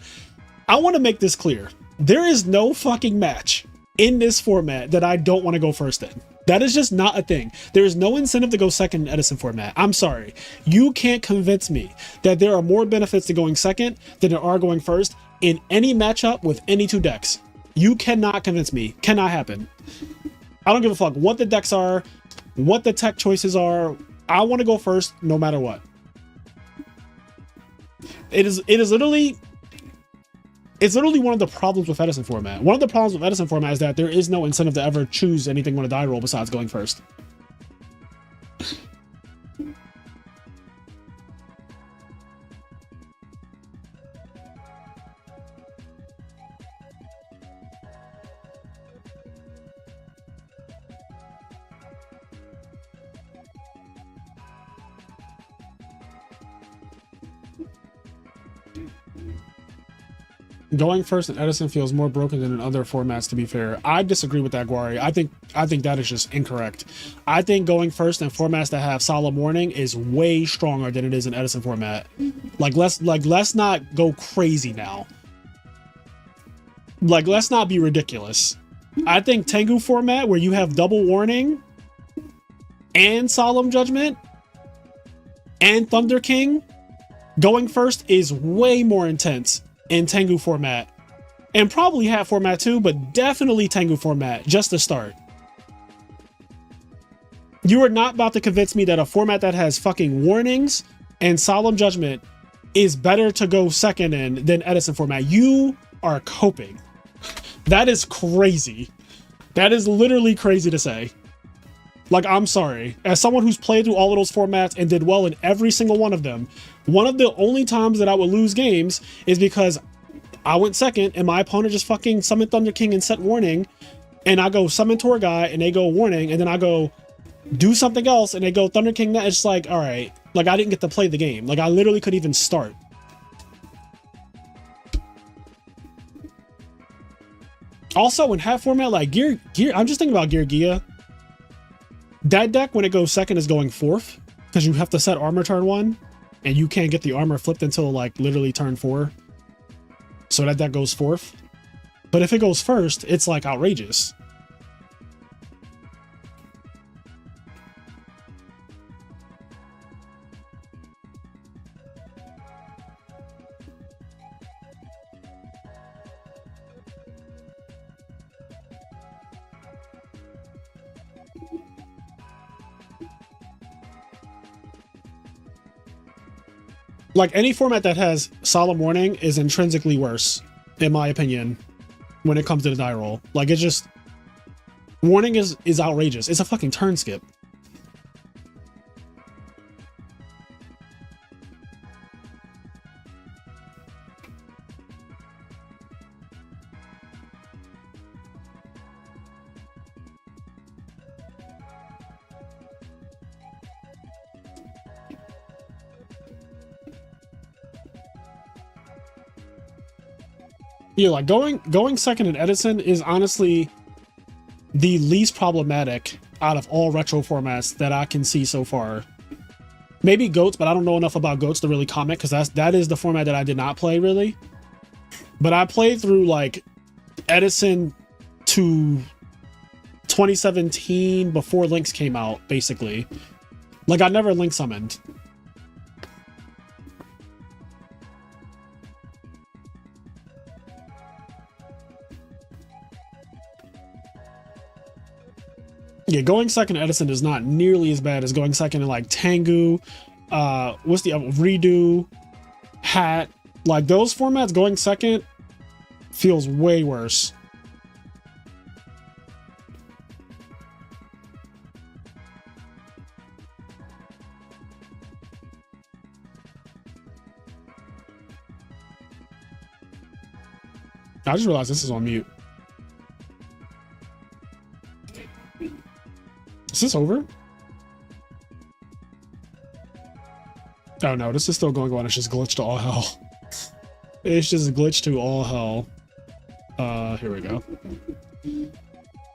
S2: I want to make this clear. There is no fucking match in this format that I don't want to go first in. That is just not a thing. There is no incentive to go second in Edison format. I'm sorry. You can't convince me that there are more benefits to going second than there are going first in any matchup with any two decks. You cannot convince me. Cannot happen. I don't give a fuck what the decks are, what the tech choices are. I want to go first no matter what. It is literally... It's literally one of the problems with Edison format. One of the problems with Edison format is that there is no incentive to ever choose anything on a die roll besides going first. Going first in Edison feels more broken than in other formats, to be fair. I disagree with that, Guari. I think that is just incorrect. I think going first in formats that have solemn warning is way stronger than it is in Edison format. Let's not go crazy now. Like, let's not be ridiculous. I think Tengu format, where you have double warning and solemn judgment and Thunder King, going first is way more intense in Tengu format, and probably Hat format too, but definitely Tengu format just to start. You are not about to convince me that a format that has fucking warnings and solemn judgment is better to go second in than Edison format. You are coping. That is crazy. That is literally crazy to say. Like, I'm sorry. As someone who's played through all of those formats and did well in every single one of them, one of the only times that I would lose games is because I went second and my opponent just fucking summoned Thunder King and set warning, and I go summon Tour Guy and they go warning, and then I go do something else and they go Thunder King. It's just like, all right, like, I didn't get to play the game. Like, I literally could even start. Also, in Hat format, like gear, I'm just thinking about Gear Gia. That deck, when it goes second, is going fourth because you have to set armor turn 1 and you can't get the armor flipped until like literally turn 4. So that deck goes fourth. But if it goes first, it's like outrageous. Like any format that has solemn warning is intrinsically worse, in my opinion, when it comes to the die roll. Like it's just warning is outrageous. It's a fucking turn skip. Yeah, like going second in Edison is honestly the least problematic out of all retro formats that I can see so far. Maybe GOATS, but I don't know enough about GOATS to really comment because that is the format that I did not play really. But I played through like Edison to 2017 before Lynx came out, basically. Like I never Link summoned. Yeah, going second Edison is not nearly as bad as going second in like Tengu, what's the Redo, Hat. Like those formats, going second feels way worse. I just realized this is on mute. Is this over? Oh no, this is still going on. It's just glitched to all hell. It's just glitched to all hell. Here we go.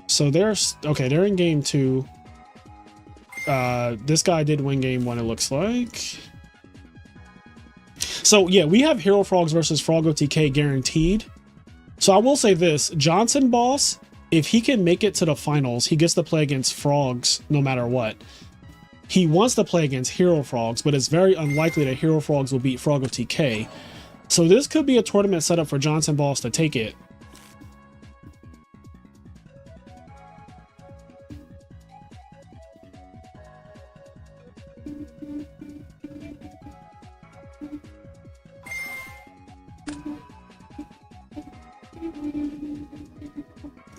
S2: So okay, they're in game 2. This guy did win game 1, it looks like. So yeah, we have Hero Frogs versus Frog OTK guaranteed. So I will say this, Johnson Boss, if he can make it to the finals, he gets to play against Frogs no matter what. He wants to play against Hero Frogs, but it's very unlikely that Hero Frogs will beat Frog OTK. So this could be a tournament setup for Johnson Boss to take it.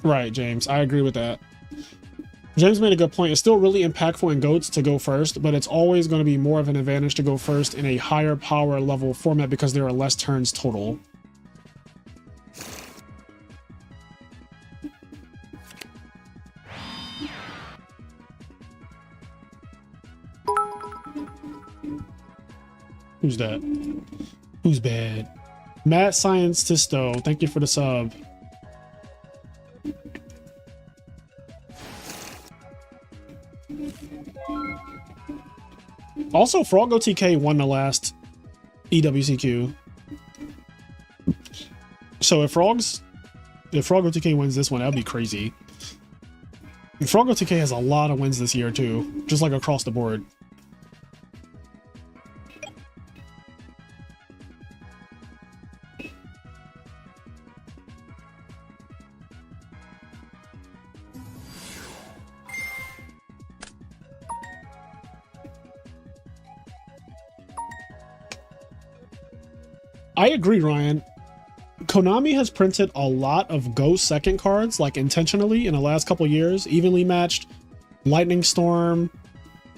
S2: Right, James. I agree with that. James made a good point. It's still really impactful in GOATS to go first, but it's always going to be more of an advantage to go first in a higher power level format because there are less turns total. Who's that? Who's bad? Matt Scientisto, thank you for the sub. Also, Frog OTK won the last EWCQ. So if Frog OTK wins this one, that'd be crazy. And Frog OTK has a lot of wins this year too, just like across the board. I agree, Ryan. Konami has printed a lot of Go second cards, like intentionally in the last couple years, evenly matched, Lightning Storm,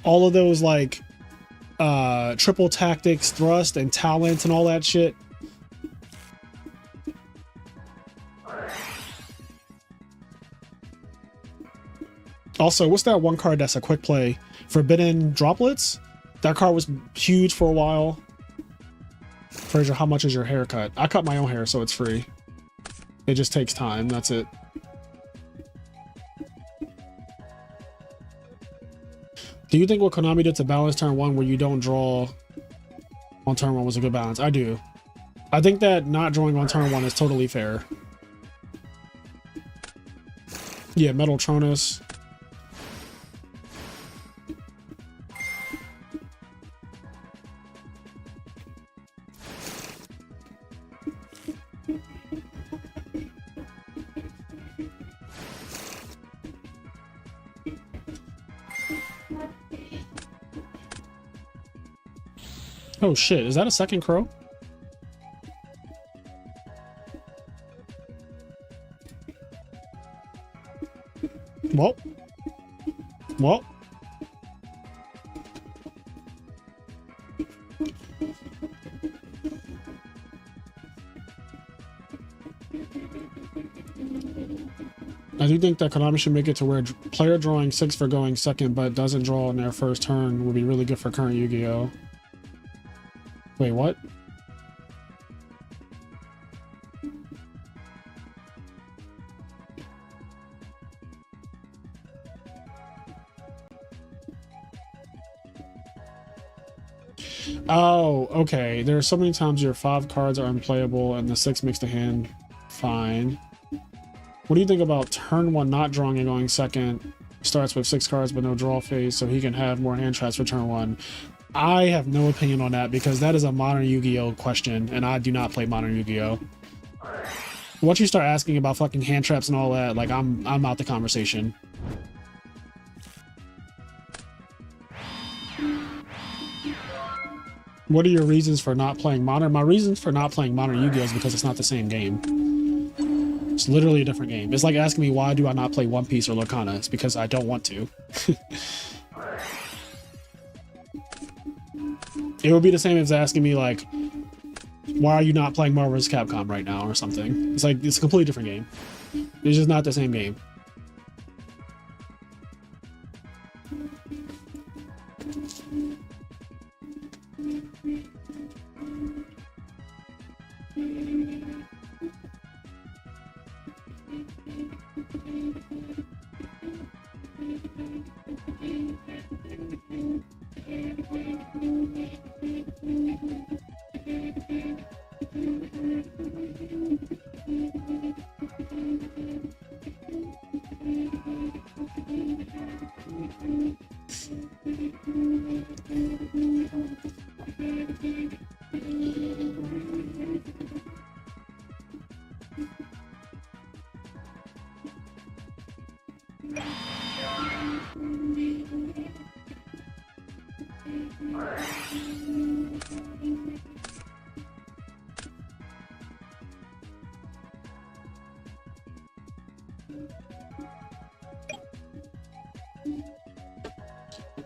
S2: all of those like triple tactics, thrust, and talent and all that shit. Also, what's that one card that's a quick play? Forbidden Droplets? That card was huge for a while. Fraser, how much is your haircut? I cut my own hair, so it's free. It just takes time, that's it. Do you think what Konami did to balance turn 1 where you don't draw on turn 1 was a good balance? I do. I think that not drawing on turn 1 is totally fair. Yeah, Metaltronus. Oh shit, is that a second crow? Well. Well. I do think that Konami should make it to where player drawing 6 for going second but doesn't draw in their first turn would be really good for current Yu-Gi-Oh! Wait, what? Oh, okay. There are so many times your 5 cards are unplayable and the 6 makes the hand fine. What do you think about turn 1 not drawing and going second? Starts with 6 cards but no draw phase, so he can have more hand traps for turn 1. I have no opinion on that because that is a modern Yu-Gi-Oh question, and I do not play modern Yu-Gi-Oh. Once you start asking about fucking hand traps and all that, like I'm out the conversation. What are your reasons for not playing modern? My reasons for not playing modern Yu-Gi-Oh is because it's not the same game. It's literally a different game. It's like asking me why do I not play One Piece or Lorcana? It's because I don't want to. It would be the same as asking me like, why are you not playing Marvel vs. Capcom right now or something? It's like, it's a completely different game. It's just not the same game.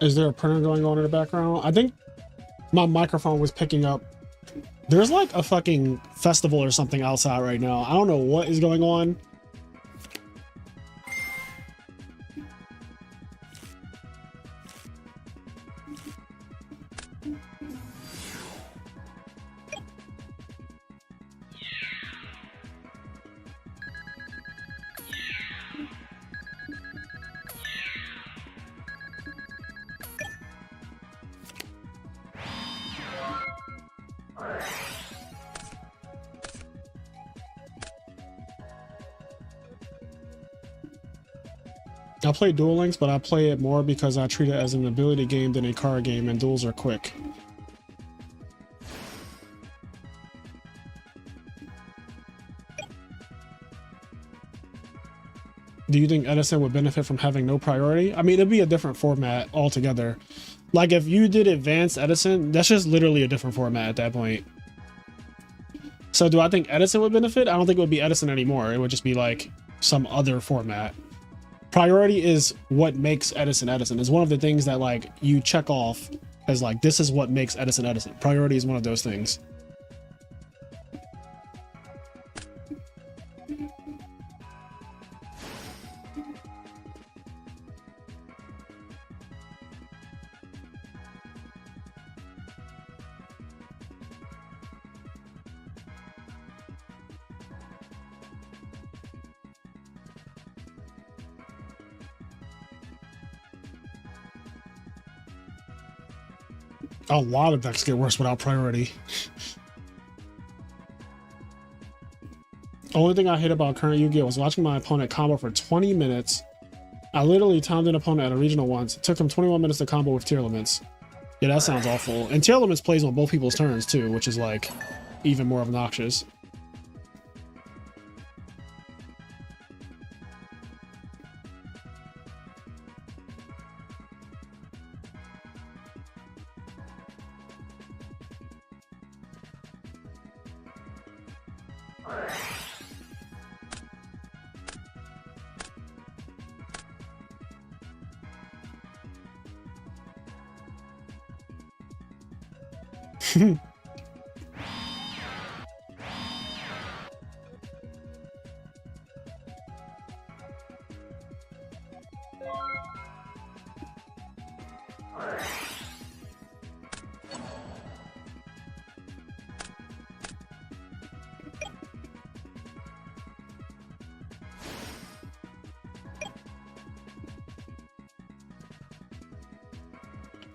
S2: Is there a printer going on in the background? I think my microphone was picking up. There's like a fucking festival or something outside right now. I don't know what is going on. I play Duel Links, but I play it more because I treat it as an ability game than a card game, and duels are quick. Do you think Edison would benefit from having no priority? I mean, it'd be a different format altogether. Like, if you did Advanced Edison, that's just literally a different format at that point. So do I think Edison would benefit? I don't think it would be Edison anymore. It would just be like some other format. Priority is what makes Edison Edison. It's one of the things that like you check off as like, this is what makes Edison Edison. Priority is one of those things. A lot of decks get worse without priority. Only thing I hate about current Yu-Gi-Oh! Was watching my opponent combo for 20 minutes. I literally timed an opponent at a regional once. It took him 21 minutes to combo with tier elements. Yeah, that sounds awful. And tier elements plays on both people's turns too, which is like even more obnoxious.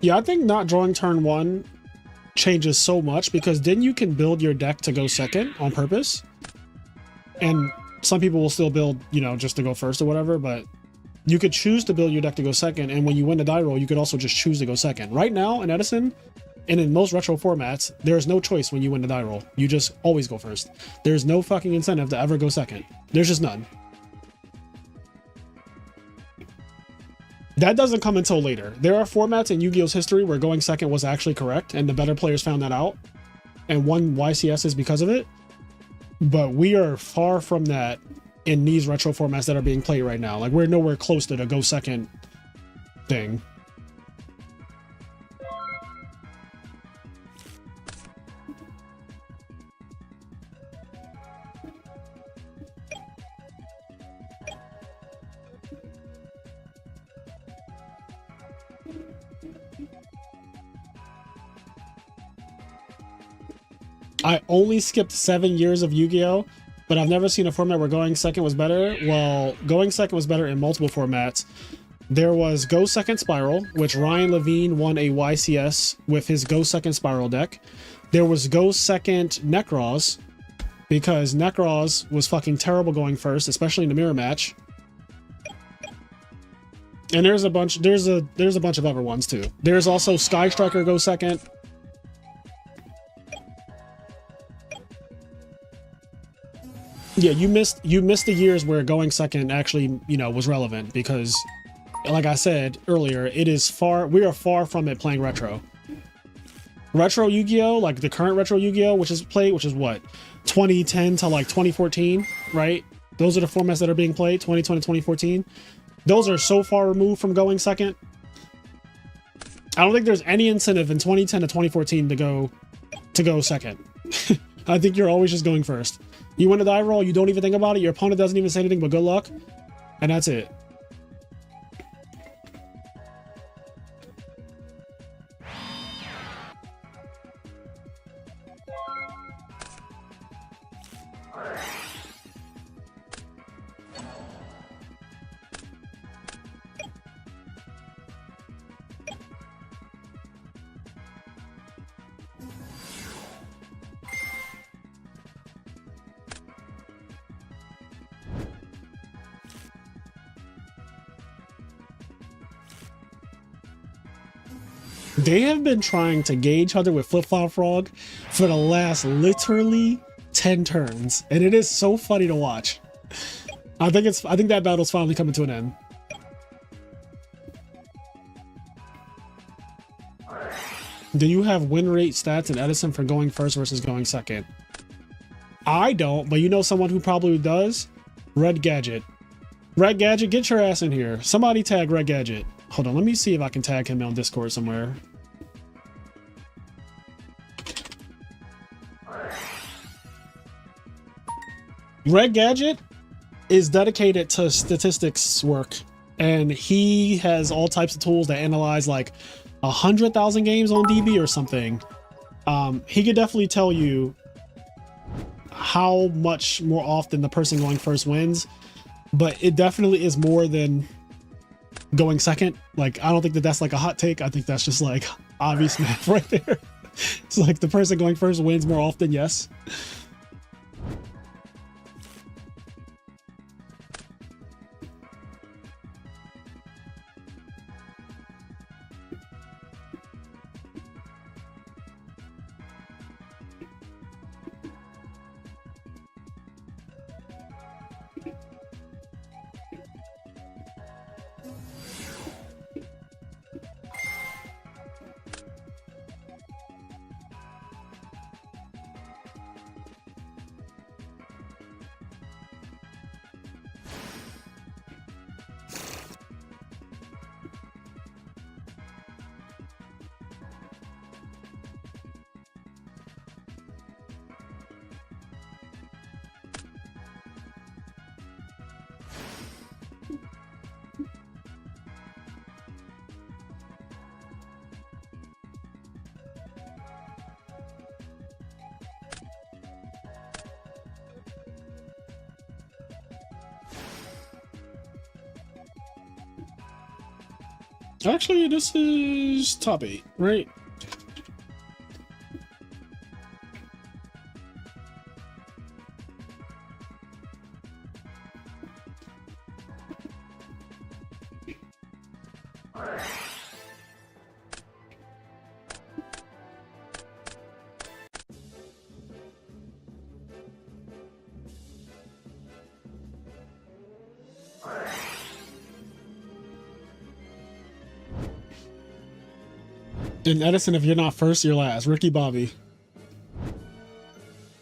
S2: Yeah, I think not drawing turn one changes so much because then you can build your deck to go second on purpose. And some people will still build, you know, just to go first or whatever, but you could choose to build your deck to go second. And when you win the die roll, you could also just choose to go second. Right now in Edison and in most retro formats, there's no choice when you win the die roll. You just always go first. There's no fucking incentive to ever go second. There's just none. That doesn't come until later. There are formats in Yu-Gi-Oh's history where going second was actually correct, and the better players found that out and won YCSs because of it. But we are far from that in these retro formats that are being played right now. Like, we're nowhere close to the go second thing. I only skipped 7 years of Yu-Gi-Oh, but I've never seen a format where going second was better. Well, going second was better in multiple formats. There was Go Second Spiral, which Ryan Levine won a YCS with his Go Second Spiral deck. There was Go Second Necros, because Necros was fucking terrible going first, especially in the mirror match. And there's a bunch of other ones too. There's also Sky Striker Go Second. Yeah, you missed the years where going second actually, you know, was relevant because, like I said earlier, we are far from it playing retro. Retro Yu-Gi-Oh, like the current retro Yu-Gi-Oh, which is what, 2010 to like 2014, right? Those are the formats that are being played, 2020 to 2014. Those are so far removed from going second. I don't think there's any incentive in 2010 to 2014 to go second. I think you're always just going first. You win a die roll, you don't even think about it, your opponent doesn't even say anything but good luck, and that's it. They have been trying to gauge each other with Flip-Flop Frog for the last literally 10 turns, and it is so funny to watch. I think that battle's finally coming to an end. Do you have win rate stats in Edison for going first versus going second? I don't, but you know someone who probably does? Red Gadget. Red Gadget, get your ass in here. Somebody tag Red Gadget. Hold on, let me see if I can tag him on Discord somewhere. Red Gadget is dedicated to statistics work, and he has all types of tools that analyze like 100,000 games on DB or something. He could definitely tell you how much more often the person going first wins, but it definitely is more than going second. Like, I don't think that that's like a hot take. I think that's just like obvious math right there. It's like the person going first wins more often, yes. Actually, this is top 8, right? And Edison, if you're not first, you're last. Ricky Bobby.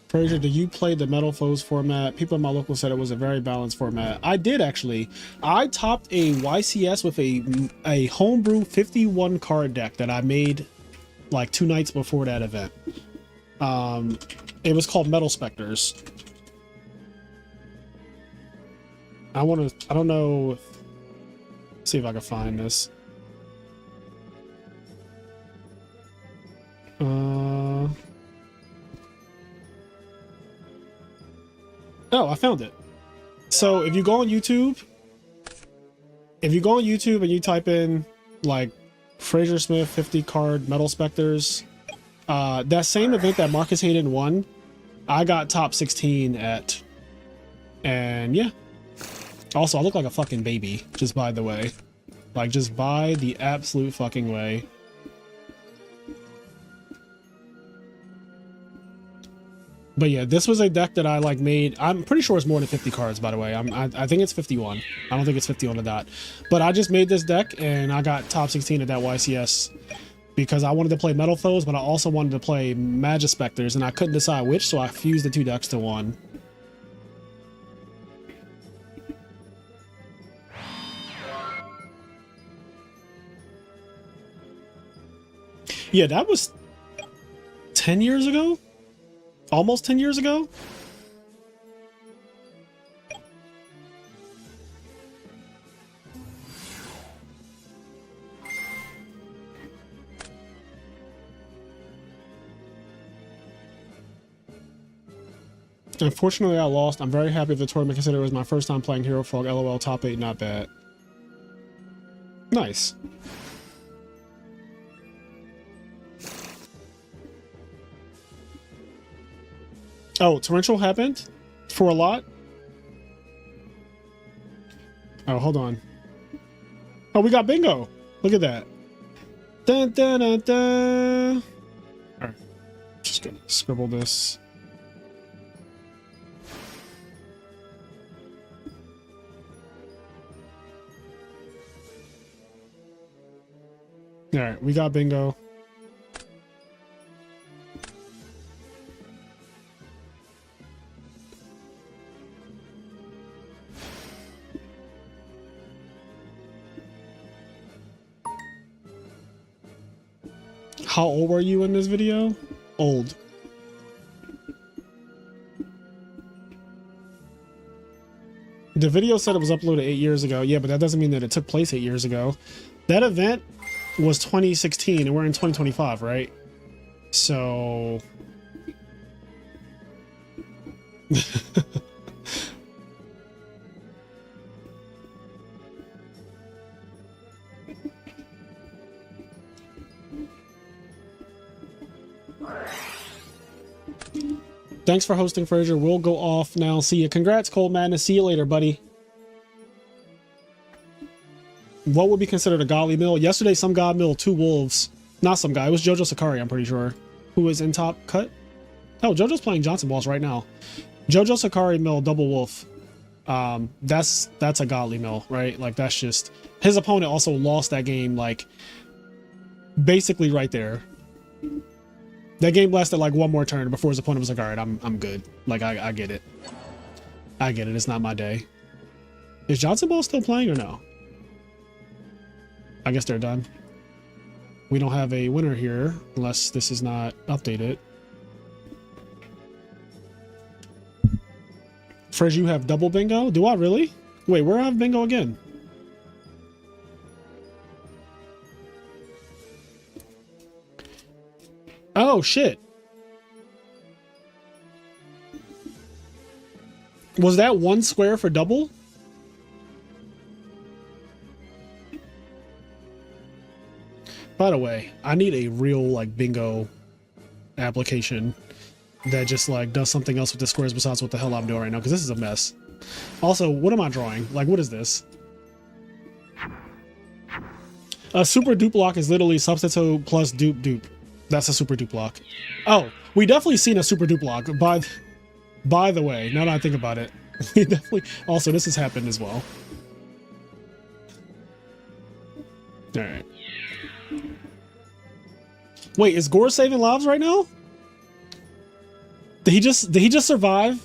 S2: Fraser, do you play the Metal Foes format? People in my local said it was a very balanced format. I did, actually. I topped a YCS with a homebrew 51 card deck that I made like 2 nights before that event. It was called Metal Specters. I don't know. See if I can find this. Oh, I found it. So if you go on YouTube, and you type in like Fraser Smith 50 card Metal Specters, that same event that Marcus Hayden won, I got top 16 at. And yeah. Also, I look like a fucking baby, just by the way. Like, just by the absolute fucking way. But yeah, this was a deck that I like made. I'm pretty sure it's more than 50 cards, by the way. I think it's 51. I don't think it's 50 on the dot. But I just made this deck and I got top 16 at that YCS because I wanted to play Metal Foes, but I also wanted to play Magispectors, and I couldn't decide which, so I fused the 2 decks to one. Yeah, that was 10 years ago? Almost 10 years ago? Unfortunately, I lost. I'm very happy with the tournament considering it was my first time playing Hero Frog. LOL, top 8, not bad. Nice. Oh, torrential happened? For a lot? Oh, hold on. Oh, we got bingo. Look at that. Dun, dun, dun, dun. All right. Just gonna scribble this. All right, we got bingo. How old were you in this video? Old. The video said it was uploaded 8 years ago. Yeah, but that doesn't mean that it took place 8 years ago. That event was 2016 and we're in 2025, right? So... Thanks for hosting, Fraser. We'll go off now. See you. Congrats, Cold Madness. See you later, buddy. What would be considered a godly mill? Yesterday, some god milled 2 wolves. Not some guy. It was Jojo Sakari, I'm pretty sure. Who is in top cut? Oh, Jojo's playing Johnson Balls right now. Jojo Sakari milled double wolf. That's a godly mill, right? Like, that's just... His opponent also lost that game, like, basically right there. That game lasted like 1 more turn before his opponent was like, all right, I'm good. Like, I get it. I get it. It's not my day. Is Johnson Ball still playing or no? I guess they're done. We don't have a winner here unless this is not updated. Fraser, you have double bingo? Do I really? Wait, where I have bingo again? Oh, shit. Was that 1 square for double? By the way, I need a real like bingo application that just like does something else with the squares besides what the hell I'm doing right now, because this is a mess. Also, what am I drawing? Like, what is this? A super dupe block is literally substitute plus dupe dupe. That's a super dupe block. Oh, we definitely seen a super dupe block. By the way, now that I think about it, we definitely. Also, this has happened as well. All right. Wait, is Gore saving lives right now? Did he just survive?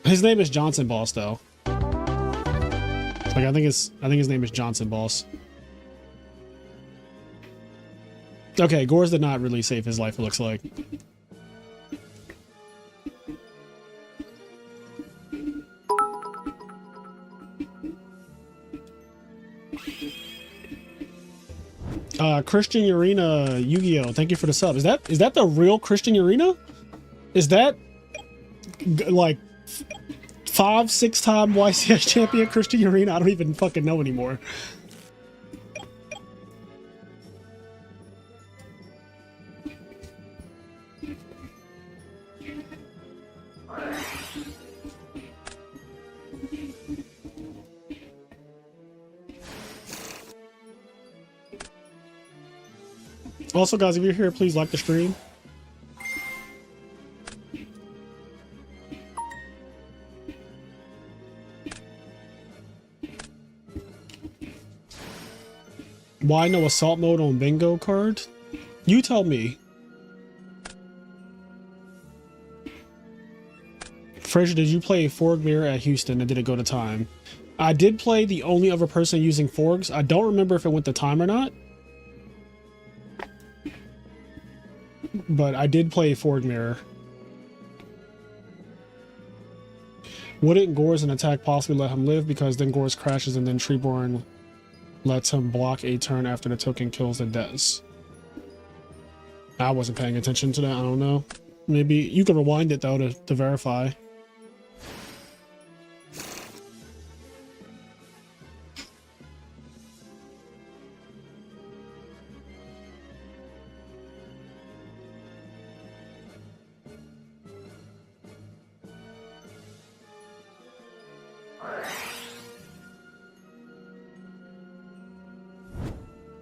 S2: His name is Johnson Boss though. Like I think his name is Johnson Boss. Okay, Gore's did not really save his life, it looks like. Christian Urena Yugioh, thank you for the sub. Is that the real Christian Urena? Is that like 5-6 time YCS champion Christian Urena? I don't even fucking know anymore. Also, guys, if you're here, please like the stream. Why no assault mode on bingo card? You tell me. Fraser, did you play Forg Mirror at Houston and did it go to time? I did play the only other person using Forgs. I don't remember if it went to time or not. But I did play Forg Mirror. Wouldn't Gore's an attack possibly let him live? Because then Gore's crashes and then Treeborn lets him block a turn after the token kills the Des. I wasn't paying attention to that. I don't know. Maybe you can rewind it though to verify.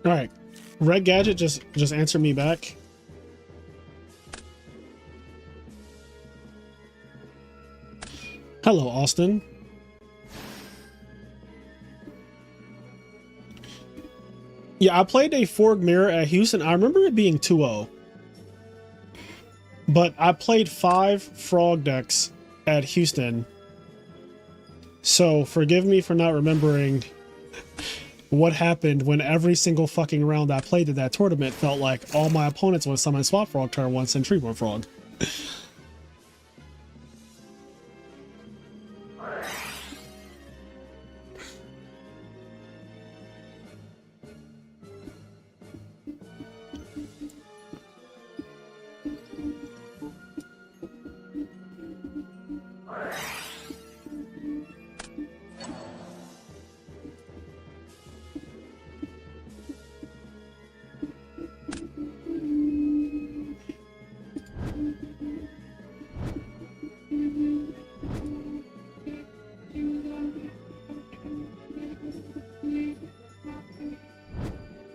S2: All right, Red Gadget, just answer me back. Hello, Austin. Yeah, I played a Forg Mirror at Houston. I remember it being 2-0. But I played 5 Frog decks at Houston. So forgive me for not remembering what happened when every single fucking round I played in that tournament felt like all my opponents would summon Swap Frog turn 1 and Treeborn Frog.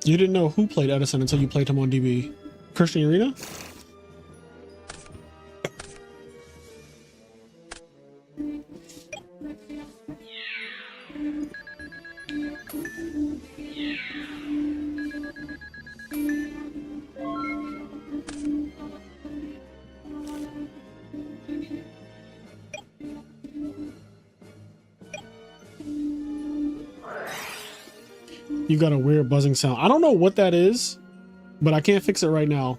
S2: You didn't know who played Edison until you played him on DB. Christian Urena? You got a weird buzzing sound. I don't know what that is, but I can't fix it right now.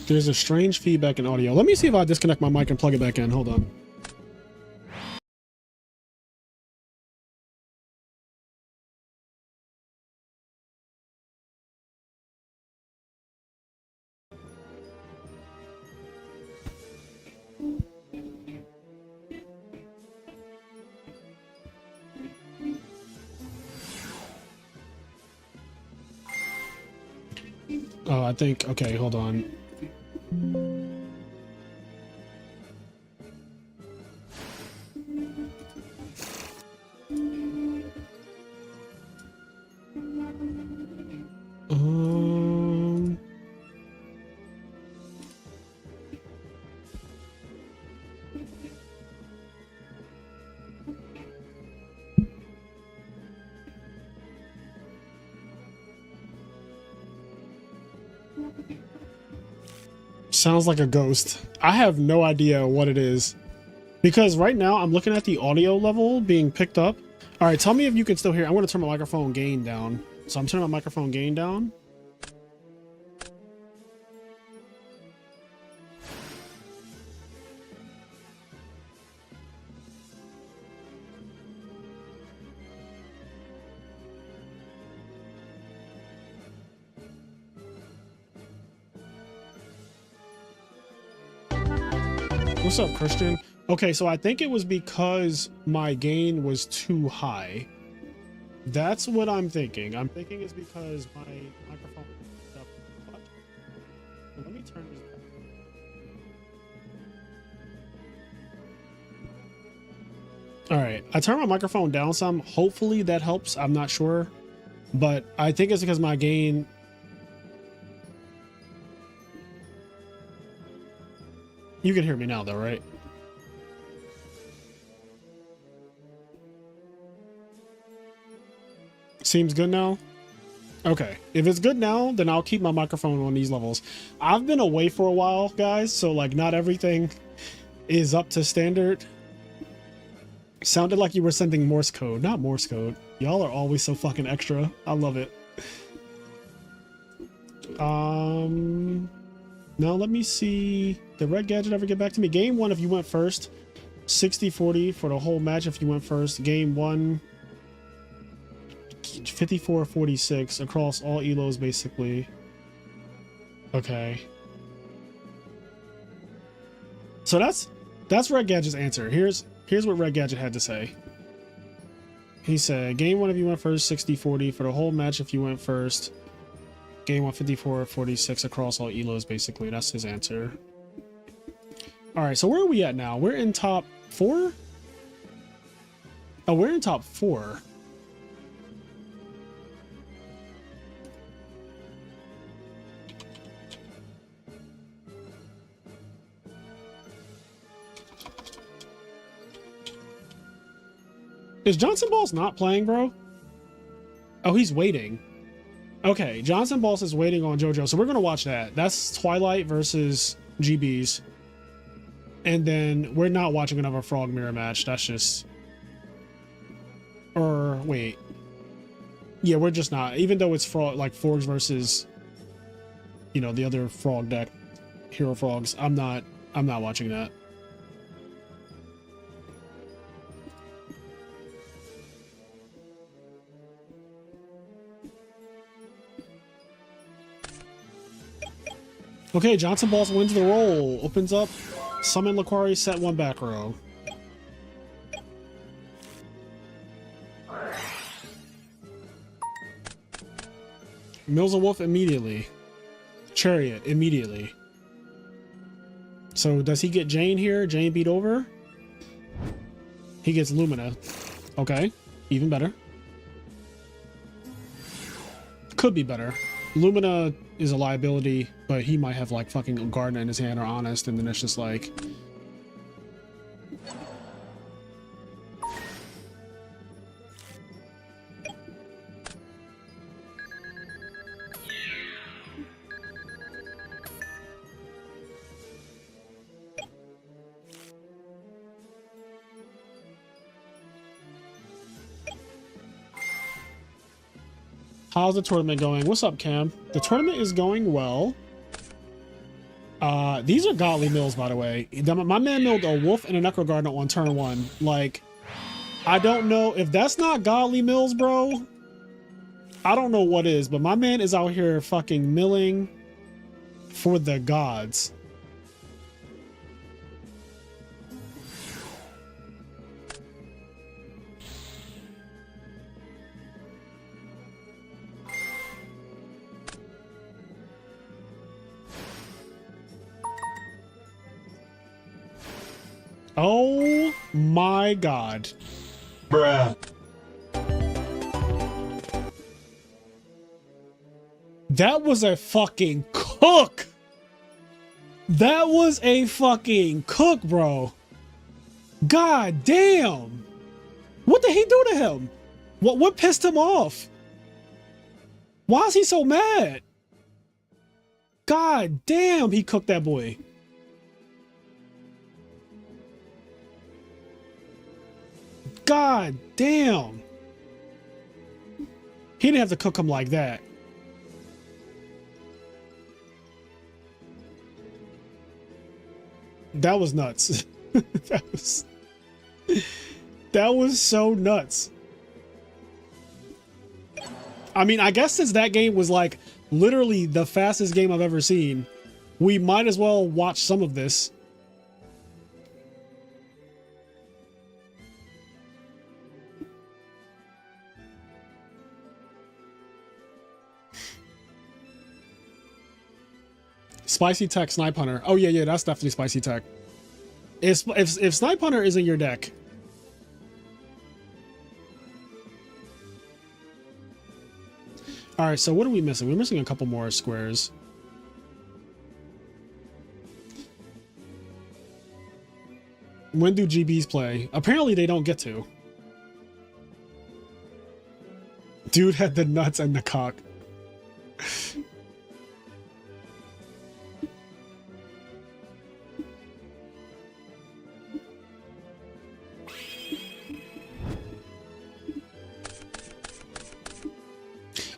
S2: There's a strange feedback in audio. Let me see if I disconnect my mic and plug it back in. Hold on. Oh, I think, okay, hold on. Um, sounds like a ghost. I have no idea what it is. Because right now I'm looking at the audio level being picked up. All right, tell me if you can still hear. I'm going to turn my microphone gain down. So I'm turning my microphone gain down. What's up, Christian? Okay, so I think it was because my gain was too high. That's what I'm thinking. I'm thinking it's because my microphone was up too much. So let me turn this back. All right, I turned my microphone down some. Hopefully that helps. I'm not sure, but I think it's because my gain. You can hear me now, though, right? Seems good now. Okay, if it's good now, then I'll keep my microphone on these levels. I've been away for a while, guys, so like not everything is up to standard. Sounded like you were sending Morse code, not Morse code. Y'all are always so fucking extra. I love it. Now let me see. Did Red Gadget ever get back to me? Game 1 if you went first. 60-40 for the whole match if you went first. Game 1. 54-46 across all elos basically. Okay. So that's Red Gadget's answer. Here's what Red Gadget had to say. He said, game 1 if you went first, 60-40 for the whole match if you went first. Game 1, 54-46 across all elos basically. That's his answer. All right, so where are we at now? We're in top 4? Oh, we're in top 4. Is Johnson Balls not playing, bro? Oh, he's waiting. Okay, Johnson Balls is waiting on JoJo, so we're gonna watch that. That's Twilight versus GBs. And then we're not watching another Frog Mirror match. That's just... Or, wait. Yeah, we're just not. Even though it's frog, like Frogs versus, you know, the other Frog deck, Hero Frogs. I'm not watching that. Okay, Johnson Balls wins the roll. Opens up, summon Laquari, set 1 back row. Mills a Wolf immediately. Chariot immediately. So does he get Jane here? Jane beat over? He gets Lumina. Okay, even better. Could be better. Lumina is a liability, but he might have like fucking Garden in his hand or Honest, and then it's just like... How's the tournament going? What's up, Cam? The tournament is going well. These are godly mills, by the way. My man milled a wolf and a Necro Garden on turn 1. Like, I don't know if that's not godly mills, bro. I don't know what is, but my man is out here fucking milling for the gods. Oh my god.
S1: Bruh.
S2: That was a fucking cook. That was a fucking cook, bro. God damn. What did he do to him? What pissed him off? Why is he so mad? God damn, he cooked that boy. God damn. He didn't have to cook him like that. That was nuts. that was so nuts. I mean, I guess since that game was like literally the fastest game I've ever seen, we might as well watch some of this. Spicy Tech Snipe Hunter. Oh yeah, that's definitely Spicy Tech. If Snipe Hunter is in your deck, all right. So what are we missing? We're missing a couple more squares. When do GBs play? Apparently they don't get to. Dude had the nuts and the cock.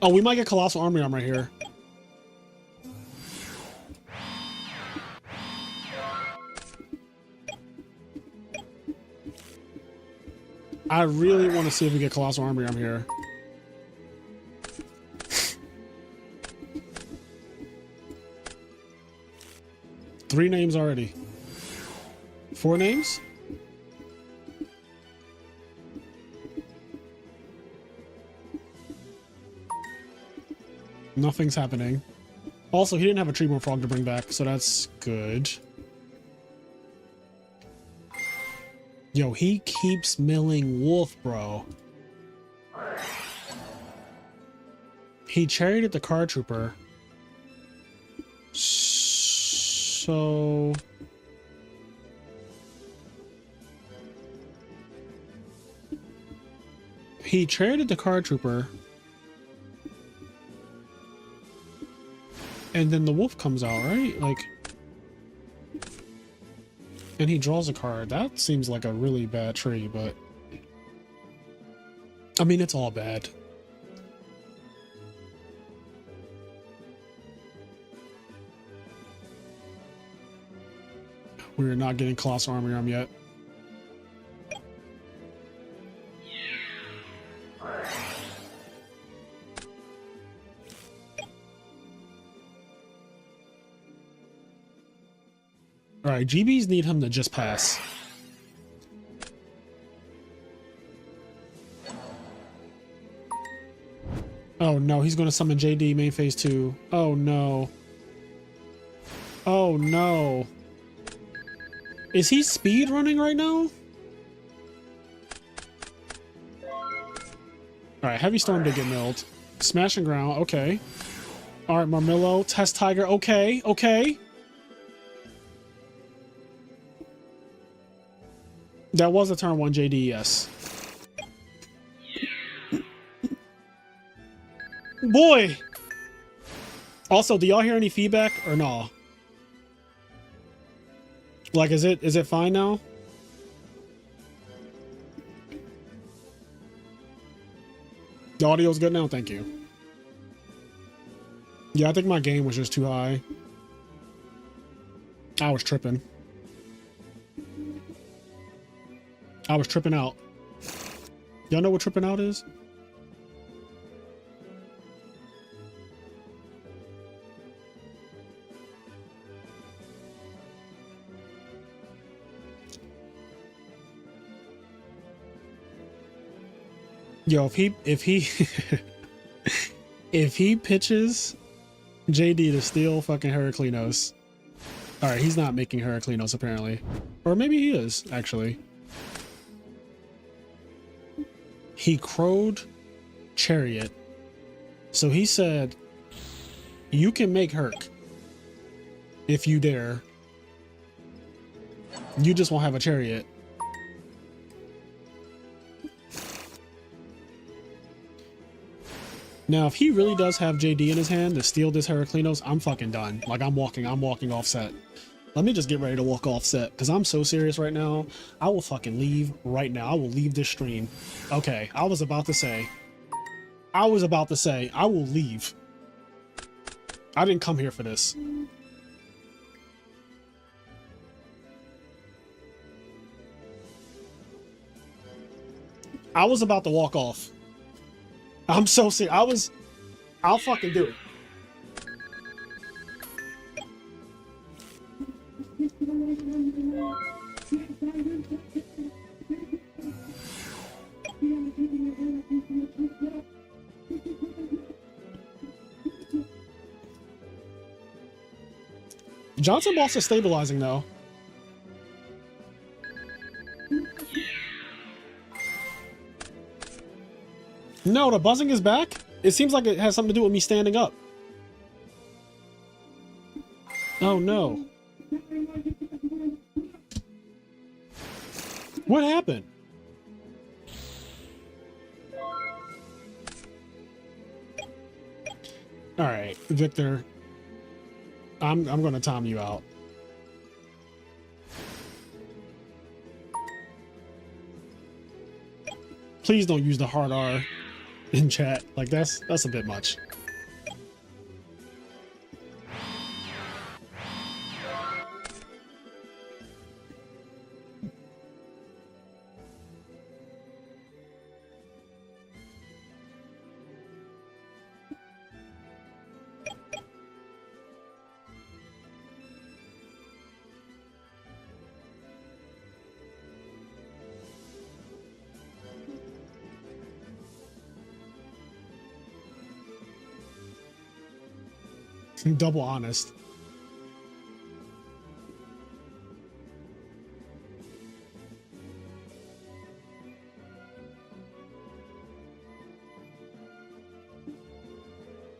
S2: Oh, we might get Colossal Army Arm right here. I really want to see if we get Colossal Army Arm here. Three names already. 4 names? Nothing's happening. Also, he didn't have a Treeborn Frog to bring back, so that's good. Yo, he keeps milling Wolf, bro. He charioted the Card Trooper. So... he charioted the Card Trooper. And then the wolf comes out, right? Like... and he draws a card. That seems like a really bad tree, but... I mean, it's all bad. We're not getting Colossal Army Arm yet. Alright, GBs need him to just pass. Oh no, he's gonna summon JD main phase 2. Oh no. Oh no. Is he speed running right now? Alright, Heavy Storm did get milled. Smash and Ground, okay. Alright, Marmillo, Test Tiger, okay, okay. That was a turn 1 JD, yes. Boy! Also, do y'all hear any feedback or no? Like, is it fine now? The audio's good now? Thank you. Yeah, I think my gain was just too high. I was tripping. I was tripping out. Y'all know what tripping out is? Yo, if he if he pitches JD to steal fucking Heraclinos, All right, he's not making Heraclinos apparently, or maybe he is actually. He crowed chariot, so he said, "You can make Herc if you dare. You just won't have a chariot." Now, if he really does have JD in his hand to steal this Heraclinos, I'm fucking done. Like, I'm walking off set. Let me just get ready to walk off set, because I'm so serious right now. I will fucking leave right now. I will leave this stream. Okay, I was about to say, I will leave. I didn't come here for this. I was about to walk off. I'm so serious. I'll fucking do it. Johnson boss is stabilizing though. No, the buzzing is back. It seems like it has something to do with me standing up. Oh no. What happened? All right, Victor. I'm going to time you out. Please don't use the hard R in chat. Like that's a bit much. Double honest.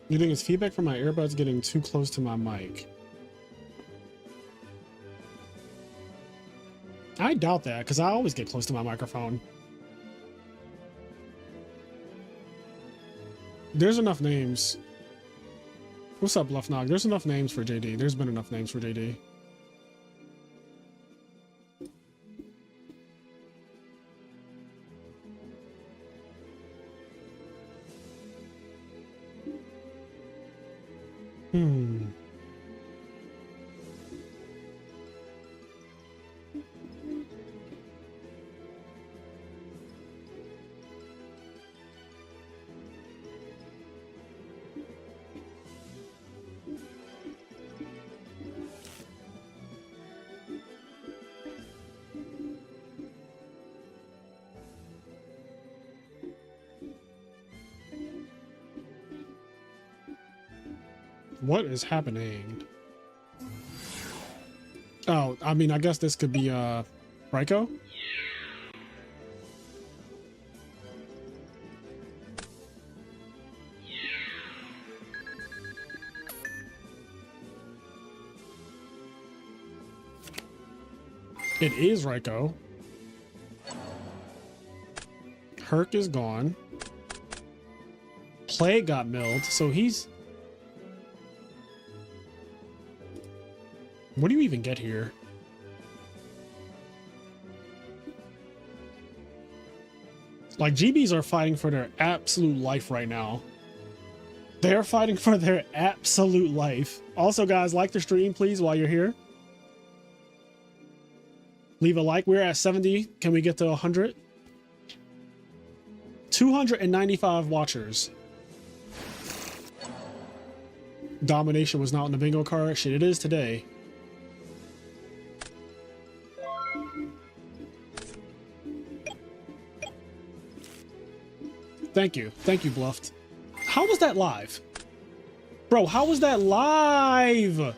S2: You think it's feedback from my earbuds getting too close to my mic? I doubt that, because I always get close to my microphone. There's enough names. What's up, Bluffnog? There's enough names for JD. There's been enough names for JD. What is happening? Oh, I mean, I guess this could be, Raiko? It is Raiko. Herc is gone. Plague got milled, so he's... What do you even get here? Like, GBs are fighting for their absolute life right now. They're fighting for their absolute life. Also, guys, like the stream, please, while you're here. Leave a like. We're at 70. Can we get to 100? 295 watchers. Domination was not on the bingo card. Shit, it is today. Thank you. Thank you, Bluffed. How was that live? Bro, how was that live?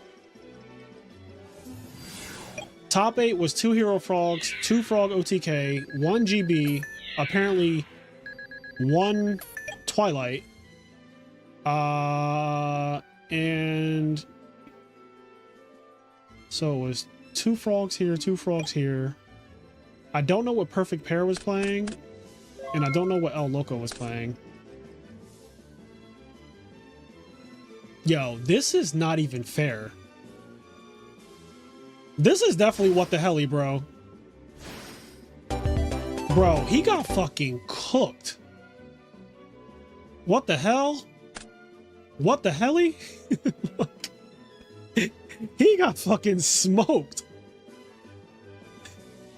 S2: Top 8 was 2 Hero Frogs, 2 Frog OTK, 1 GB, apparently 1 Twilight, and so it was 2 frogs here, 2 frogs here. I don't know what Perfect Pair was playing, and I don't know what El Loco was playing. Yo, this is not even fair. This is definitely what the helly, bro. Bro, he got fucking cooked. What the hell? What the helly? He got fucking smoked.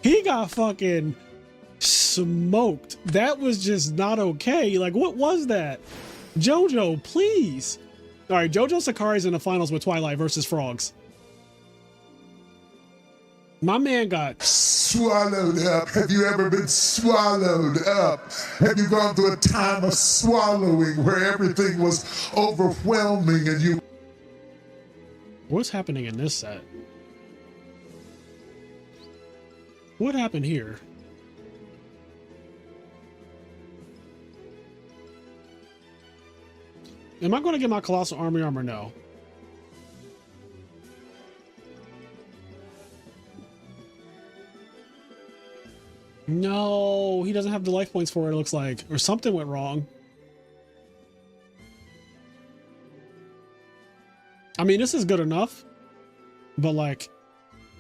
S2: He got fucking smoked. That was just not okay. Like, what was that? JoJo, please. All right, JoJo Sakari's in the finals with Twilight versus Frogs. My man got
S3: swallowed up. Have you ever been swallowed up? Have you gone through a time of swallowing where everything was overwhelming and you...
S2: What's happening in this set? What happened here? Am I going to get my Colossal Army Armor? No. No, he doesn't have the life points for it, it looks like. Or something went wrong. I mean, this is good enough. But like...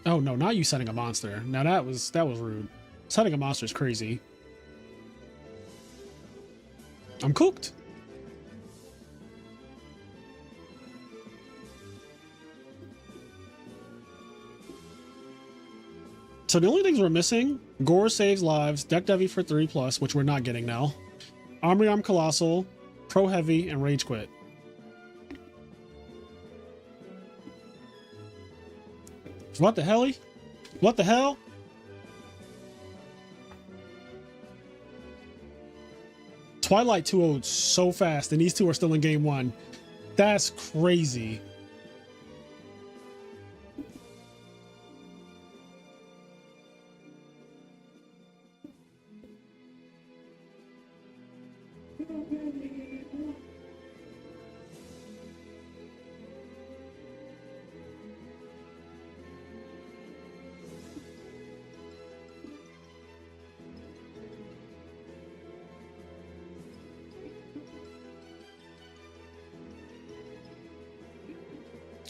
S2: Oh no, not you setting a monster. Now that was rude. Setting a monster is crazy. I'm cooked. So the only things we're missing, Gore saves lives, Deck Devi for 3+, which we're not getting now. Armory Arm Colossal, Pro Heavy, and Rage Quit. What the hell? What the hell? Twilight 2-0'd so fast, and these two are still in game 1. That's crazy.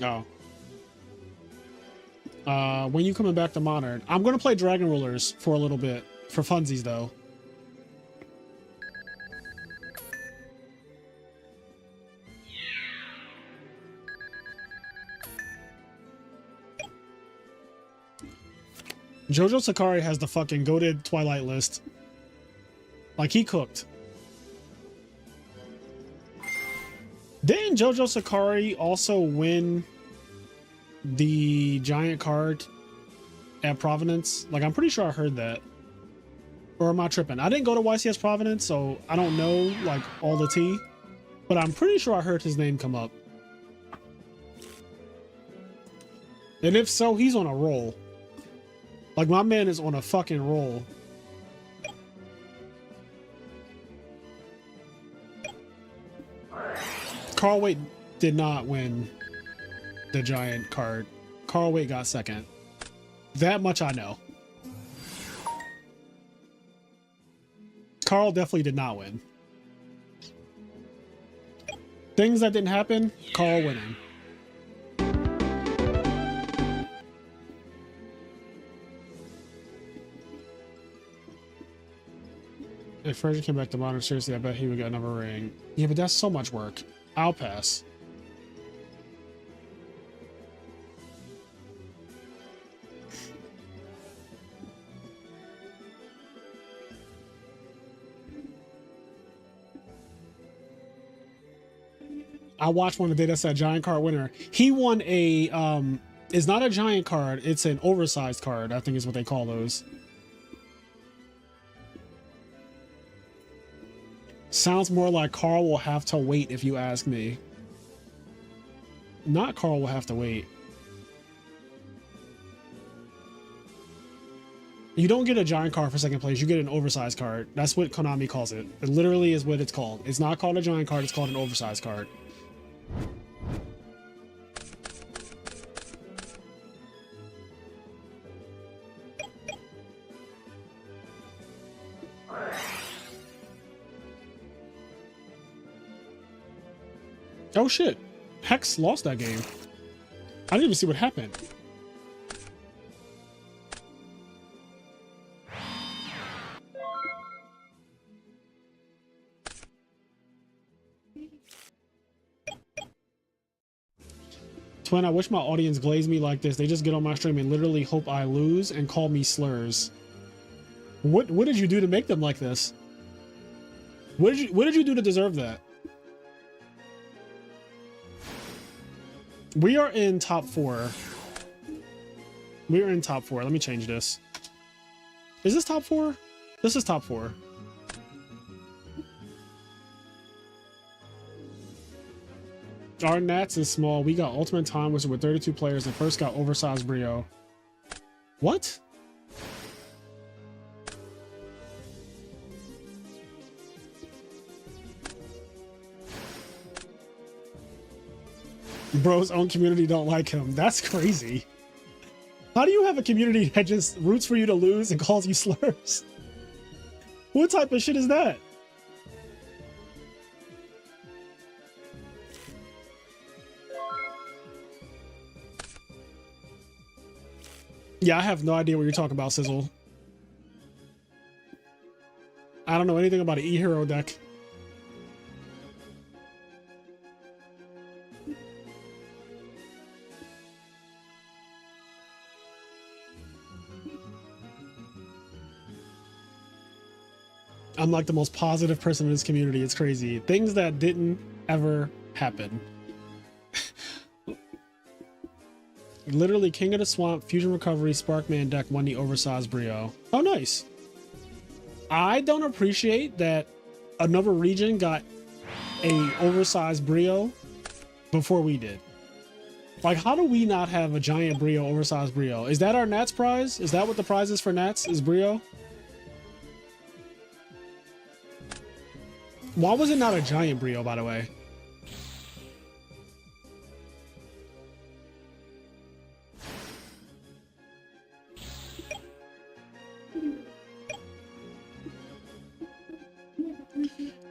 S2: Oh. When you coming back to Monarch? I'm gonna play Dragon Rulers for a little bit. For funsies, though. JoJo Sakari has the fucking goated Twilight list. Like, he cooked. Didn't JoJo Sakari also win the giant card at Providence? Like, I'm pretty sure I heard that. Or am I tripping? I didn't go to YCS Providence, so I don't know, like, all the tea. But I'm pretty sure I heard his name come up. And if so, he's on a roll. Like, my man is on a fucking roll. Carl Waite did not win the giant card. Carl Waite got second. That much I know. Carl definitely did not win. Things that didn't happen, Carl winning. If Frazier came back to Modern, seriously, I bet he would get another ring. Yeah, but that's so much work. I'll pass. I watched one today that said giant card winner. He won a, it's not a giant card, it's an oversized card, I think is what they call those. Sounds more like Carl will have to wait if you ask me. Not Carl will have to wait. You don't get a giant card for second place. You get an oversized card. That's what Konami calls it. It literally is what it's called. It's not called a giant card. It's called an oversized card. Oh shit. Hex lost that game. I didn't even see what happened. Twin, I wish my audience glazed me like this. They just get on my stream and literally hope I lose and call me slurs. What did you do to make them like this? What did you do to deserve that? We are in top 4. We are in top 4. Let me change this. Is this top 4? This is top 4. Our Nats is small. We got Ultimate Time, which is with 32 players, and first got oversized Brio. What? Bro's own community don't like him. That's crazy. How do you have a community that just roots for you to lose and calls you slurs? What type of shit is that? Yeah, I have no idea what you're talking about, Sizzle. I don't know anything about an E-Hero deck. I'm like the most positive person in this community. It's crazy. Things that didn't ever happen. Literally, King of the Swamp, Fusion Recovery, Sparkman deck won the oversized Brio. Oh, nice. I don't appreciate that another region got a oversized Brio before we did. Like, how do we not have a giant Brio, oversized Brio? Is that our Nats prize? Is that what the prize is for Nats? Is Brio? Why was it not a giant Brio, by the way?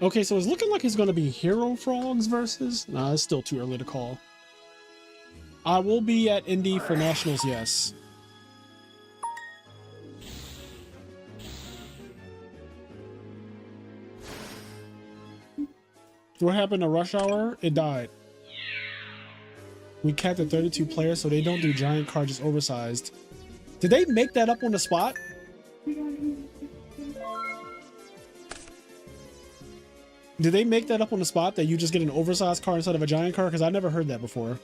S2: Okay, so it's looking like it's going to be Hero Frogs versus... Nah, it's still too early to call. I will be at Indy for Nationals, yes. What happened to Rush Hour? It died. We capped at 32 players, so they don't do giant cards, just oversized. Did they make that up on the spot? Did they make that up on the spot that you just get an oversized card instead of a giant card? Because I never heard that before.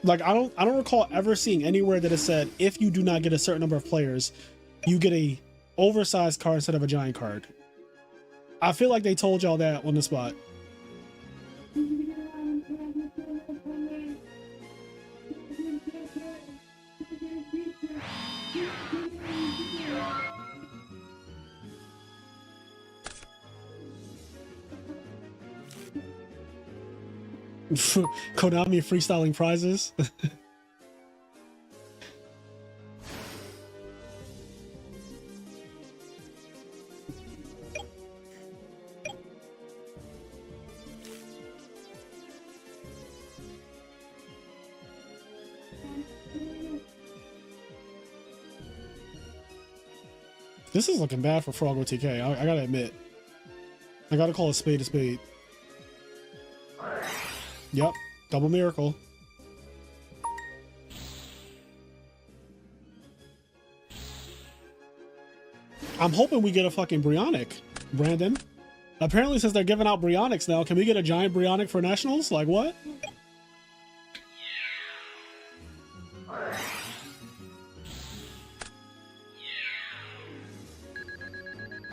S2: Like, I don't recall ever seeing anywhere that it said if you do not get a certain number of players, you get a oversized card instead of a giant card. I feel like they told y'all that on the spot. Konami freestyling prizes. This is looking bad for Froggo TK. I gotta admit. I gotta call a spade a spade. Yep, double miracle. I'm hoping we get a fucking Brionic, Brandon. Apparently, since they're giving out Brionics now, can we get a giant Brionic for Nationals? Like, what?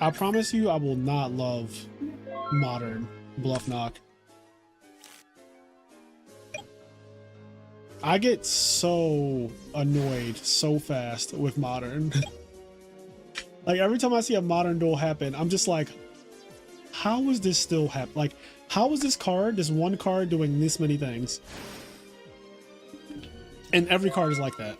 S2: I promise you, I will not love Modern Bluff Knock. I get so annoyed so fast with modern. Like every time I see a modern duel happen, I'm just like, how is this still happening? Like, how is this one card doing this many things? And every card is like that.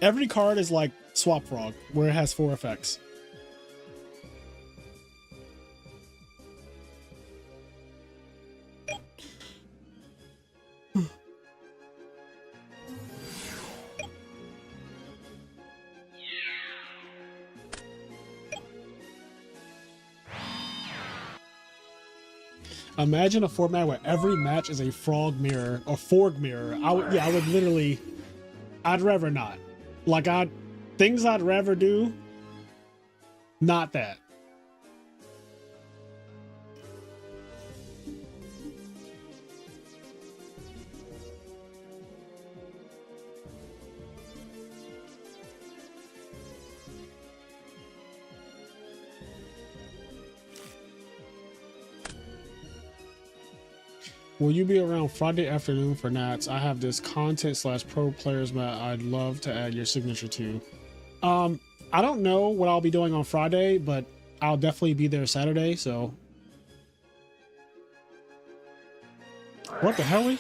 S2: Every card is like Swap Frog, where it has 4 effects. Imagine a format where every match is a frog mirror or forg mirror. I would literally, I'd rather not. Like things I'd rather do, not that. Will you be around Friday afternoon for Nats? I have this content/pro players map I'd love to add your signature to. I don't know what I'll be doing on Friday, but I'll definitely be there Saturday, so. What the hell?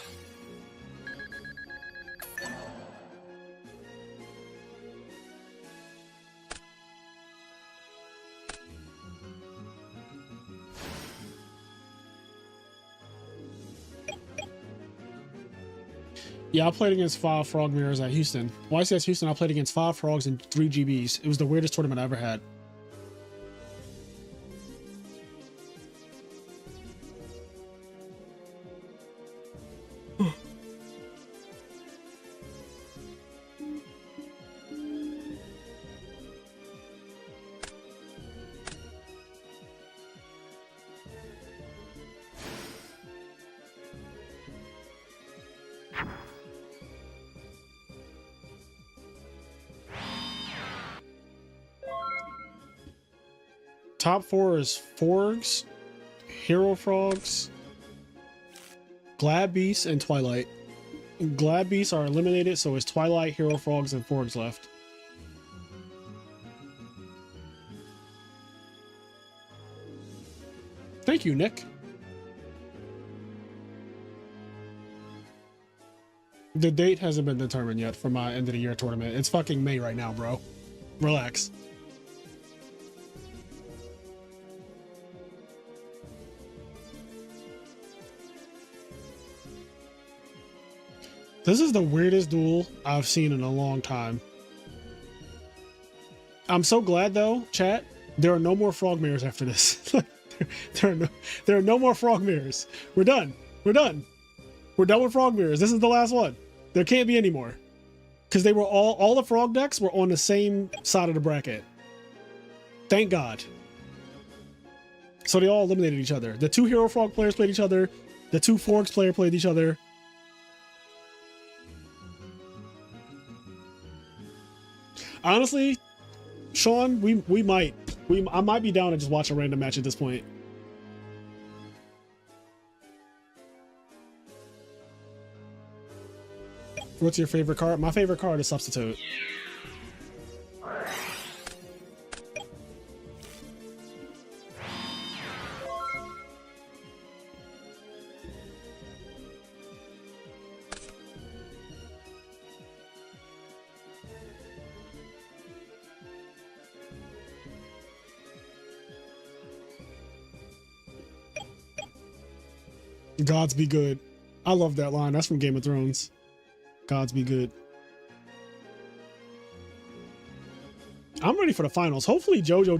S2: Yeah, I played against 5 frog mirrors at Houston. YCS Houston, I played against 5 frogs and 3 GBs. It was the weirdest tournament I ever had. Top 4 is Forgs, Hero Frogs, Glad Beasts, and Twilight. Glad Beasts are eliminated, so it's Twilight, Hero Frogs, and Forgs left. Thank you, Nick. The date hasn't been determined yet for my end of the year tournament. It's fucking May right now, bro. Relax. This is the weirdest duel I've seen in a long time. I'm so glad though, chat, there are no more frog mirrors after this. there are no more frog mirrors. We're done. We're done. We're done with frog mirrors. This is the last one. There can't be any more. Because they were all the frog decks were on the same side of the bracket. Thank God. So they all eliminated each other. The 2 Hero Frog players played each other. The 2 Forks player played each other. Honestly, Sean, I might be down to just watch a random match at this point. What's your favorite card? My favorite card is Substitute. Gods be good. I love that line. That's from Game of Thrones. Gods be good. I'm ready for the finals. Hopefully Jojo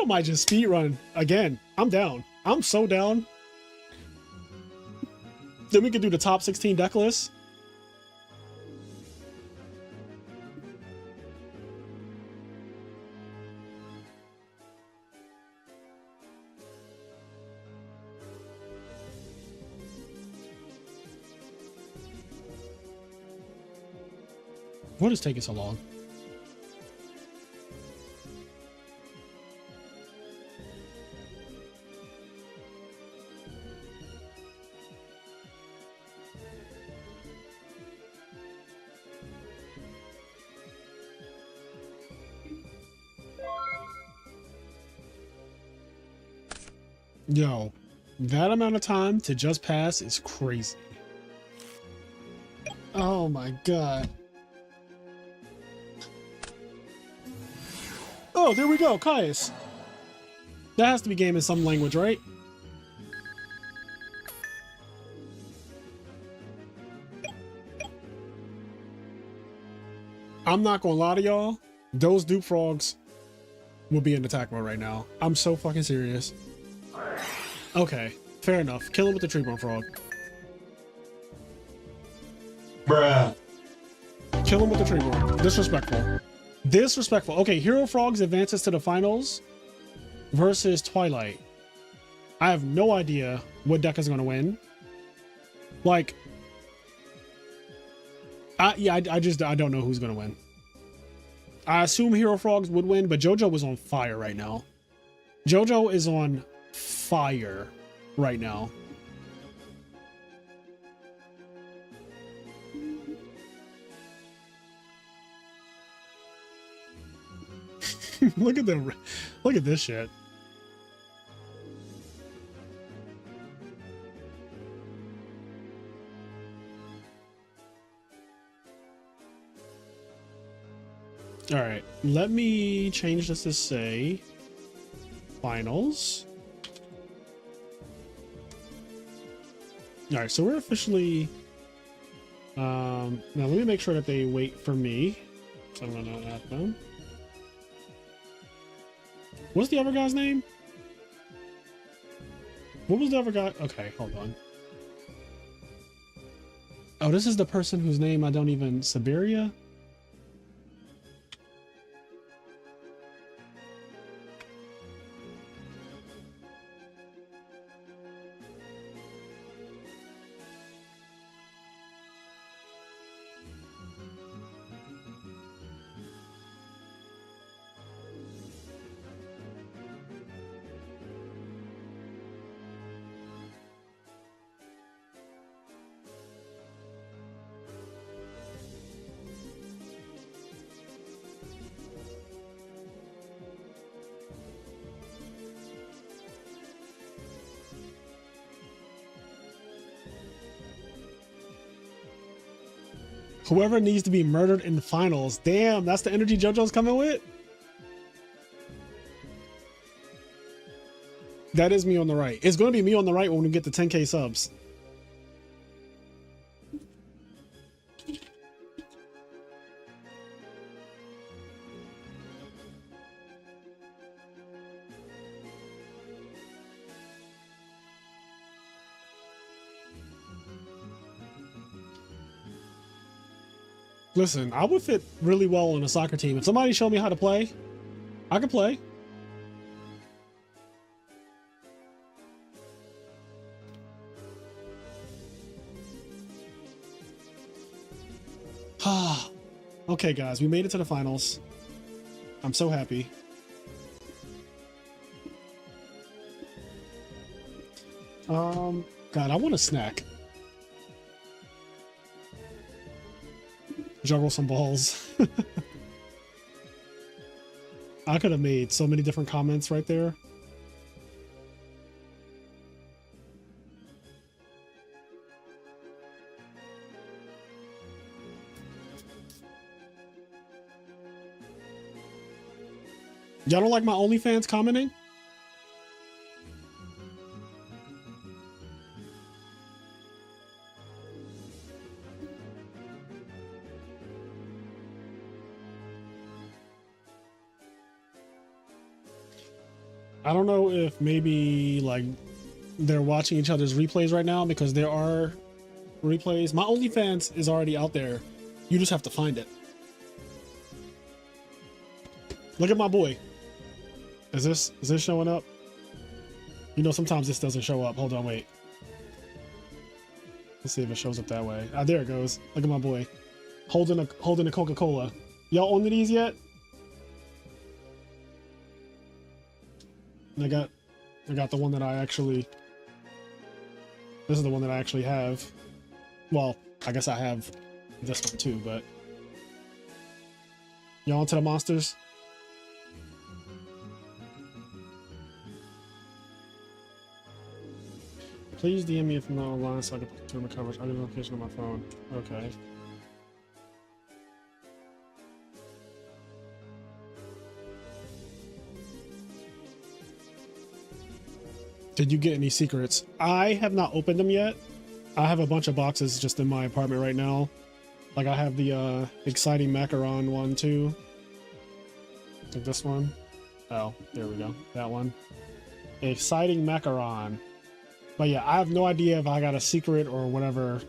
S2: might just speedrun again. I'm down. I'm so down. Then we can do the top 16 deck list. What is taking so long? Yo, that amount of time to just pass is crazy. Oh my god. Oh, there we go, Caius. That has to be game in some language, right? I'm not gonna lie to y'all. Those dupe frogs will be in attack mode right now. I'm so fucking serious. Okay, fair enough. Kill him with the tree-born frog.
S1: Bruh.
S2: Kill him with the tree-born. Disrespectful. Disrespectful. Okay, Hero Frogs advances to the finals versus Twilight. I have no idea what deck is going to win. Like, I don't know who's going to win. I assume Hero Frogs would win, but JoJo is on fire right now. JoJo is on fire right now. Look at this shit. All right, let me change this to say finals. All right, so we're officially now let me make sure that they wait for me, so I'm gonna add them. What's the other guy's name? What was the other guy? Okay, hold on. Oh, this is the person whose name I don't even... Siberia? Whoever needs to be murdered in the finals. Damn, that's the energy JoJo's coming with? That is me on the right. It's going to be me on the right when we get to 10K subs. Listen, I would fit really well on a soccer team. If somebody showed me how to play, I could play. Okay, guys, we made it to the finals. I'm so happy. God, I want a snack. Juggle some balls. I could have made so many different comments right there. Y'all don't like my OnlyFans commenting? I don't know if maybe like they're watching each other's replays right now, because there are replays. My OnlyFans is already out there. You just have to find it. Look at my boy. Is this showing up? You know, sometimes this doesn't show up. Hold on, wait. Let's see if it shows up that way. Ah, there it goes. Look at my boy. Holding a Coca-Cola. Y'all on these yet? I got the one that I actually... This is the one that I actually have. Well, I guess I have this one too, but... Y'all into the monsters? Please DM me if I'm not online so I can put it in the coverage. I get a notification on my phone. Okay. Did you get any secrets? I have not opened them yet. I have a bunch of boxes just in my apartment right now. Like I have the exciting macaron one too. I think this one. Oh, there we go. That one. Exciting macaron. But yeah, I have no idea if I got a secret or whatever.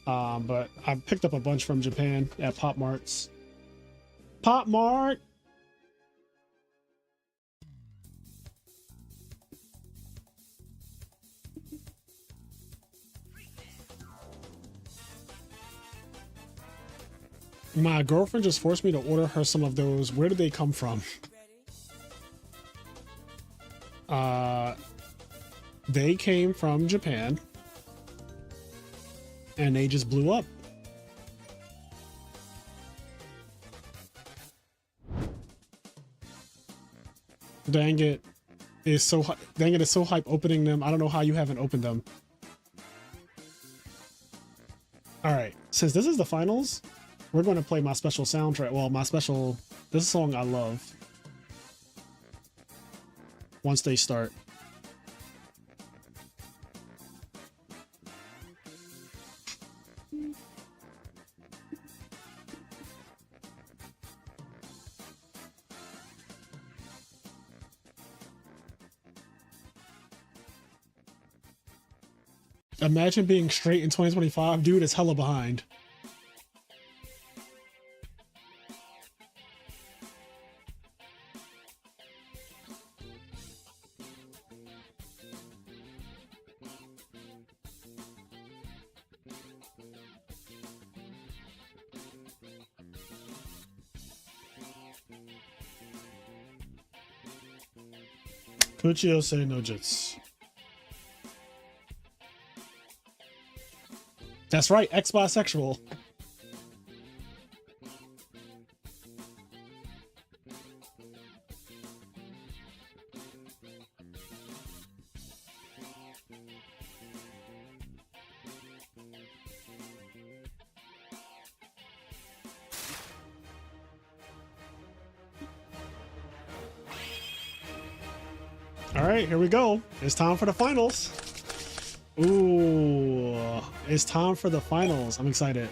S2: But I picked up a bunch from Japan at Pop Marts. Pop Mart! My girlfriend just forced me to order her some of those. Where did they come from? They came from Japan. And they just blew up. Dang it. It's so dang it, it's so hype opening them. I don't know how you haven't opened them. Alright, since this is the finals, we're going to play my special soundtrack. Well, my special... This song I love. Once they start. Imagine being straight in 2025. Dude, it's hella behind. Yugioh say no jits. That's right, ex-bisexual. All right, here we go. It's time for the finals. Ooh, it's time for the finals. I'm excited.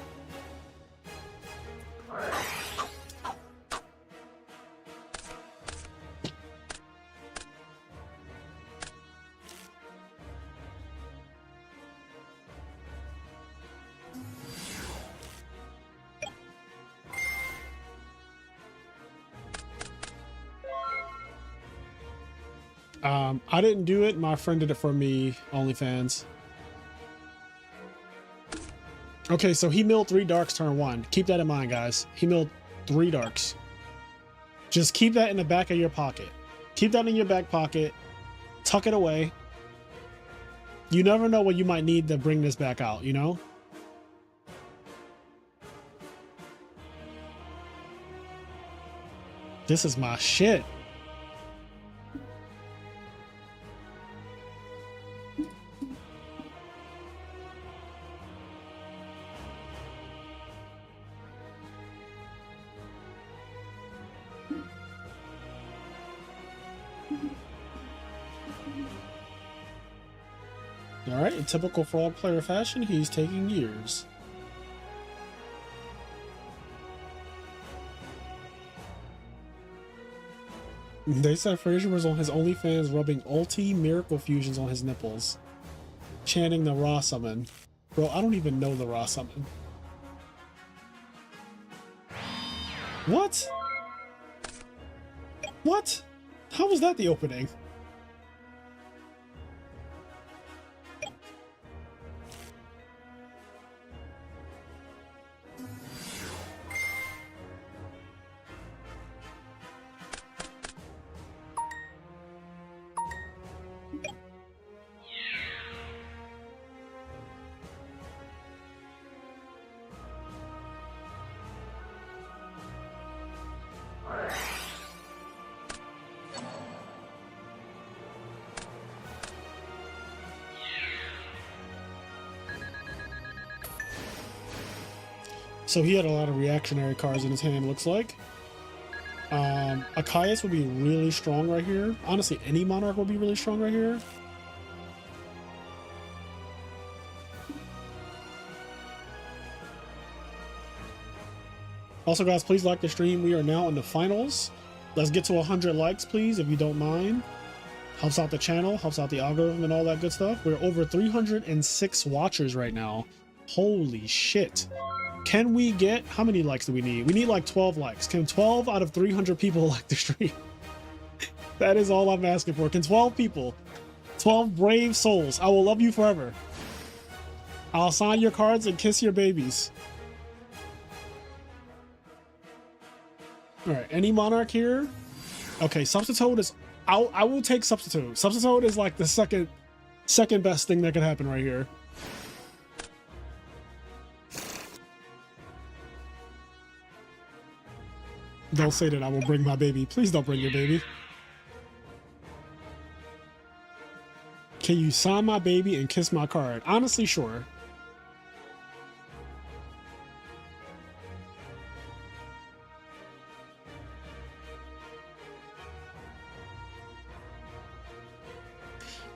S2: I didn't do it. My friend did it for me, OnlyFans. Okay, so he milled 3 darks turn 1. Keep that in mind, guys. He milled 3 darks. Just keep that in the back of your pocket. Keep that in your back pocket. Tuck it away. You never know when you might need to bring this back out, you know? This is my shit. Alright, in typical fraud player fashion, he's taking years. They said Frazier was on his OnlyFans rubbing ulti miracle fusions on his nipples. Chanting the raw summon. Bro, I don't even know the raw summon. What? What? How was that the opening? So he had a lot of reactionary cards in his hand, looks like. Akaius would be really strong right here. Honestly, any Monarch would be really strong right here. Also, guys, please like the stream. We are now in the finals. Let's get to 100 likes, please, if you don't mind. Helps out the channel, helps out the algorithm and all that good stuff. We're over 306 watchers right now. Holy shit. Can we get, how many likes do we need? We need like 12 likes. Can 12 out of 300 people like the stream? That is all I'm asking for. Can 12 people, 12 brave souls, I will love you forever. I'll sign your cards and kiss your babies. All right, any Monarch here? Okay, Substitute is, I will take Substitute. Substitute is like the second best thing that could happen right here. Don't say that I will bring my baby. Please don't bring your baby. Can you sign my baby and kiss my card? Honestly, sure.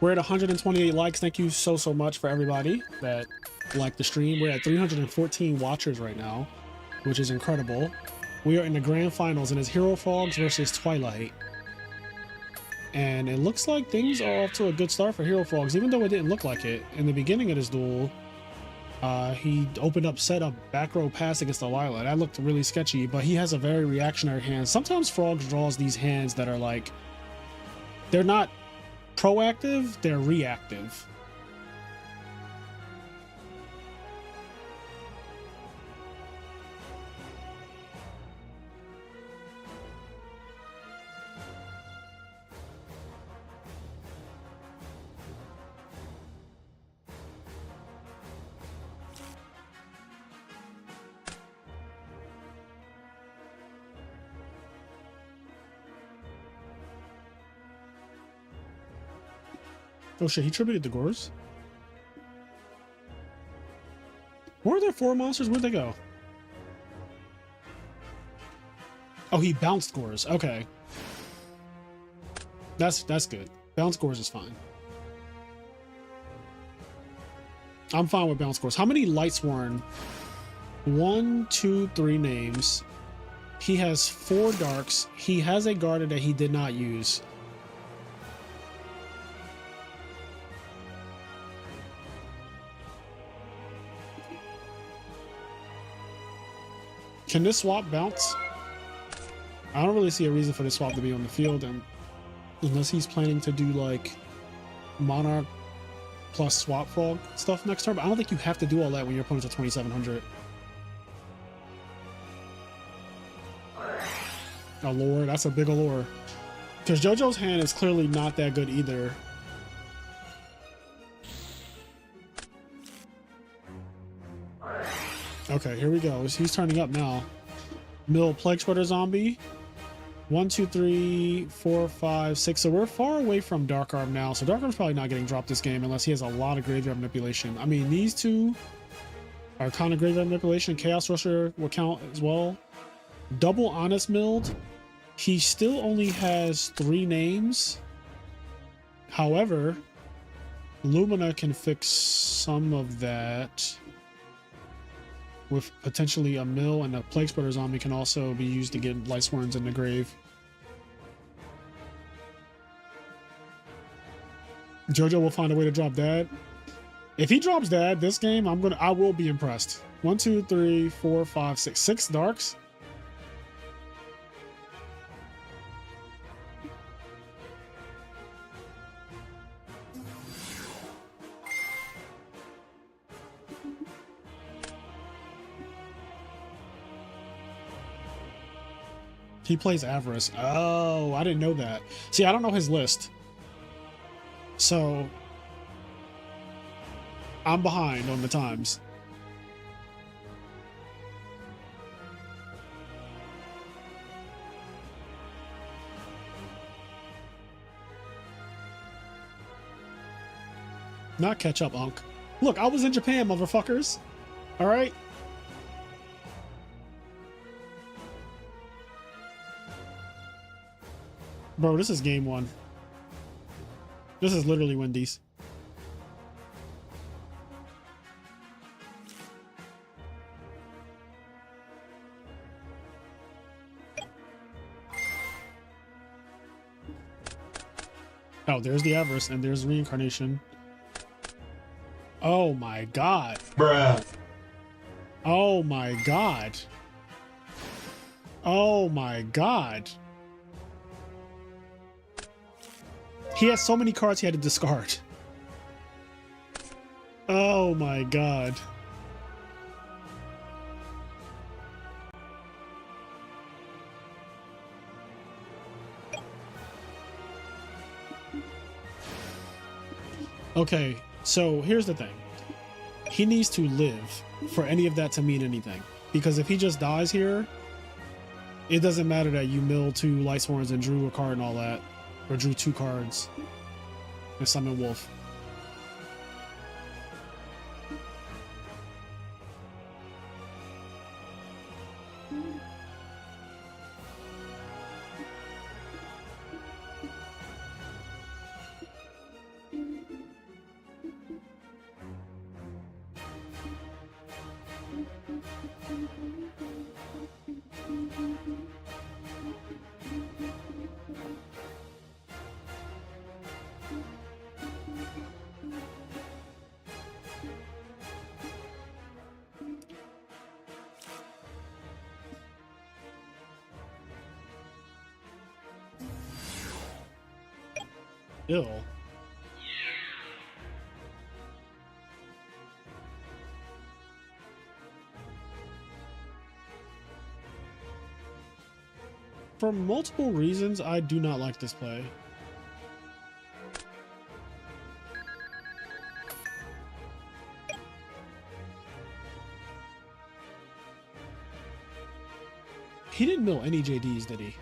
S2: We're at 128 likes. Thank you so much for everybody that liked the stream. We're at 314 watchers right now, which is incredible. We are in the grand finals, and it's Hero Frogs versus Twilight. And it looks like things are off to a good start for Hero Frogs, even though it didn't look like it. In the beginning of this duel, he opened up, set up back row pass against the Lila. That looked really sketchy, but he has a very reactionary hand. Sometimes Frogs draws these hands that are like, they're not proactive, they're reactive. Oh shit, he tributed the Gores? Were there 4 monsters? Where'd they go? Oh, he bounced Gores. Okay. That's good. Bounce Gores is fine. I'm fine with bounce Gores. How many Lightsworn? 1, 2, 3 names. He has 4 darks. He has a Garter that he did not use. Can this swap bounce? I don't really see a reason for this swap to be on the field, and unless he's planning to do like Monarch plus swap frog stuff next turn, but I don't think you have to do all that when your opponent's at 2700. Allure, that's a big allure. Because JoJo's hand is clearly not that good either. Okay, here we go. He's turning up now. Mill Plague Spreader Zombie. 1, 2, 3, 4, 5, 6. So we're far away from Dark Arm now. So Dark Arm's probably not getting dropped this game unless he has a lot of graveyard manipulation. I mean, these two are kind of graveyard manipulation. Chaos Rusher will count as well. Double Honest Milled. He still only has 3 names. However, Lumina can fix some of that with potentially a mill, and a Plague Spreader Zombie can also be used to get Lightsworns in the grave. JoJo will find a way to drop Dad. If he drops Dad this game, I will be impressed. 1, 2, 3, 4, 5, 6. 6 darks. He plays Avarice. Oh, I didn't know that. See, I don't know his list. So, I'm behind on the times. Not catch up, Unc. Look, I was in Japan, motherfuckers. All right? Bro, this is game one. This is literally Wendy's. Oh, there's the Avarice, and there's Reincarnation. Oh my god.
S1: Bruh.
S2: Oh my god. Oh my god. He has so many cards he had to discard. Oh my god. Okay, so here's the thing. He needs to live for any of that to mean anything. Because if he just dies here, it doesn't matter that you milled 2 Light Sworns and drew a card and all that. Or drew 2 cards. And summoned Wolf. Ill. For multiple reasons, I do not like this play. He didn't mill any JDs, did he?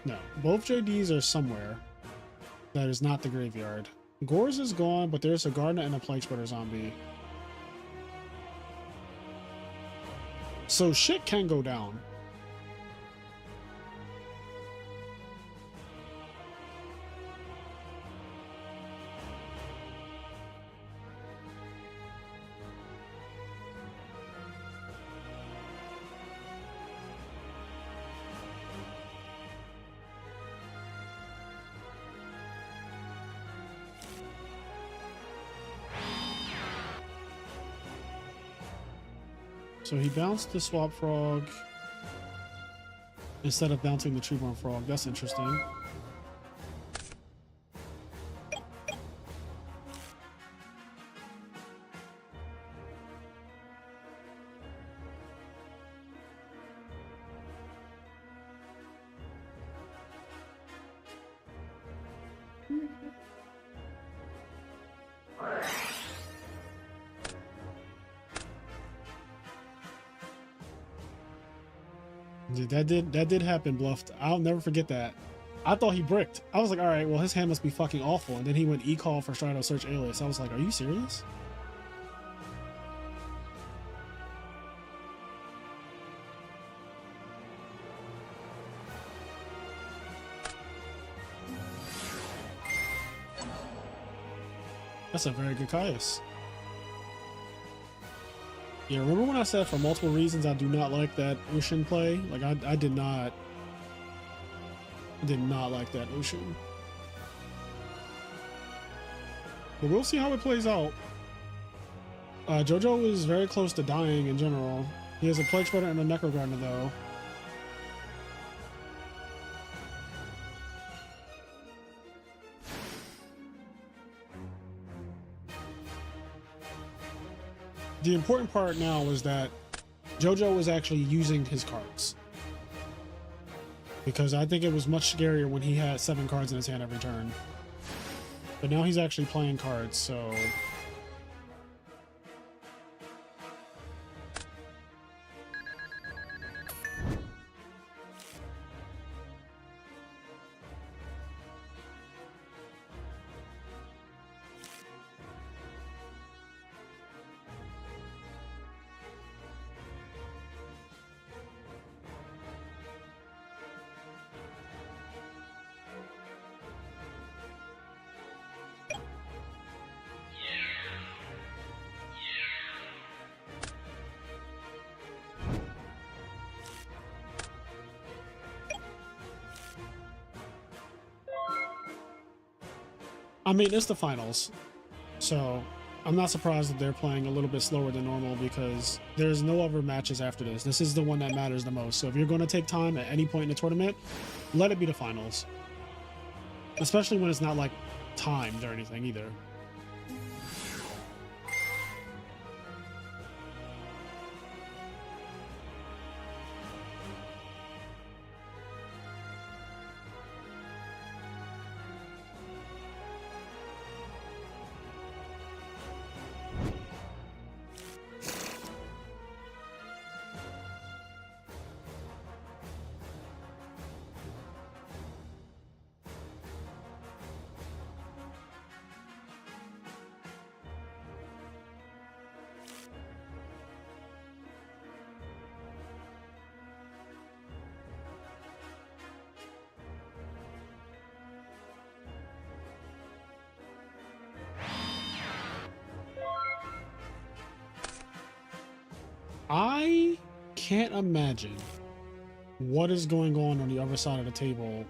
S2: No, both JDs are somewhere. That is not the graveyard. Gore's is gone, but there's a Gardener and a Plague Spreader zombie. So shit can go down. So he bounced the Swap Frog instead of bouncing the Treeborn Frog. That's interesting. That did happen, Bluffed. I'll never forget that. I thought he bricked. I was like, all right, well, his hand must be fucking awful. And then he went E-Call for Strido Search Alias. I was like, are you serious? That's a very good Caius. Yeah, remember when I said for multiple reasons I do not like that Ocean play? Like, I did not like that Ocean. But we'll see how it plays out. JoJo is very close to dying in general. He has a Plague Spreader and a Necro Gardener, though. The important part now is that JoJo was actually using his cards. Because I think it was much scarier when he had 7 cards in his hand every turn. But now he's actually playing cards, so... I mean, it's the finals, so I'm not surprised that they're playing a little bit slower than normal because there's no other matches after this. This is the one that matters the most. So if you're going to take time at any point in the tournament, let it be the finals. Especially when it's not like timed or anything either. I can't imagine what is going on the other side of the table.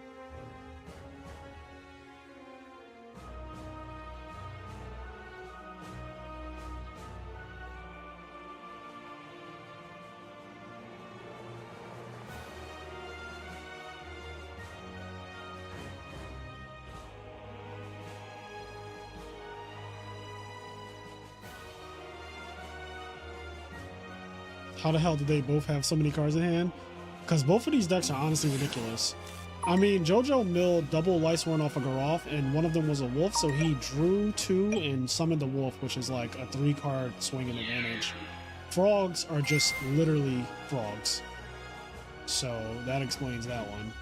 S2: How the hell did they both have so many cards in hand? Because both of these decks are honestly ridiculous. I mean, JoJo milled double Lightsworn off of Garoth, and one of them was a wolf, so he drew 2 and summoned the wolf, which is like a 3-card swinging advantage. Frogs are just literally frogs. So that explains that one.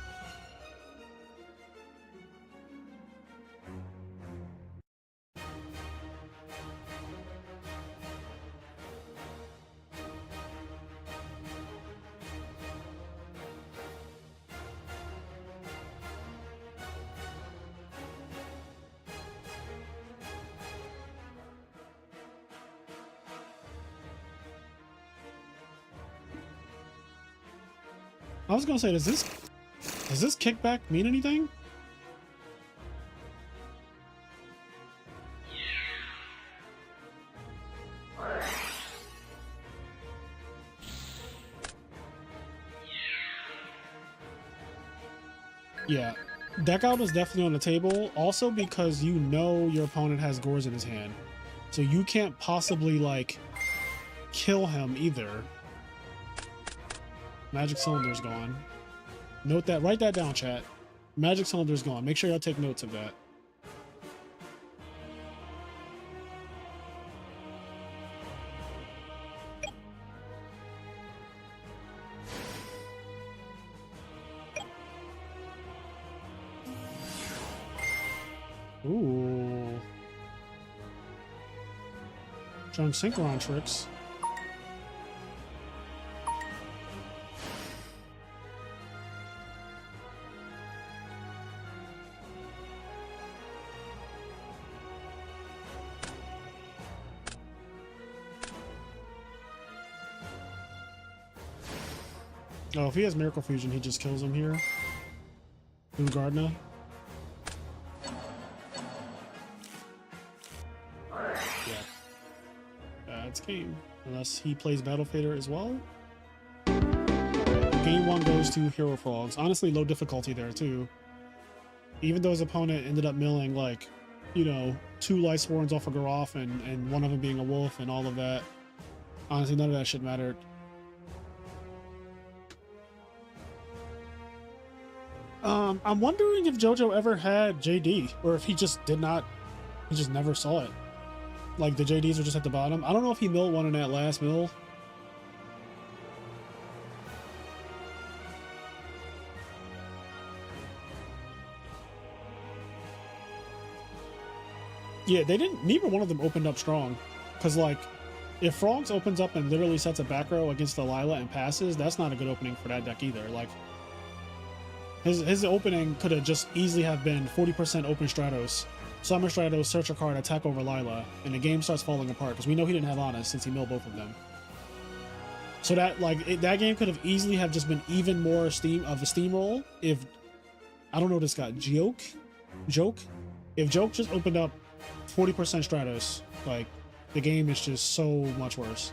S2: I was gonna say, does this kickback mean anything? Yeah, deck out is definitely on the table. Also because you know your opponent has Gores in his hand, so you can't possibly like kill him either. Magic Cylinder's gone. Note that. Write that down, chat. Magic Cylinder's gone. Make sure y'all take notes of that. Ooh. Strong Synchron tricks. Oh, if he has Miracle Fusion, he just kills him here. Blue Gardner. Yeah. It's game. Unless he plays Battle Fader as well. Game 1 goes to Hero Frogs. Honestly, low difficulty there, too. Even though his opponent ended up milling, like, you know, 2 Lightsworns off of Garoth and one of them being a wolf and all of that. Honestly, none of that shit mattered. I'm wondering if JoJo ever had JD, or if he just did not, he just never saw it. Like, the JDs are just at the bottom. I don't know if he milled one in that last mill. Yeah, they didn't, neither one of them opened up strong. Because, like, if Frogs opens up and literally sets a back row against the Lila and passes, that's not a good opening for that deck either. Like, his opening could have just easily have been 40% open Stratos, summon Stratos, search a card, attack over Lila, and the game starts falling apart because we know he didn't have Honest since he milled both of them. So that that game could have easily have just been even more of a steamroll if I don't know this guy Joke, If Joke just opened up 40% Stratos, like, the game is just so much worse.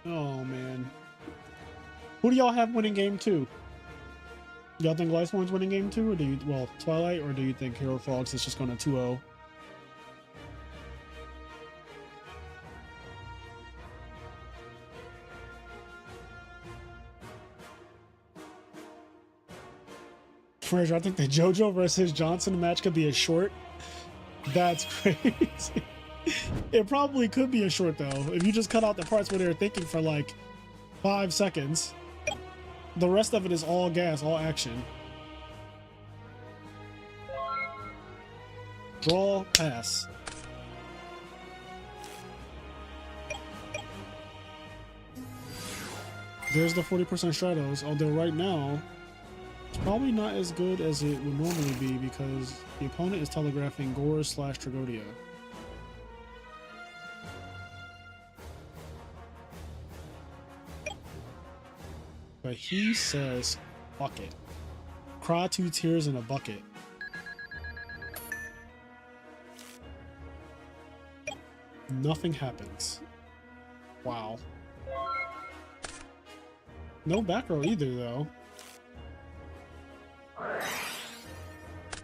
S2: Oh, man. Who do y'all have winning game 2? Y'all think Lightsworn's winning game 2? Or do you, well, Twilight, or do you think Hero Frogs is just going to 2-0? Fraser, I think the JoJo versus Johnson match could be a short. That's crazy. It probably could be a short, though. If you just cut out the parts where they're thinking for like 5 seconds, the rest of it is all gas, all action. Draw, pass. There's the 40% Stratos, although right now, it's probably not as good as it would normally be because the opponent is telegraphing Gore/Tragodia. But he says, fuck it. Cry 2 tears in a bucket. Nothing happens. Wow. No back row either, though.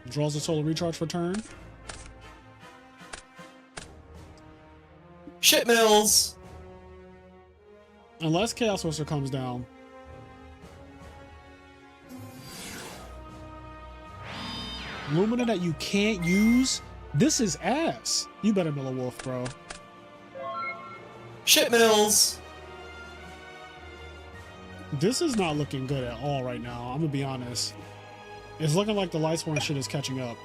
S2: Draws a solar recharge for turn.
S4: Shit mills!
S2: Unless Chaos Sorcerer comes down. Lumina that you can't use? This is ass. You better mill a wolf, bro.
S4: Shit mills!
S2: This is not looking good at all right now, I'm gonna be honest. It's looking like the Lightsworn shit is catching up.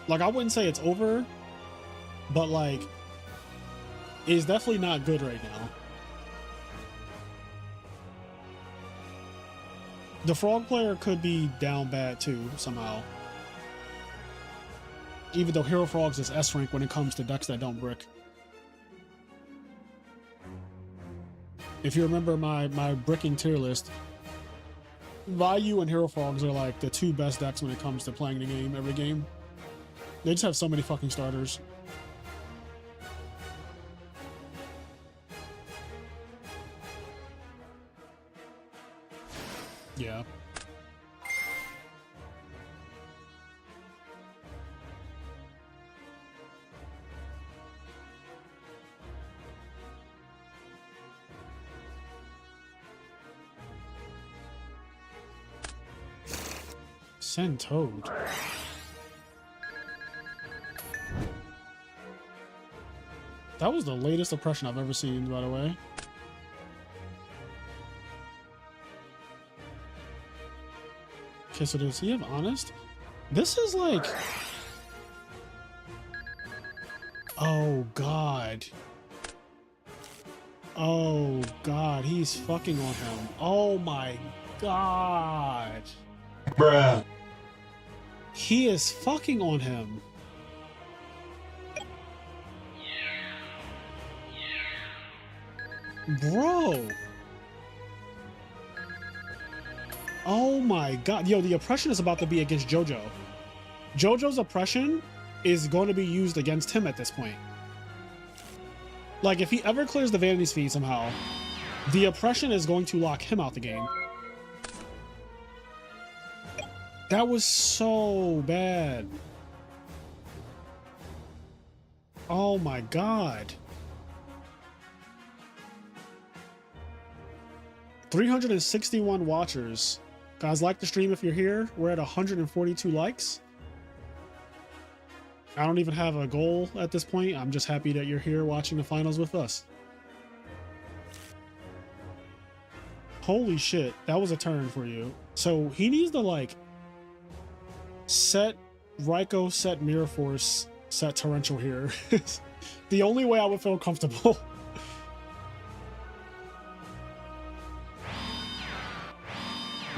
S2: Like, I wouldn't say it's over, but like, it's definitely not good right now. The Frog player could be down bad too, somehow. Even though Hero Frogs is S rank when it comes to decks that don't brick. If you remember my bricking tier list, Vayu and Hero Frogs are like the 2 best decks when it comes to playing the game every game. They just have so many fucking starters. Yeah. Send Toad. That was the latest oppression I've ever seen, by the way. Okay, so does he have honest? This is like... Oh, God. Oh, God. He's fucking on him. Oh, my God.
S4: Bruh.
S2: He is fucking on him. Bro. Oh my god. Yo, the oppression is about to be against JoJo. JoJo's oppression is going to be used against him at this point. Like, if he ever clears the Vanity's Feed somehow, the oppression is going to lock him out the game. That was so bad. Oh my god. 361 watchers. Guys, like the stream if you're here. We're at 142 likes. I don't even have a goal at this point. I'm just happy that you're here watching the finals with us. Holy shit, that was a turn for you. So he needs to like set Raikou, set Mirror Force, set Torrential here. The only way I would feel comfortable.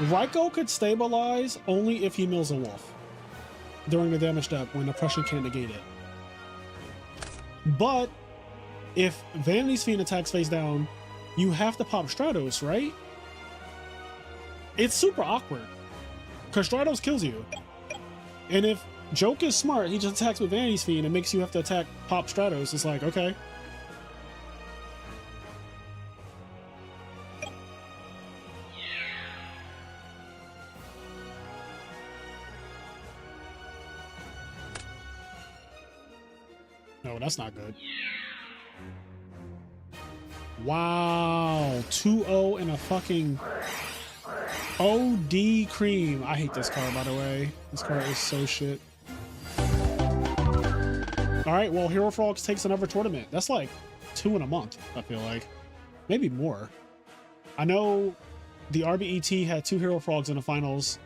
S2: Raikou could stabilize only if he mills a wolf during the damage step when oppression can't negate it. But if Vanity's Fiend attacks face down, you have to pop Stratos, right? It's super awkward because Stratos kills you. And if Joke is smart, he just attacks with Vanity's Fiend and makes you have to attack pop Stratos. It's like, okay. No, that's not good. Wow, 2-0 and a fucking OD cream. I hate this card, by the way. This card is so shit. All right, well, Hero Frogs takes another tournament. That's like 2 in a month, I feel like. Maybe more. I know the RBET had 2 Hero Frogs in the finals.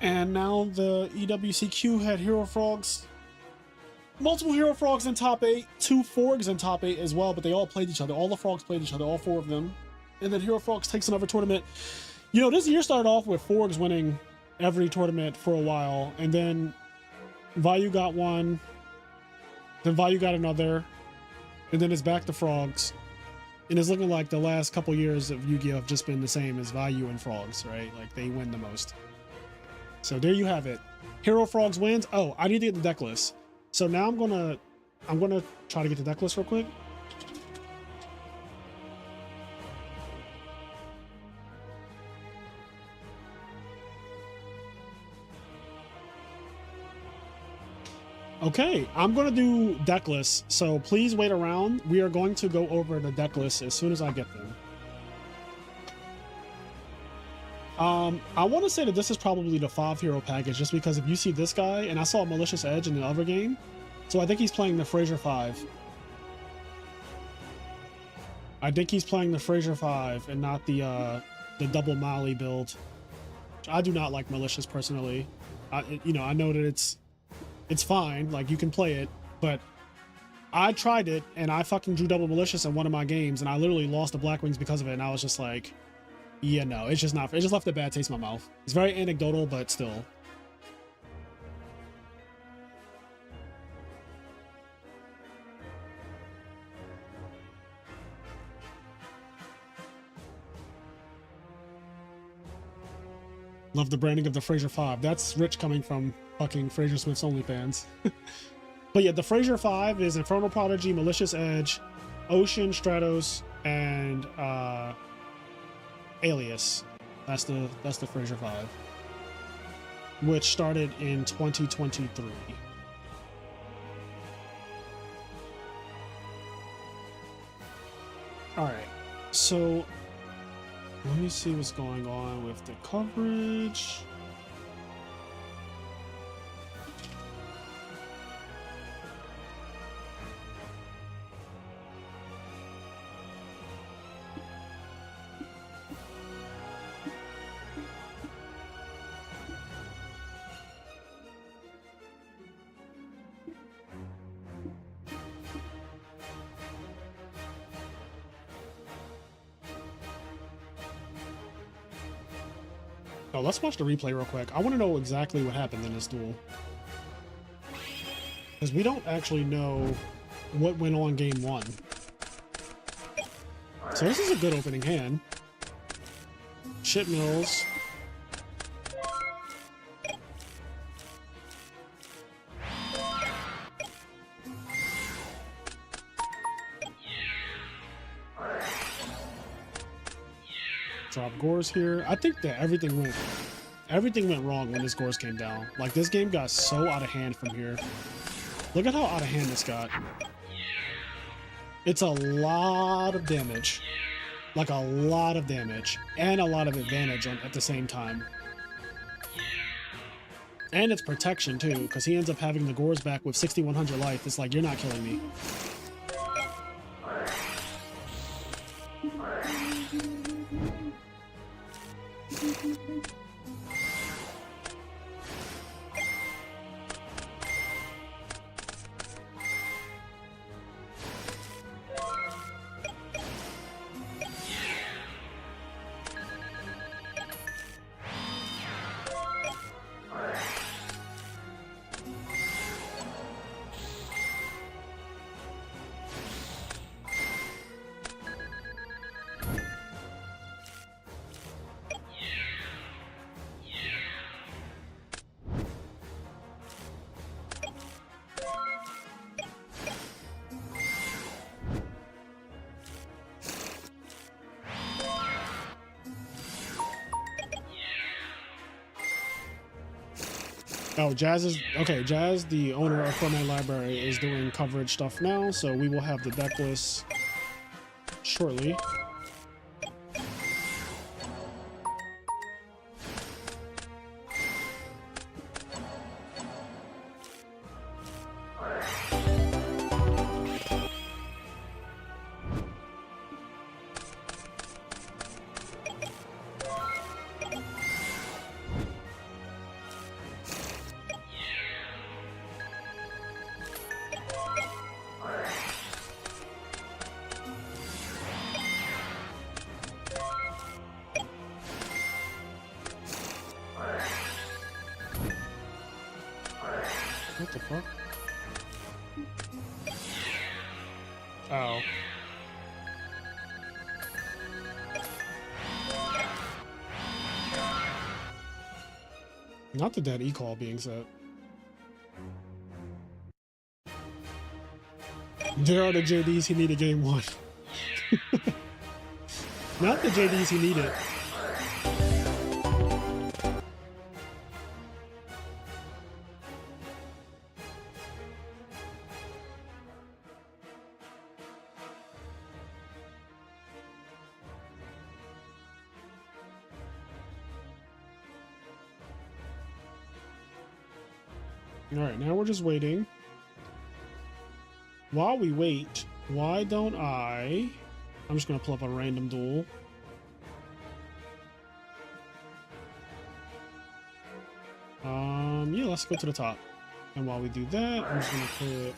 S2: And now the EWCQ had Hero Frogs. Multiple Hero Frogs in top 8, 2 Forgs in top 8 as well, but they all played each other. All the Frogs played each other, all 4 of them. And then Hero Frogs takes another tournament. You know, this year started off with Forgs winning every tournament for a while, and then Vayu got one, then Vayu got another, and then it's back to Frogs. And it's looking like the last couple years of Yu-Gi-Oh! Have just been the same as Vayu and Frogs, right? Like, they win the most. So there you have it. Hero Frogs wins. Oh, I need to get the deck list. So now I'm gonna try to get the deck list real quick. Okay, I'm gonna do deck lists, so please wait around. We are going to go over the deck lists as soon as I get them. I want to say that this is probably the 5 hero package, just because if you see this guy, and I saw Malicious Edge in the other game, so I think he's playing the Fraser 5. I think he's playing the Fraser 5 and not the double Molly build. I do not like Malicious personally. I know that it's fine, like you can play it, but I tried it and I fucking drew double Malicious in one of my games, and I literally lost the Black Wings because of it, and I was just like, yeah, no, it's just not. It just left a bad taste in my mouth. It's very anecdotal, but still. Love the branding of the Fraser 5. That's rich coming from fucking Fraser Smith's OnlyFans. But yeah, the Fraser 5 is Infernal Prodigy, Malicious Edge, Ocean, Stratos, and Alias. That's the Fraser 5, which started in 2023. All right, so let me see what's going on with the coverage. Oh, let's watch the replay real quick. I want to know exactly what happened in this duel, because we don't actually know what went on game 1. So this is a good opening hand. Shit mills. Drop Gores here. I think that everything went wrong when this Gores came down. Like, this game got so out of hand from here. Look at how out of hand this got. It's a lot of damage. Like, a lot of damage. And a lot of advantage at the same time. And it's protection, too, because he ends up having the Gores back with 6,100 life. It's like, you're not killing me. Oh, Jazz is okay. Jazz, the owner of Fortnite Library, is doing coverage stuff now, so we will have the deck list shortly. What the fuck? Oh. Not the dead e-call being set. There are the JDs he needed game one. Not the JDs he needed. Alright, now we're just waiting. While we wait, why don't I'm just gonna pull up a random duel. Yeah, let's go to the top. And while we do that, I'm just gonna put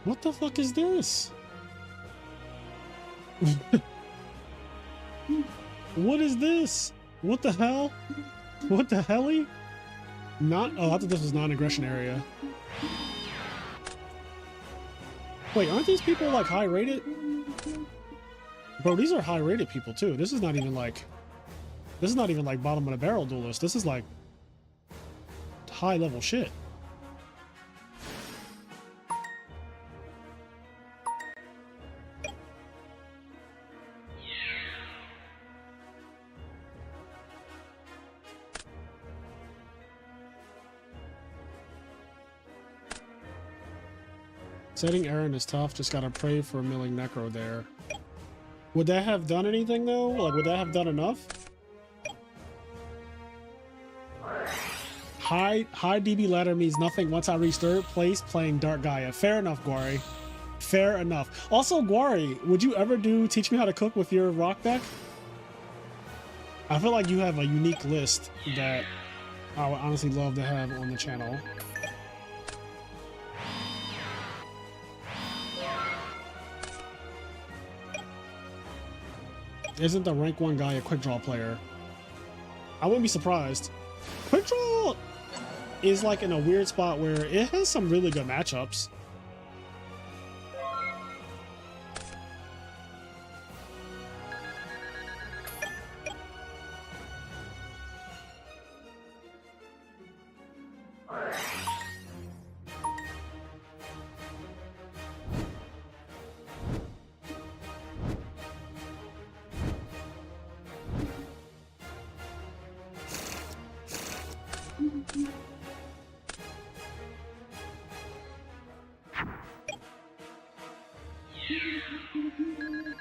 S2: What the fuck is this? What is this? What the hell? What the helly? Not. Oh, I thought this was non-aggression area. Wait, aren't these people like high rated? Bro, these are high rated people too. This is not even like bottom of the barrel duelist. This is like high level shit. Setting Aaron is tough, just gotta pray for a milling necro there. Would that have done anything though? Like, would that have done enough? High DB ladder means nothing once I reach third place playing Dark Gaia. Fair enough, Guari. Fair enough. Also, Guari, would you ever teach me how to cook with your rock deck? I feel like you have a unique list that I would honestly love to have on the channel. Isn't the rank 1 guy a quick draw player? I wouldn't be surprised. Quick draw is like in a weird spot where it has some really good matchups.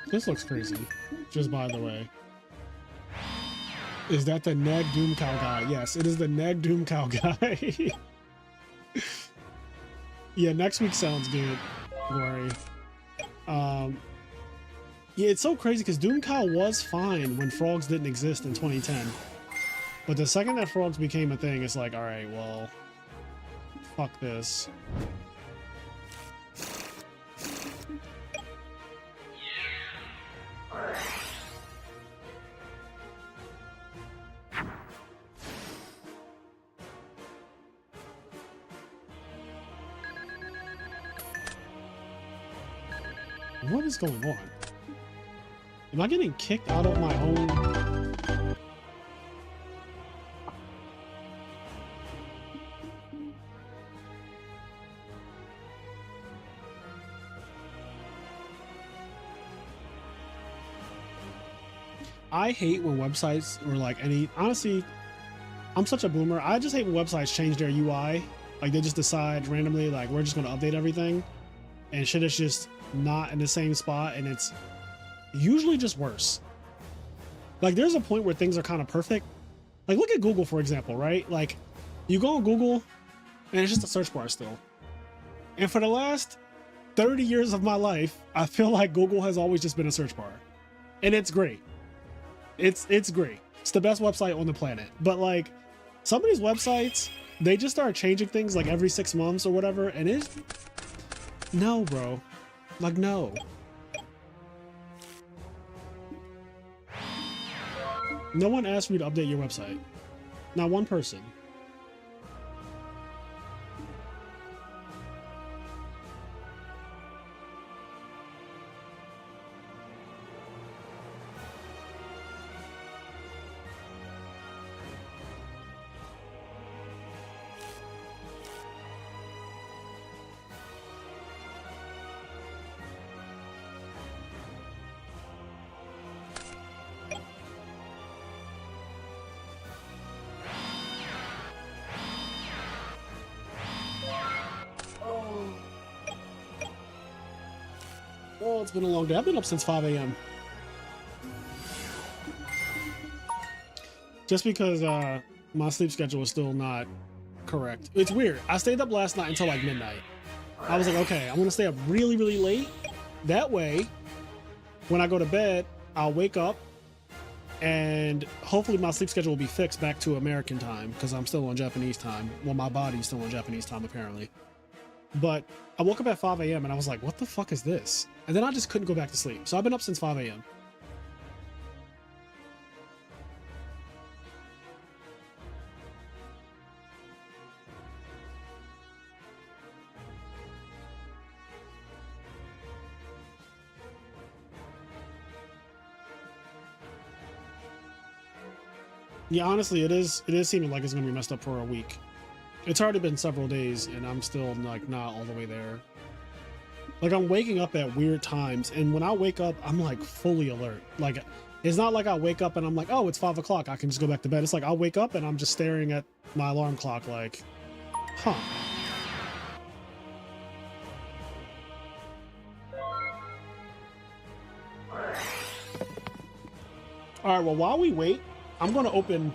S2: This looks crazy. Just by the way. Is that the Neg Doom Cow guy? Yes, it is the Neg Doom Cow guy. Yeah, next week sounds good. Don't worry. Yeah, it's so crazy because Doom Cow was fine when frogs didn't exist in 2010. But the second that frogs became a thing, it's like, alright, well, fuck this. What is going on? Am I getting kicked out of my own? I hate when websites or like any, honestly, I'm such a boomer. I just hate when websites change their UI. Like they just decide randomly, like we're just going to update everything and shit is just not in the same spot, and it's usually just worse. Like there's a point where things are kind of perfect. Like look at Google, for example, right? Like you go on Google and it's just a search bar still. And for the last 30 years of my life, I feel like Google has always just been a search bar. And it's great. It's great. It's the best website on the planet. But like some of these websites, they just start changing things like every 6 months or whatever, and it's no, bro. Like no. No one asked me to update your website. Not one person. Oh, it's been a long day. I've been up since 5 a.m. Just because my sleep schedule is still not correct. It's weird. I stayed up last night until like midnight. I was like, okay, I'm going to stay up really, really late. That way, when I go to bed, I'll wake up and hopefully my sleep schedule will be fixed back to American time because I'm still on Japanese time. Well, my body's still on Japanese time, apparently. But I woke up at 5 a.m. and I was like, what the fuck is this? And then I just couldn't go back to sleep. So I've been up since 5 a.m. Yeah, honestly, it is seeming like it's gonna be messed up for a week. It's already been several days and I'm still like not all the way there. Like I'm waking up at weird times, and when I wake up, I'm like fully alert. Like it's not like I wake up and I'm like, oh, it's 5 o'clock, I can just go back to bed. It's like I'll wake up and I'm just staring at my alarm clock like, huh. All right, well, while we wait, I'm gonna open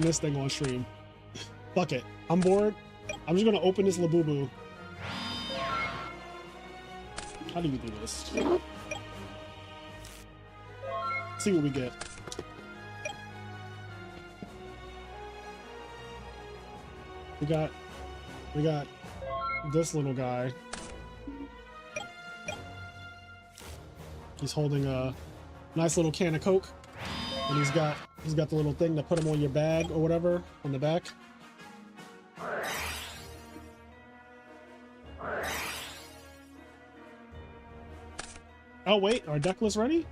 S2: this thing on stream. Fuck it. I'm bored. I'm just gonna open this Labubu. How do you do this? See what we get. We got this little guy. He's holding a nice little can of Coke, and he's got the little thing to put him on your bag or whatever on the back. Oh wait, our deck list ready?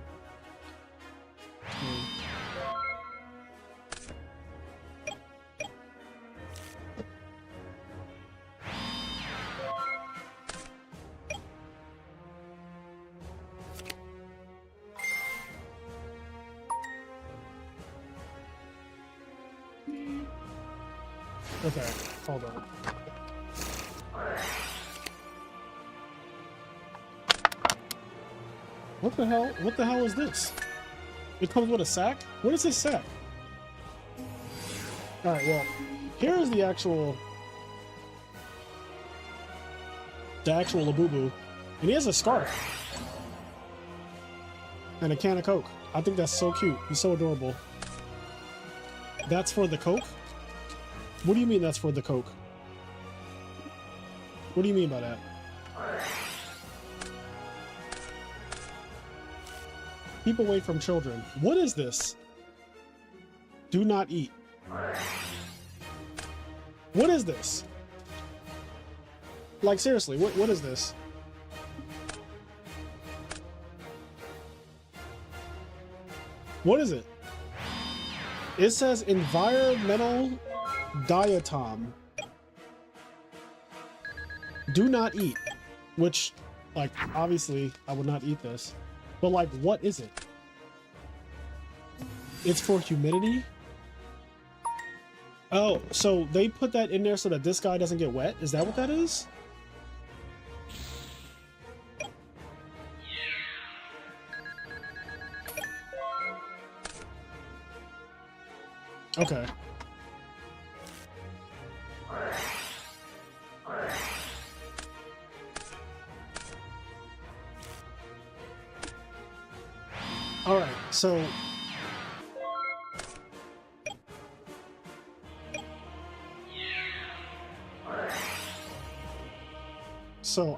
S2: Okay, hold on. What the hell? What the hell is this? It comes with a sack? What is this sack? Alright, well, here is the actual Labubu. And he has a scarf. And a can of Coke. I think that's so cute. He's so adorable. That's for the Coke? What do you mean that's for the Coke? What do you mean by that? Keep away from children. What is this? Do not eat. What is this? Like, seriously, what is this? What is it? It says environmental diatom. Do not eat. Which, like, obviously, I would not eat this. But, like, what is it? It's for humidity? Oh, so they put that in there so that this guy doesn't get wet? Is that what that is? Okay. All right, so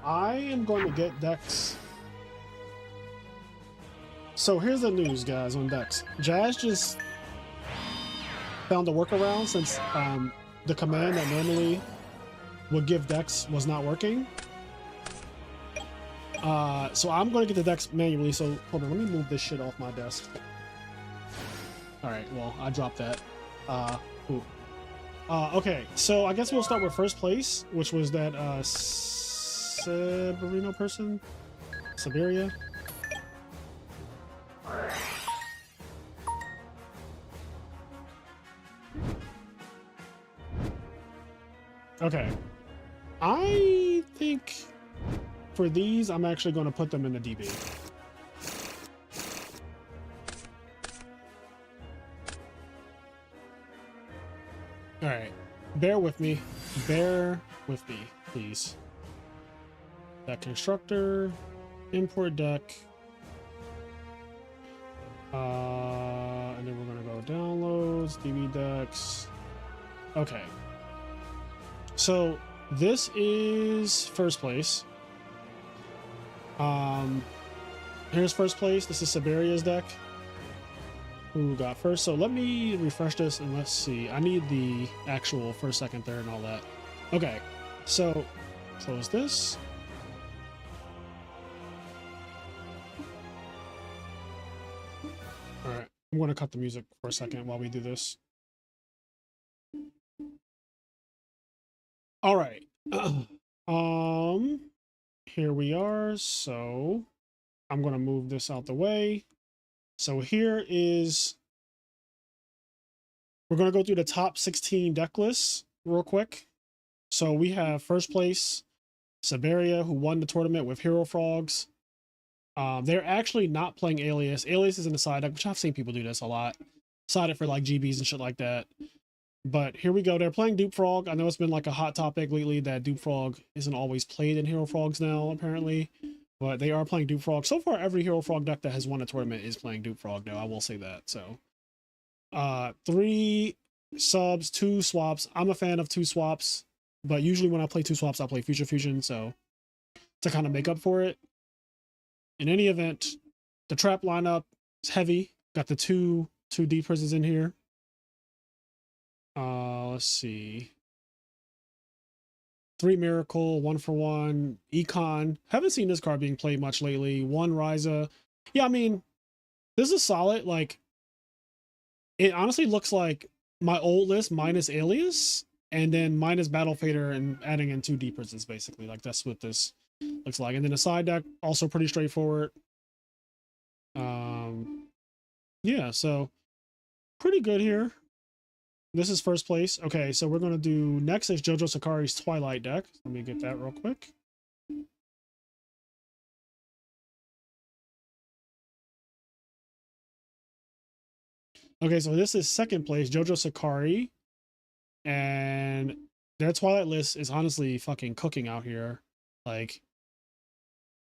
S2: I am going to get Dex. So here's the news, guys, on Dex. Jazz just found a workaround since the command that normally would give Dex was not working. So I'm going to get the Dex manually. So hold on, let me move this shit off my desk. All right, well, I dropped that. Okay, so I guess we'll start with first place, which was that Siberino person? Siberia? Okay. I think for these, I'm actually going to put them in the DB. All right. Bear with me. Bear with me, please. Deck constructor, import deck. And then we're going to go downloads, DB decks. Okay. So this is first place. Here's first place. This is Siberia's deck. Who got first? So let me refresh this and let's see. I need the actual first, second, third, and all that. Okay, so close this. All right, I'm going to cut the music for a second while we do this. All right. Here we are. So I'm going to move this out the way. So here is, we're going to go through the top 16 deck lists real quick. So we have first place, Siberia, who won the tournament with Hero Frogs. They're actually not playing Alias. Alias is in the side deck, which I've seen people do this a lot. Side it for like GBs and shit like that. But here we go. They're playing Dupe Frog. I know it's been like a hot topic lately that Dupe Frog isn't always played in Hero Frogs now, apparently. But they are playing Dupe Frog. So far, every Hero Frog deck that has won a tournament is playing Dupe Frog, though. I will say that. So, 3 subs, 2 swaps. I'm a fan of 2 swaps. But usually when I play 2 swaps, I play Future Fusion. So, to kind of make up for it. In any event, the trap lineup is heavy. Got the two deep prisons in here. Let's see. 3 Miracle, 1 for 1, Econ. Haven't seen this card being played much lately. 1 Ryza. Yeah, I mean, this is solid. Like, it honestly looks like my old list minus Alias, and then minus Battle Fader and adding in 2 deep prisons, basically. Like, that's what this looks like. And then the side deck, also pretty straightforward. Yeah, so pretty good here. This is first place. Okay, so we're going to do next is Jojo Sakari's Twilight deck. Let me get that real quick. Okay, so this is second place, Jojo Sakari. And their Twilight list is honestly fucking cooking out here. Like,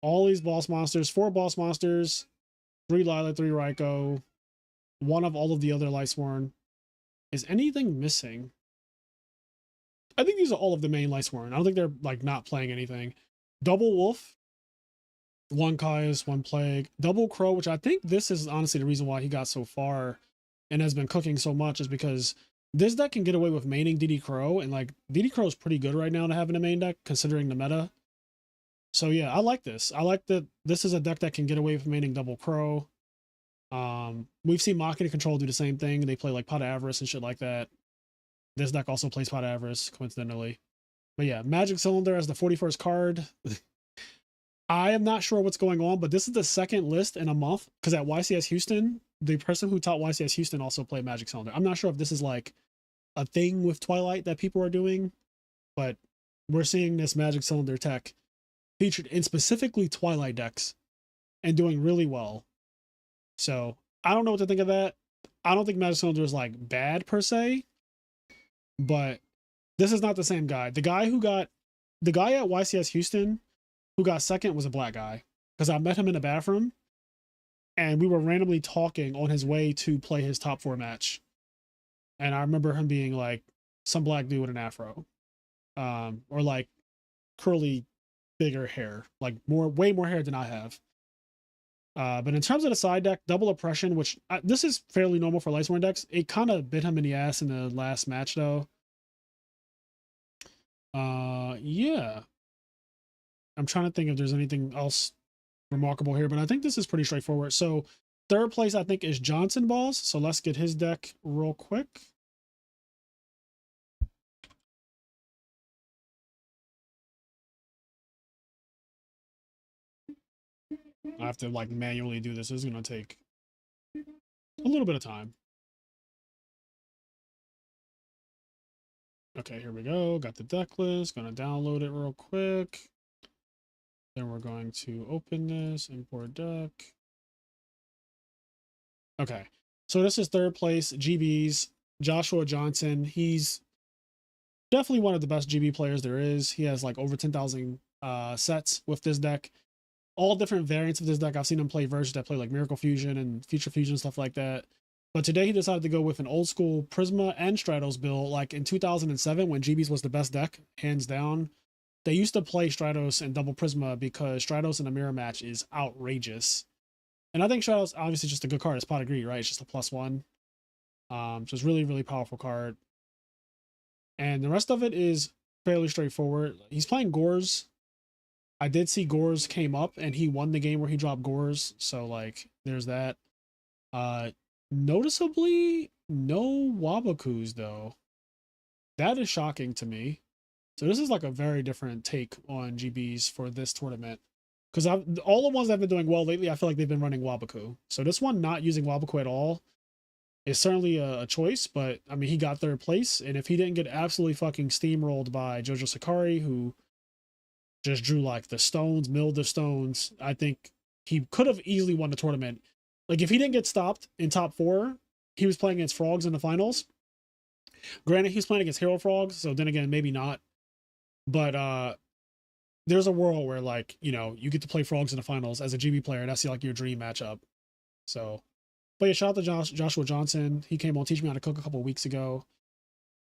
S2: all these boss monsters, 4 boss monsters, 3 Lila, 3 Raiko, 1 of all of the other Lightsworn. Is anything missing? I think these are all of the main Lightsworn. I don't think they're, like, not playing anything. Double Wolf, 1 Caius, 1 Plague. Double Crow, which I think this is honestly the reason why he got so far and has been cooking so much, is because this deck can get away with maining DD Crow, and like DD Crow is pretty good right now to have in a main deck considering the meta. So yeah, I like this. I like that this is a deck that can get away with maining Double Crow. We've seen Machina Control do the same thing. They play like Pot of Avarice and shit like that. This deck also plays Pot of Avarice, coincidentally. But yeah, Magic Cylinder as the 41st card. I am not sure what's going on, but this is the second list in a month, because at YCS Houston, the person who taught YCS Houston also played Magic Cylinder. I'm not sure if this is like a thing with Twilight that people are doing, but we're seeing this Magic Cylinder tech featured in specifically Twilight decks and doing really well. So I don't know what to think of that. I don't think Magic Cylinder is like bad per se, but this is not the same guy. The guy at YCS Houston who got second was a black guy, because I met him in a bathroom and we were randomly talking on his way to play his top 4 match. And I remember him being like some black dude with an afro, or like curly, bigger hair, like way more hair than I have. But in terms of the side deck, Double Oppression, which this is fairly normal for Lightsworn decks, it kind of bit him in the ass in the last match though. Yeah. I'm trying to think if there's anything else remarkable here, but I think this is pretty straightforward. So third place, I think, is Johnson Balls. So let's get his deck real quick. I have to like manually do this. This is going to take a little bit of time. Okay, here we go. Got the deck list. Going to download it real quick. Then we're going to open this, import deck. Okay, so this is third place, GB's Joshua Johnson. He's definitely one of the best GB players there is. He has like over 10,000 sets with this deck. All different variants of this deck. I've seen him play versions that play like Miracle Fusion and Future Fusion, stuff like that. But today he decided to go with an old school Prisma and Stratos build. Like in 2007, when GB's was the best deck, hands down, they used to play Stratos and double Prisma because Stratos in a mirror match is outrageous. And I think Stratos obviously just a good card. It's Pot of Greed, right? It's just a +1. So it's really, really powerful card. And the rest of it is fairly straightforward. He's playing Gores. I did see Gores came up and he won the game where he dropped Gores. So like there's that. Noticeably no Wabakus though. That is shocking to me. So this is like a very different take on GBs for this tournament. Because all the ones that have been doing well lately, I feel like they've been running Wabaku. So this one not using Wabaku at all is certainly a choice, but I mean, he got third place. And if he didn't get absolutely fucking steamrolled by Jojo Sakari, who just drew like the stones, milled the stones, I think he could have easily won the tournament. Like if he didn't get stopped in top 4, he was playing against Frogs in the finals. Granted, he's playing against Hero Frogs, so then again, maybe not. But there's a world where like, you know, you get to play Frogs in the finals as a GB player. That's like your dream matchup. So, but yeah, shout out to Joshua Johnson. He came on Teach Me How to Cook a couple of weeks ago.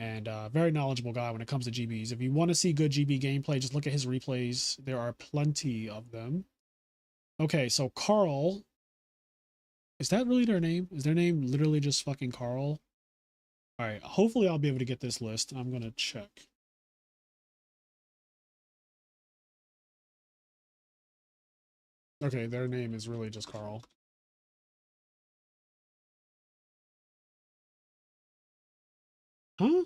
S2: And very knowledgeable guy when it comes to GBs. If you want to see good GB gameplay, just look at his replays. There are plenty of them. Okay, so Carl. Is that really their name? Is their name literally just fucking Carl? All right, hopefully I'll be able to get this list. I'm going to check. Okay, their name is really just Carl. Huh?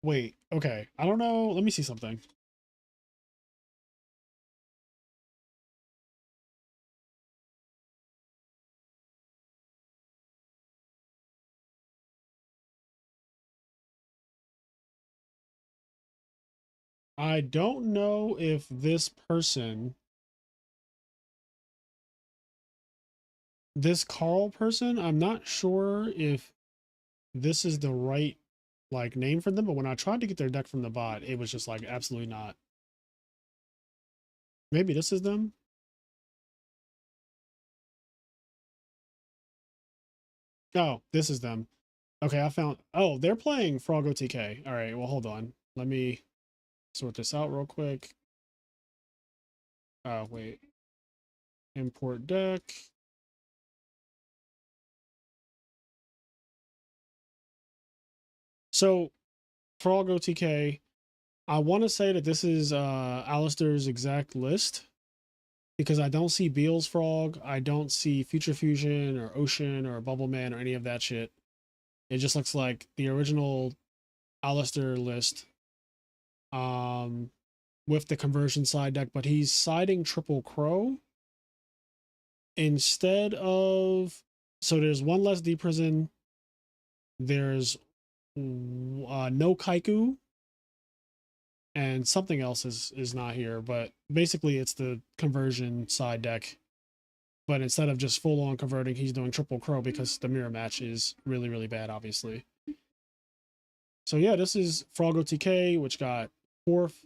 S2: Wait, okay. I don't know. Let me see something. I don't know if this person, this Carl person, I'm not sure if this is the right like name for them, but when I tried to get their deck from the bot, it was just like absolutely not. Maybe this is them. Oh, this is them. Okay, I found, oh, they're playing Frog OTK. All right, well, hold on. Let me sort this out real quick. Oh, wait. Import deck. So, Frog OTK, I want to say that this is Alistair's exact list because I don't see Beal's Frog. I don't see Future Fusion or Ocean or Bubble Man or any of that shit. It just looks like the original Alistair list with the conversion side deck, but he's siding Triple Crow instead of, so there's one less D Prison, there's no Kaiku, and something else is not here, but basically it's the conversion side deck. But instead of just full on converting, he's doing Triple Crow because the mirror match is really, really bad, obviously. So yeah, this is Frog OTK, which got 4th.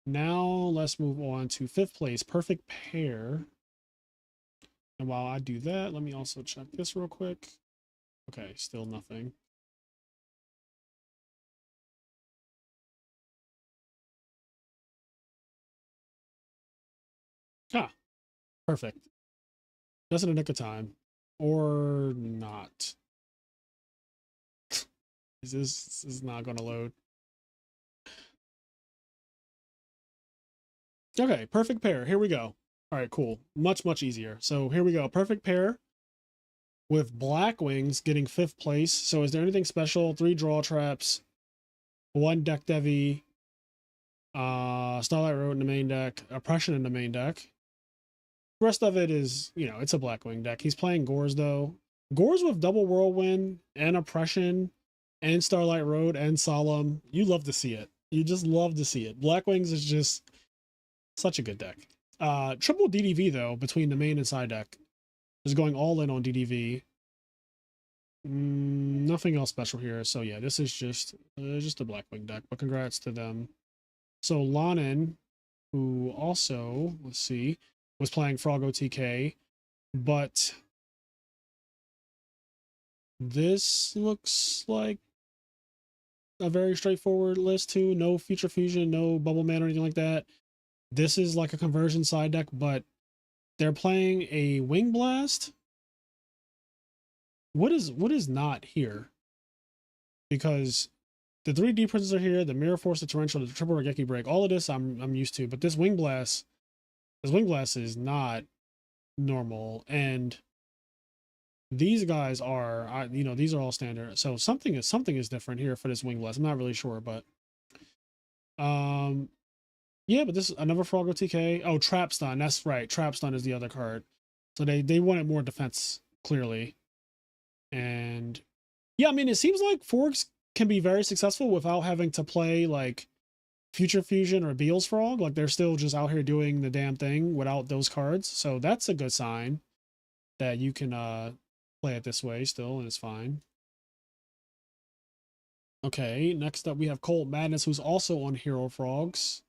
S2: Now let's move on to 5th place, Perfect Pair. And while I do that, let me also check this real quick. Okay, still nothing. Ah, perfect. Just in the nick of time. Or not. This is not going to load. Okay, perfect pair. Here we go. All right, cool. Much, much easier. So here we go. Perfect pair with Black Wings getting 5th place. So is there anything special? 3 draw traps, 1 deck Devi, Starlight Road in the main deck, Oppression in the main deck. The rest of it is, you know, it's a Blackwing deck. He's playing Gores, though. Gores with double Whirlwind and Oppression and Starlight Road and Solemn. You love to see it. You just love to see it. Blackwings is just such a good deck. Triple DDV, though, between the main and side deck. Is going all in on DDV. Nothing else special here. So yeah, this is just a Blackwing deck, but congrats to them. So Lonin, who also, let's see, was playing Frog OTK, but this looks like a very straightforward list too. No Future Fusion, no Bubble Man or anything like that. This is like a conversion side deck, but they're playing a Wing Blast. What is not here? Because the 3D prisons are here, the Mirror Force, the Torrential, the Triple Regeki Break, all of this I'm used to, but this Wing Blast is not normal, and these guys are, you know, these are all standard. So something is different here for this Wing Blast. I'm not really sure, but yeah, but this is another Frog OTK. Oh, Trapstun, that's right. Trapstun is the other card. So they wanted more defense, clearly. And yeah, I mean, it seems like Forks can be very successful without having to play like Future Fusion or Beal's Frog. Like they're still just out here doing the damn thing without those cards. So that's a good sign that you can play it this way still, and it's fine. Okay, next up we have Colt Madness, who's also on Hero Frogs.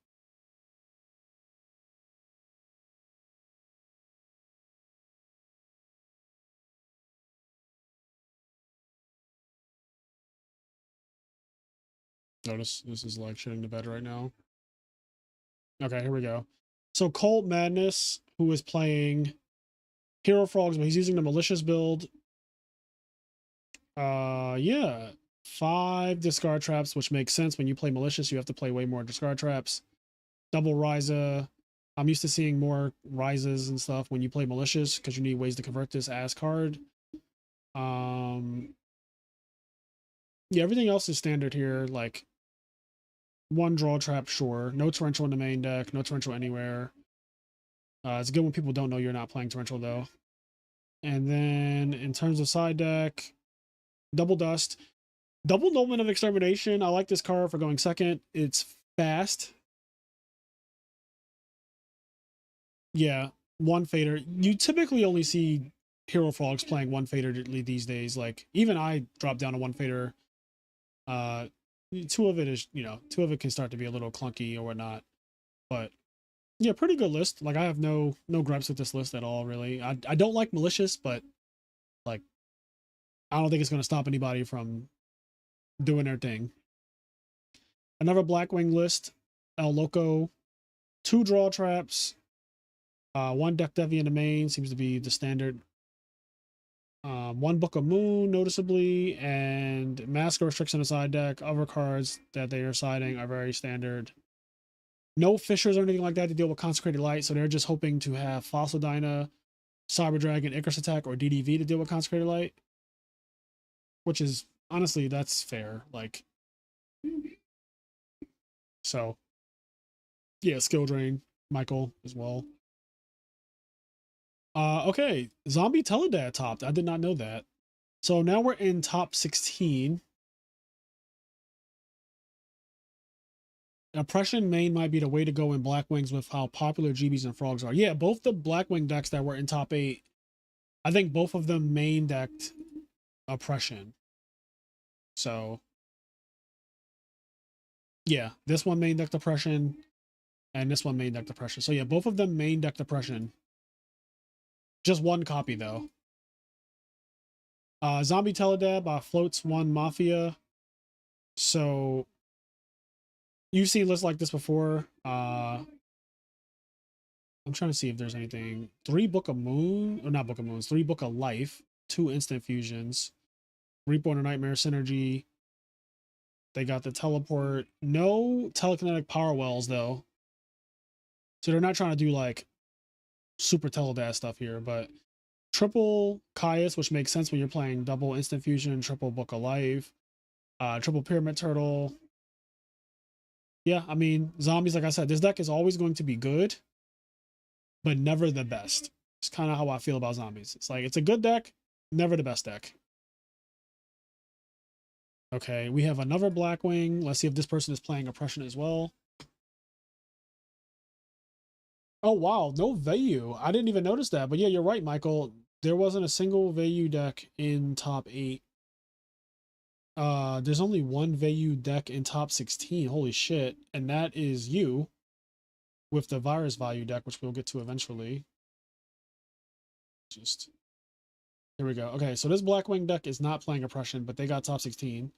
S2: Notice this is like shitting the bed right now. Okay, here we go. So Colt Madness, who is playing Hero Frogs, but he's using the Malicious build. Yeah. 5 discard traps, which makes sense. When you play Malicious, you have to play way more discard traps. Double Ryza. I'm used to seeing more Ryzas and stuff when you play Malicious, because you need ways to convert this as card. Yeah, everything else is standard here, like 1 draw trap, sure. No Torrential in the main deck, no Torrential anywhere. It's good when people don't know you're not playing Torrential, though. And then, in terms of side deck, Double Dust. Double Nobleman of Extermination. I like this card for going second. It's fast. Yeah, one fader. You typically only see hero frogs playing one fader these days. Like even I dropped down to one fader. Two of it is, two of it can start to be a little clunky or whatnot. But yeah, pretty good list. Like I have no gripes with this list at all, really. I don't like malicious, but like I don't think it's gonna stop anybody from doing their thing. Another Blackwing list, El Loco, 2 draw traps, 1 deck Devi in the main, seems to be the standard. 1 Book of Moon, noticeably, and Masker restriction the side deck. Other cards that they are siding are very standard. No Fissures or anything like that to deal with Consecrated Light, so they're just hoping to have Fossil Dyna, Cyber Dragon, Icarus Attack, or DDV to deal with Consecrated Light. Which is, honestly, that's fair. Like, so, yeah, Skill Drain, Michael as well. Okay, Zombie Teledad topped. I did not know that. So now we're in top 16. Oppression main might be the way to go in Blackwings with how popular GBs and Frogs are. Yeah, both the Blackwing decks that were in top 8, I think both of them main decked Oppression. So, yeah, this one main decked Oppression, and this one main decked Oppression. So yeah, both of them main decked Oppression. Just 1 copy, though. Zombie Teledab floats 1 Mafia. So, you've seen lists like this before. I'm trying to see if there's anything. 3 Book of Moon, or not Book of Moons, 3 Book of Life, 2 instant fusions, Reborn or Nightmare synergy. They got the teleport. No telekinetic power wells, though. So they're not trying to do like super Teledad stuff here, but triple Caius, which makes sense when you're playing double instant fusion, triple Book of Life, triple Pyramid Turtle. Yeah, I mean, zombies, like I said, this deck is always going to be good, but never the best. It's kind of how I feel about zombies. It's like, it's a good deck, never the best deck. Okay, we have another Blackwing. Let's see if this person is playing Oppression as well. Oh, wow, no Vayu. I didn't even notice that, but yeah, you're right, Michael. There wasn't a single Vayu deck in top 8. There's only 1 Vayu deck in top 16. Holy shit. And that is you with the Virus Vayu deck, which we'll get to eventually. Just here we go. Okay, so this Blackwing deck is not playing Oppression, but they got top 16.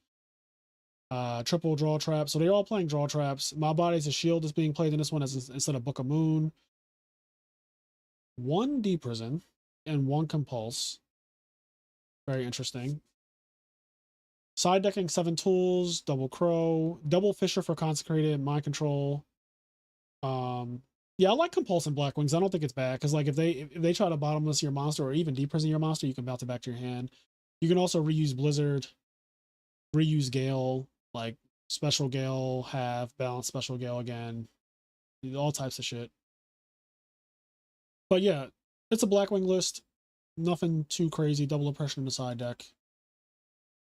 S2: Triple draw trap. So they're all playing draw traps. My Body's a Shield is being played in this one instead of Book of Moon. 1 D Prison and 1 Compulse. Very interesting. Side decking 7 tools, double Crow, double Fisher for Consecrated, Mind Control. Yeah, I like Compulse and Blackwings. I don't think it's bad because like if they try to bottomless your monster or even deprison your monster, you can bounce it back to your hand. You can also reuse Blizzard, reuse Gale, like Special Gale, have balance Special Gale again, all types of shit. But yeah, it's a Blackwing list. Nothing too crazy. Double Oppression in the side deck.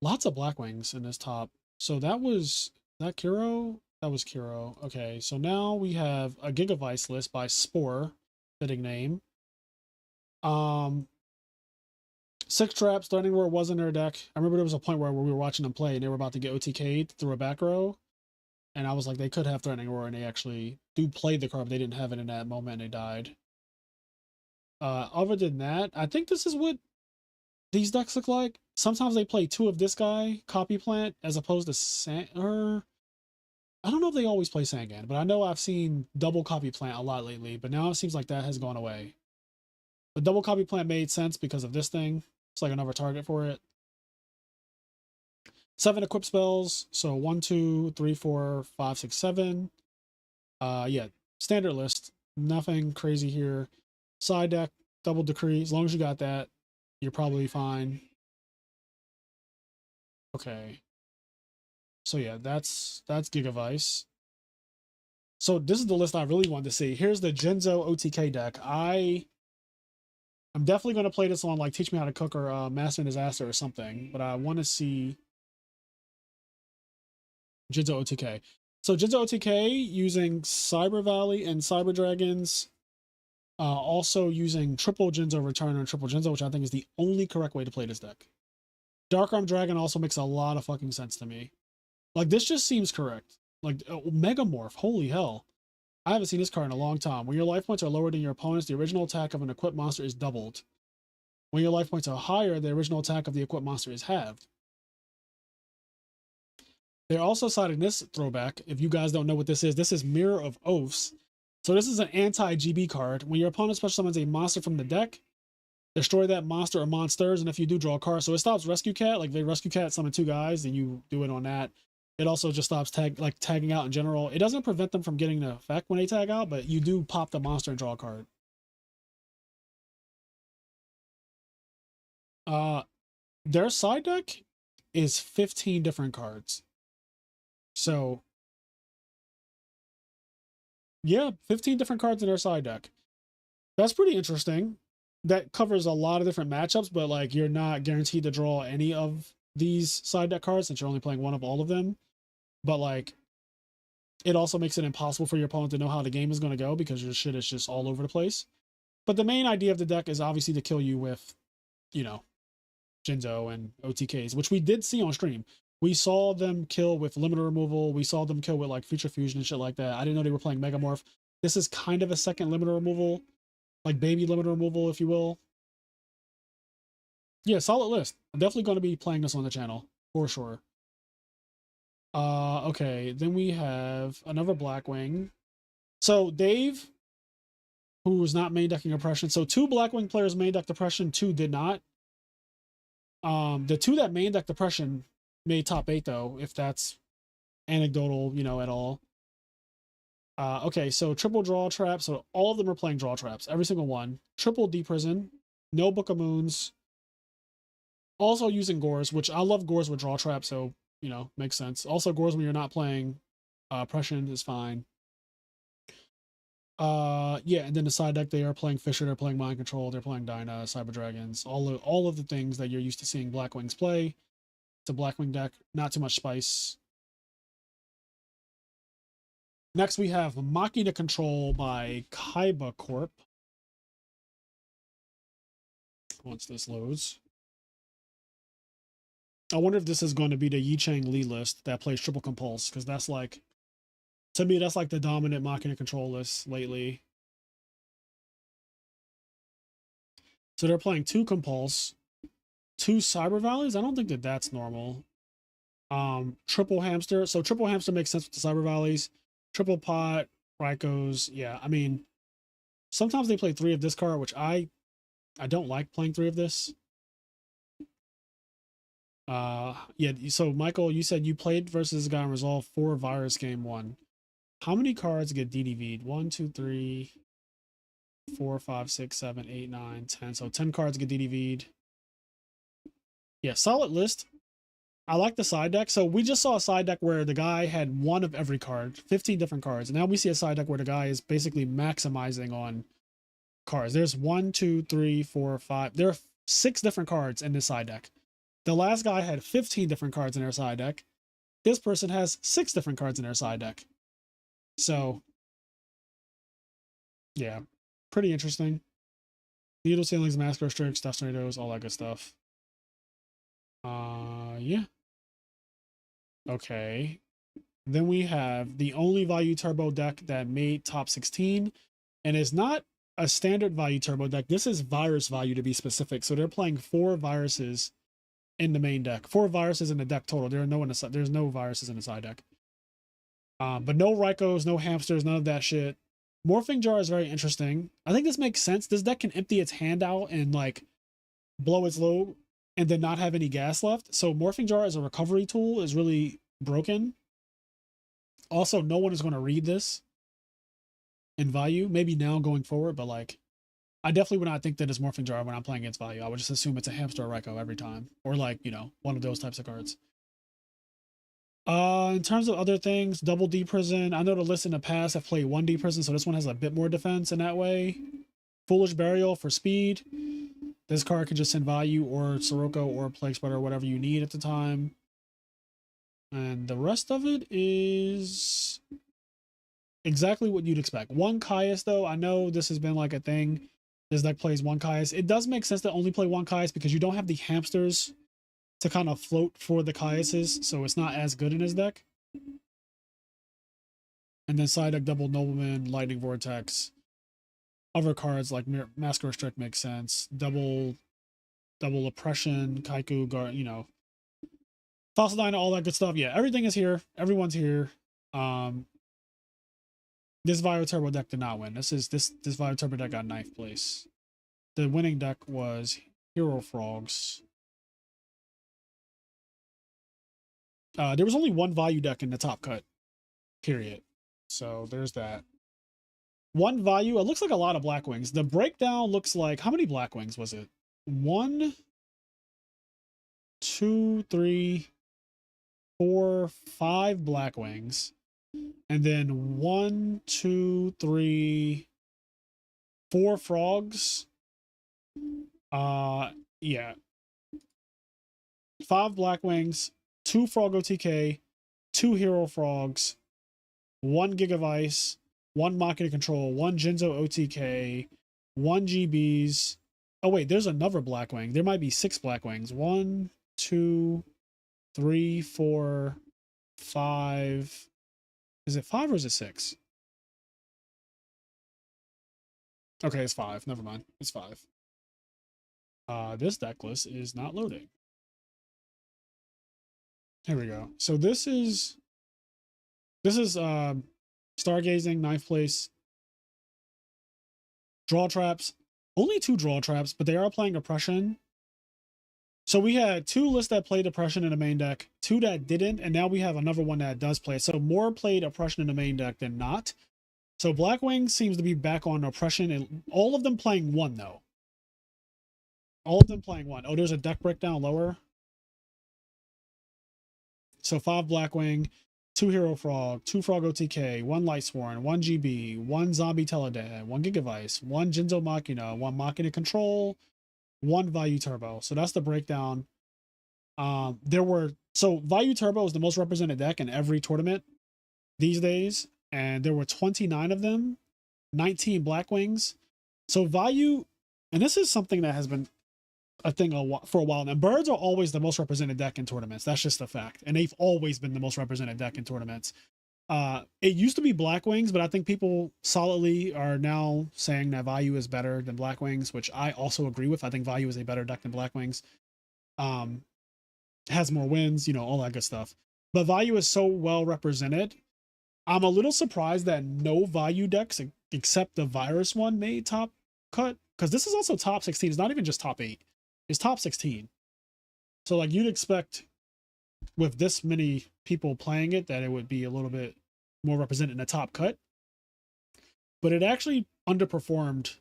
S2: Lots of Blackwings in this top. So that was that Kiro? That was Kiro. Okay, so now we have a Gigavice list by Spore, fitting name. 6 traps, Threatening Roar was in their deck. I remember there was a point where we were watching them play and they were about to get OTK'd through a back row. And I was like, they could have Threatening Roar, and they actually do play the card, but they didn't have it in that moment and they died. Other than that, I think this is what these decks look like. Sometimes they play 2 of this guy, Copy Plant, as opposed to I don't know if they always play Sangan, but I know I've seen double Copy Plant a lot lately, but now it seems like that has gone away. The double Copy Plant made sense because of this thing. It's like another target for it. 7 equip spells, so 1, 2, 3, 4, 5, 6, 7. Yeah, standard list. Nothing crazy here. Side deck, double Decree. As long as you got that, you're probably fine. Okay. So yeah, that's Gigavice. So this is the list I really wanted to see. Here's the Jinzo OTK deck. I'm definitely going to play this on like Teach Me How to Cook or Master Disaster or something, but I want to see Jinzo OTK. So Jinzo OTK using Cyber Valley and Cyber Dragons. Also using triple Jinzo Returner and triple Jinzo, which I think is the only correct way to play this deck. Dark Arm Dragon also makes a lot of fucking sense to me. Like, this just seems correct. Like, Megamorph, holy hell. I haven't seen this card in a long time. When your life points are lower than your opponent's, the original attack of an equipped monster is doubled. When your life points are higher, the original attack of the equipped monster is halved. They're also citing this throwback. If you guys don't know what this is Mirror of Oaths. So this is an anti-GB card. When your opponent special summons a monster from the deck, destroy that monster or monsters, and if you do, draw a card. So it stops Rescue Cat. Like, if they Rescue Cat summon 2 guys, and you do it on that. It also just stops tagging out in general. It doesn't prevent them from getting the effect when they tag out, but you do pop the monster and draw a card. Their side deck is 15 different cards. So, yeah, 15 different cards in their side deck. That's pretty interesting. That covers a lot of different matchups, but like, you're not guaranteed to draw any of these side deck cards since you're only playing one of all of them. But like, it also makes it impossible for your opponent to know how the game is going to go because your shit is just all over the place. But the main idea of the deck is obviously to kill you with, you know, Jinzo and OTKs, which we did see on stream. We saw them kill with limiter removal. We saw them kill with like Future Fusion and shit like that. I didn't know they were playing Megamorph. This is kind of a second limiter removal, like baby limiter removal, if you will. Yeah, solid list. I'm definitely going to be playing this on the channel for sure. Okay, then we have another Blackwing. So Dave, who's not main decking Oppression. So 2 Blackwing players main decked Oppression, 2 did not. The 2 that main decked Oppression made top 8 though, if that's anecdotal, you know, at all. Okay, so triple draw trap. So all of them are playing draw traps, every single one. Triple Deep Prison, no Book of Moons. Also using Gores, which I love Gores with draw trap, so you know, makes sense. Also, Gores when you're not playing Oppression is fine. Yeah, and then the side deck, they are playing Fisher, they're playing Mind Control, they're playing Dyna, Cyber Dragons, all of the things that you're used to seeing Blackwings play. It's a Blackwing deck, not too much spice. Next, we have Machina Control by Kaiba Corp. Once this loads. I wonder if this is going to be the Yi Chang Lee list that plays Triple Compulse, because that's like, to me, that's like the dominant Machina Control list lately. So they're playing 2 Compulse, 2 Cyber Valleys. I don't think that that's normal. Triple Hamster. So Triple Hamster makes sense with the Cyber Valleys. Triple Pot, Rykos. Yeah, I mean, sometimes they play 3 of this card, which I don't like playing 3 of this. Yeah, so Michael, you said you played versus this guy in Resolve 4 Virus Game 1. How many cards get DDV'd? 1, 2, 3, 4, 5, 6, 7, 8, 9, 10. So 10 cards get DDV'd. Yeah, solid list. I like the side deck. So we just saw a side deck where the guy had 1 of every card, 15 different cards. And now we see a side deck where the guy is basically maximizing on cards. There's 1, 2, 3, 4, 5. There are 6 different cards in this side deck. The last guy had 15 different cards in their side deck. This person has 6 different cards in their side deck. So, yeah, pretty interesting. Needle Ceilings, Mask Restricts, Death Tornadoes, all that good stuff. Yeah. Okay. Then we have the only value turbo deck that made top 16, and it's not a standard value turbo deck. This is virus value to be specific. So they're playing 4 viruses in the main deck. 4 viruses in the deck total. There's no viruses in the side deck. But no Rykos, no hamsters, none of that shit. Morphing Jar is very interesting. I think this makes sense. This deck can empty its hand out and like blow its load and then not have any gas left. So Morphing Jar as a recovery tool is really broken. Also, no one is going to read this in value. Maybe now going forward, but like, I definitely would not think that it's Morphing Jar when I'm playing against value. I would just assume it's a hamster or Ryko every time. Or like, you know, one of those types of cards. In terms of other things, double D Prison. I know the list in the past have played 1 D Prison, so this one has a bit more defense in that way. Foolish Burial for speed. This card can just send value or Sirocco or Plague Spreader or whatever you need at the time. And the rest of it is exactly what you'd expect. One Caius, though, I know this has been like a thing. This deck plays one Caius. It does make sense to only play one Caius because you don't have the hamsters to kind of float for the Caiuses, so it's not as good in his deck. And then side deck double Nobleman, Lightning Vortex. Other cards like Mask Restrict makes sense. Double Oppression, Kaiku, Guard, you know. Fossil Dino, all that good stuff. Yeah, everything is here. Everyone's here. This Vio Turbo deck did not win. This Vio Turbo deck got 9th place. The winning deck was Hero Frogs. There was only one Vayu deck in the top cut, period. So there's that. One Vayu. It looks like a lot of Black Wings. The breakdown looks like, how many Black Wings was it? 1, 2, 3, 4, 5 Black Wings. And then 1, 2, 3, 4 Frogs. Yeah. 5 Black Wings, 2 Frog OTK, 2 Hero Frogs, 1 Gig of Ice, 1 Machina Control, 1 Jinzo OTK, 1 GBs. Oh wait, there's another Black Wing. There might be 6 Black Wings. 1, 2, 3, 4, 5. Is it 5 or is it 6? Okay, it's 5. Never mind. It's 5. This deck list is not loading. Here we go. So this is Stargazing, 9th place. Draw traps. Only 2 draw traps, but they are playing Oppression. So we had 2 lists that played Oppression in the main deck, 2 that didn't, and now we have another one that does play. So more played Oppression in the main deck than not. So Blackwing seems to be back on Oppression, and all of them playing 1, though. All of them playing 1. Oh, there's a deck breakdown lower. So 5 Blackwing, 2 Hero Frog, 2 Frog OTK, 1 Lightsworn, 1 GB, 1 Zombie Teledad, 1 Gigavice, 1 Jinzo Machina, 1 Machina Control, 1 Vayu Turbo. So that's the breakdown. So Vayu Turbo is the most represented deck in every tournament these days, and there were 29 of them, 19 Blackwings. So Vayu, and this is something that has been a thing for a while now. Birds are always the most represented deck in tournaments. That's just a fact, and they've always been the most represented deck in tournaments. It used to be Blackwings, but I think people solidly are now saying that Vayu is better than Blackwings, which I also agree with. I think Vayu is a better deck than Blackwings. Has more wins, you know, all that good stuff. But Vayu is so well represented. I'm a little surprised that no Vayu decks except the Virus one made top cut, because this is also top 16. It's not even just top 8. It's top 16. So like you'd expect with this many people playing it that it would be a little bit more represented in the top cut. But it actually underperformed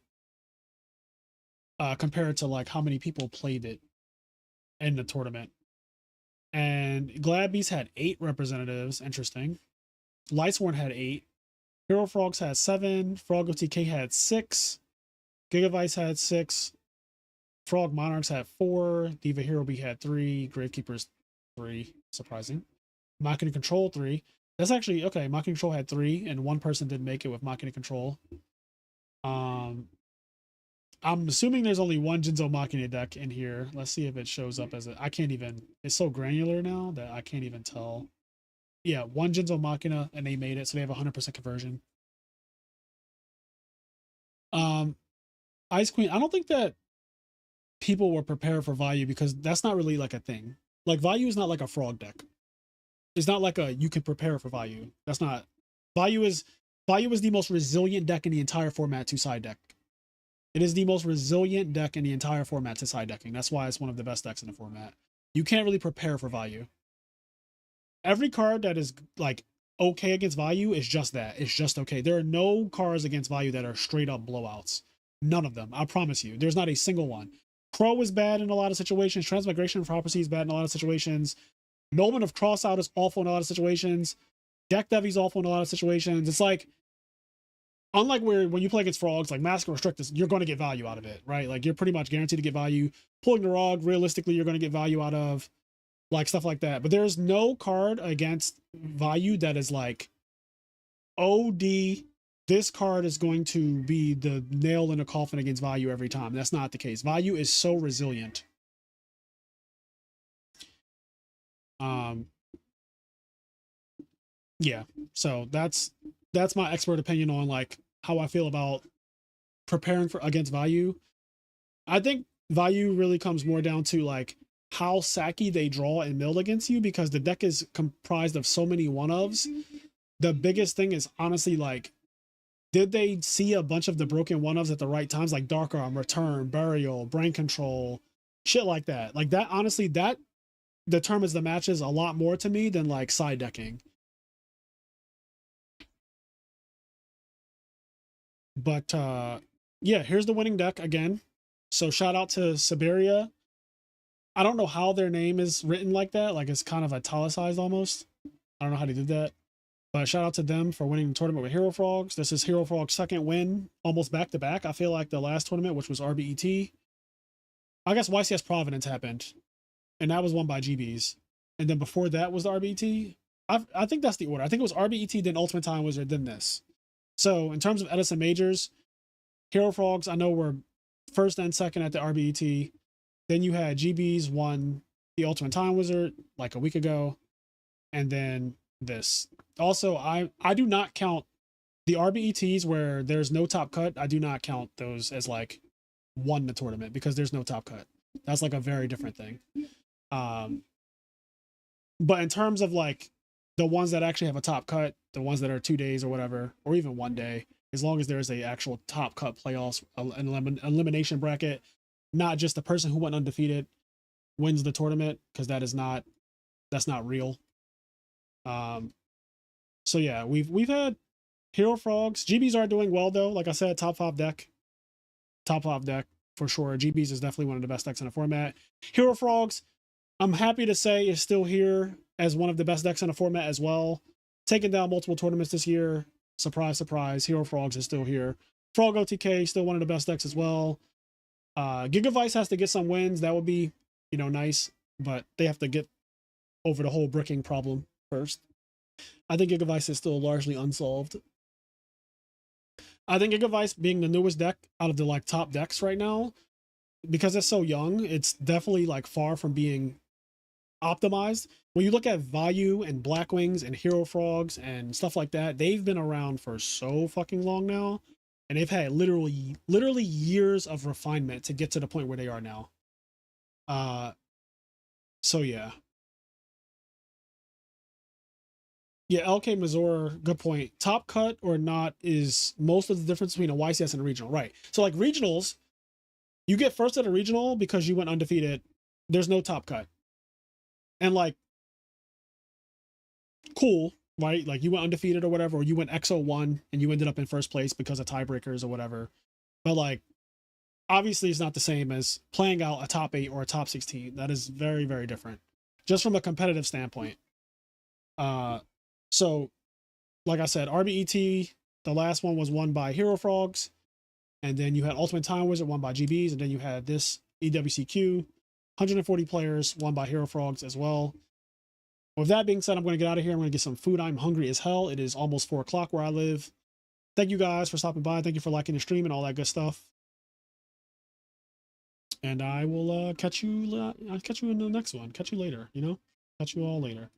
S2: compared to like how many people played it in the tournament. And Gladbeast had 8 representatives. Interesting. Lightsworn had 8. Hero Frogs had 7. Frog OTK had 6. Gigavice had 6. Frog Monarchs had 4. Diva Hero B had 3. Gravekeepers 3. Surprising. Machina Control 3. That's actually okay. Machina Control had 3, and 1 person didn't make it with Machina Control. I'm assuming there's only 1 Jinzo Machina deck in here. Let's see if it shows up as a. I can't even. It's so granular now that I can't even tell. Yeah, 1 Jinzo Machina, and they made it, so they have 100% conversion. Ice Queen. I don't think that people were prepared for Vayu because that's not really like a thing. Like Vayu is not like a frog deck. It's not like a you can prepare for Vayu. That's not. Vayu is the most resilient deck in the entire format to side deck. It is the most resilient deck in the entire format to side decking. That's why it's one of the best decks in the format. You can't really prepare for Vayu. Every card that is like okay against Vayu is just that. It's just okay. There are no cards against Vayu that are straight up blowouts. None of them. I promise you. There's not a single one. Crow is bad in a lot of situations. Transmigration of Prophecy is bad in a lot of situations. Nomen of Crossout is awful in a lot of situations. Deck Devi is awful in a lot of situations. It's like, unlike when you play against frogs, like Mask and Restrict, you're going to get value out of it, right? Like you're pretty much guaranteed to get value. Pulling the Rog, realistically, you're going to get value out of. like stuff like that. But there's no card against Vayu that is like, OD, this card is going to be the nail in the coffin against Vayu every time. That's not the case. Vayu is so resilient. Yeah, so that's my expert opinion on like how I feel about preparing for against Vayu. I think Vayu really comes more down to like how sacky they draw and mill against you, because the deck is comprised of so many one-ofs. The biggest thing is honestly like, did they see a bunch of the broken one-ofs at the right times, like Dark Arm, Return, Burial, Brain Control, shit like that. Like that, honestly, that determines the matches a lot more to me than like side decking. But yeah, here's the winning deck again. So shout out to Siberia. I don't know how their name is written like that. Like it's kind of italicized almost. I don't know how they did that. But shout out to them for winning the tournament with Hero Frogs. This is Hero Frog's second win, almost back to back. I feel like the last tournament, which was RBET, I guess YCS Providence happened, and that was won by GBs. And then before that was the RBET. I think that's the order. I think it was RBET, then Ultimate Time Wizard, then this. So in terms of Edison Majors, Hero Frogs, I know were first and second at the RBET. Then you had GBs won the Ultimate Time Wizard like a week ago. And then this. Also, I do not count the RBETs where there's no top cut. I do not count those as like won the tournament because there's no top cut. That's like a very different thing. But in terms of like the ones that actually have a top cut, the ones that are 2 days or whatever, or even 1 day, as long as there's a actual top cut playoffs, an elimination bracket, not just the person who went undefeated wins the tournament, because that's not real. So yeah, we've had Hero Frogs. GBs are doing well though. Like I said, top 5 deck for sure. GBs is definitely one of the best decks in the format. Hero Frogs, I'm happy to say, is still here as one of the best decks in the format as well. Taking down multiple tournaments this year. Surprise, surprise. Hero Frogs is still here. Frog OTK, still one of the best decks as well. Gigavice has to get some wins. That would be, nice. But they have to get over the whole bricking problem first. I think Gigavice is still largely unsolved. I think Gigavice being the newest deck out of the like top decks right now, because it's so young, it's definitely like far from being optimized. When you look at Vayu and Blackwings and Hero Frogs and stuff like that, they've been around for so fucking long now, and they've had literally years of refinement to get to the point where they are now. So yeah. Yeah, LK Mazur, good point. Top cut or not is most of the difference between a YCS and a regional, right? So like regionals, you get first at a regional because you went undefeated. There's no top cut. And like, cool, right? Like you went undefeated or whatever, or you went XO1 and you ended up in first place because of tiebreakers or whatever. But like, obviously it's not the same as playing out a top 8 or a top 16. That is very, very different. Just from a competitive standpoint. So, like I said, RBET, the last one was won by Hero Frogs, and then you had Ultimate Time Wizard won by GBs, and then you had this EWCQ, 140 players won by Hero Frogs as well. With that being said, I'm going to get out of here. I'm going to get some food. I'm hungry as hell. It is almost 4 o'clock where I live. Thank you guys for stopping by. Thank you for liking the stream and all that good stuff. And I will catch you in the next one. Catch you later, Catch you all later.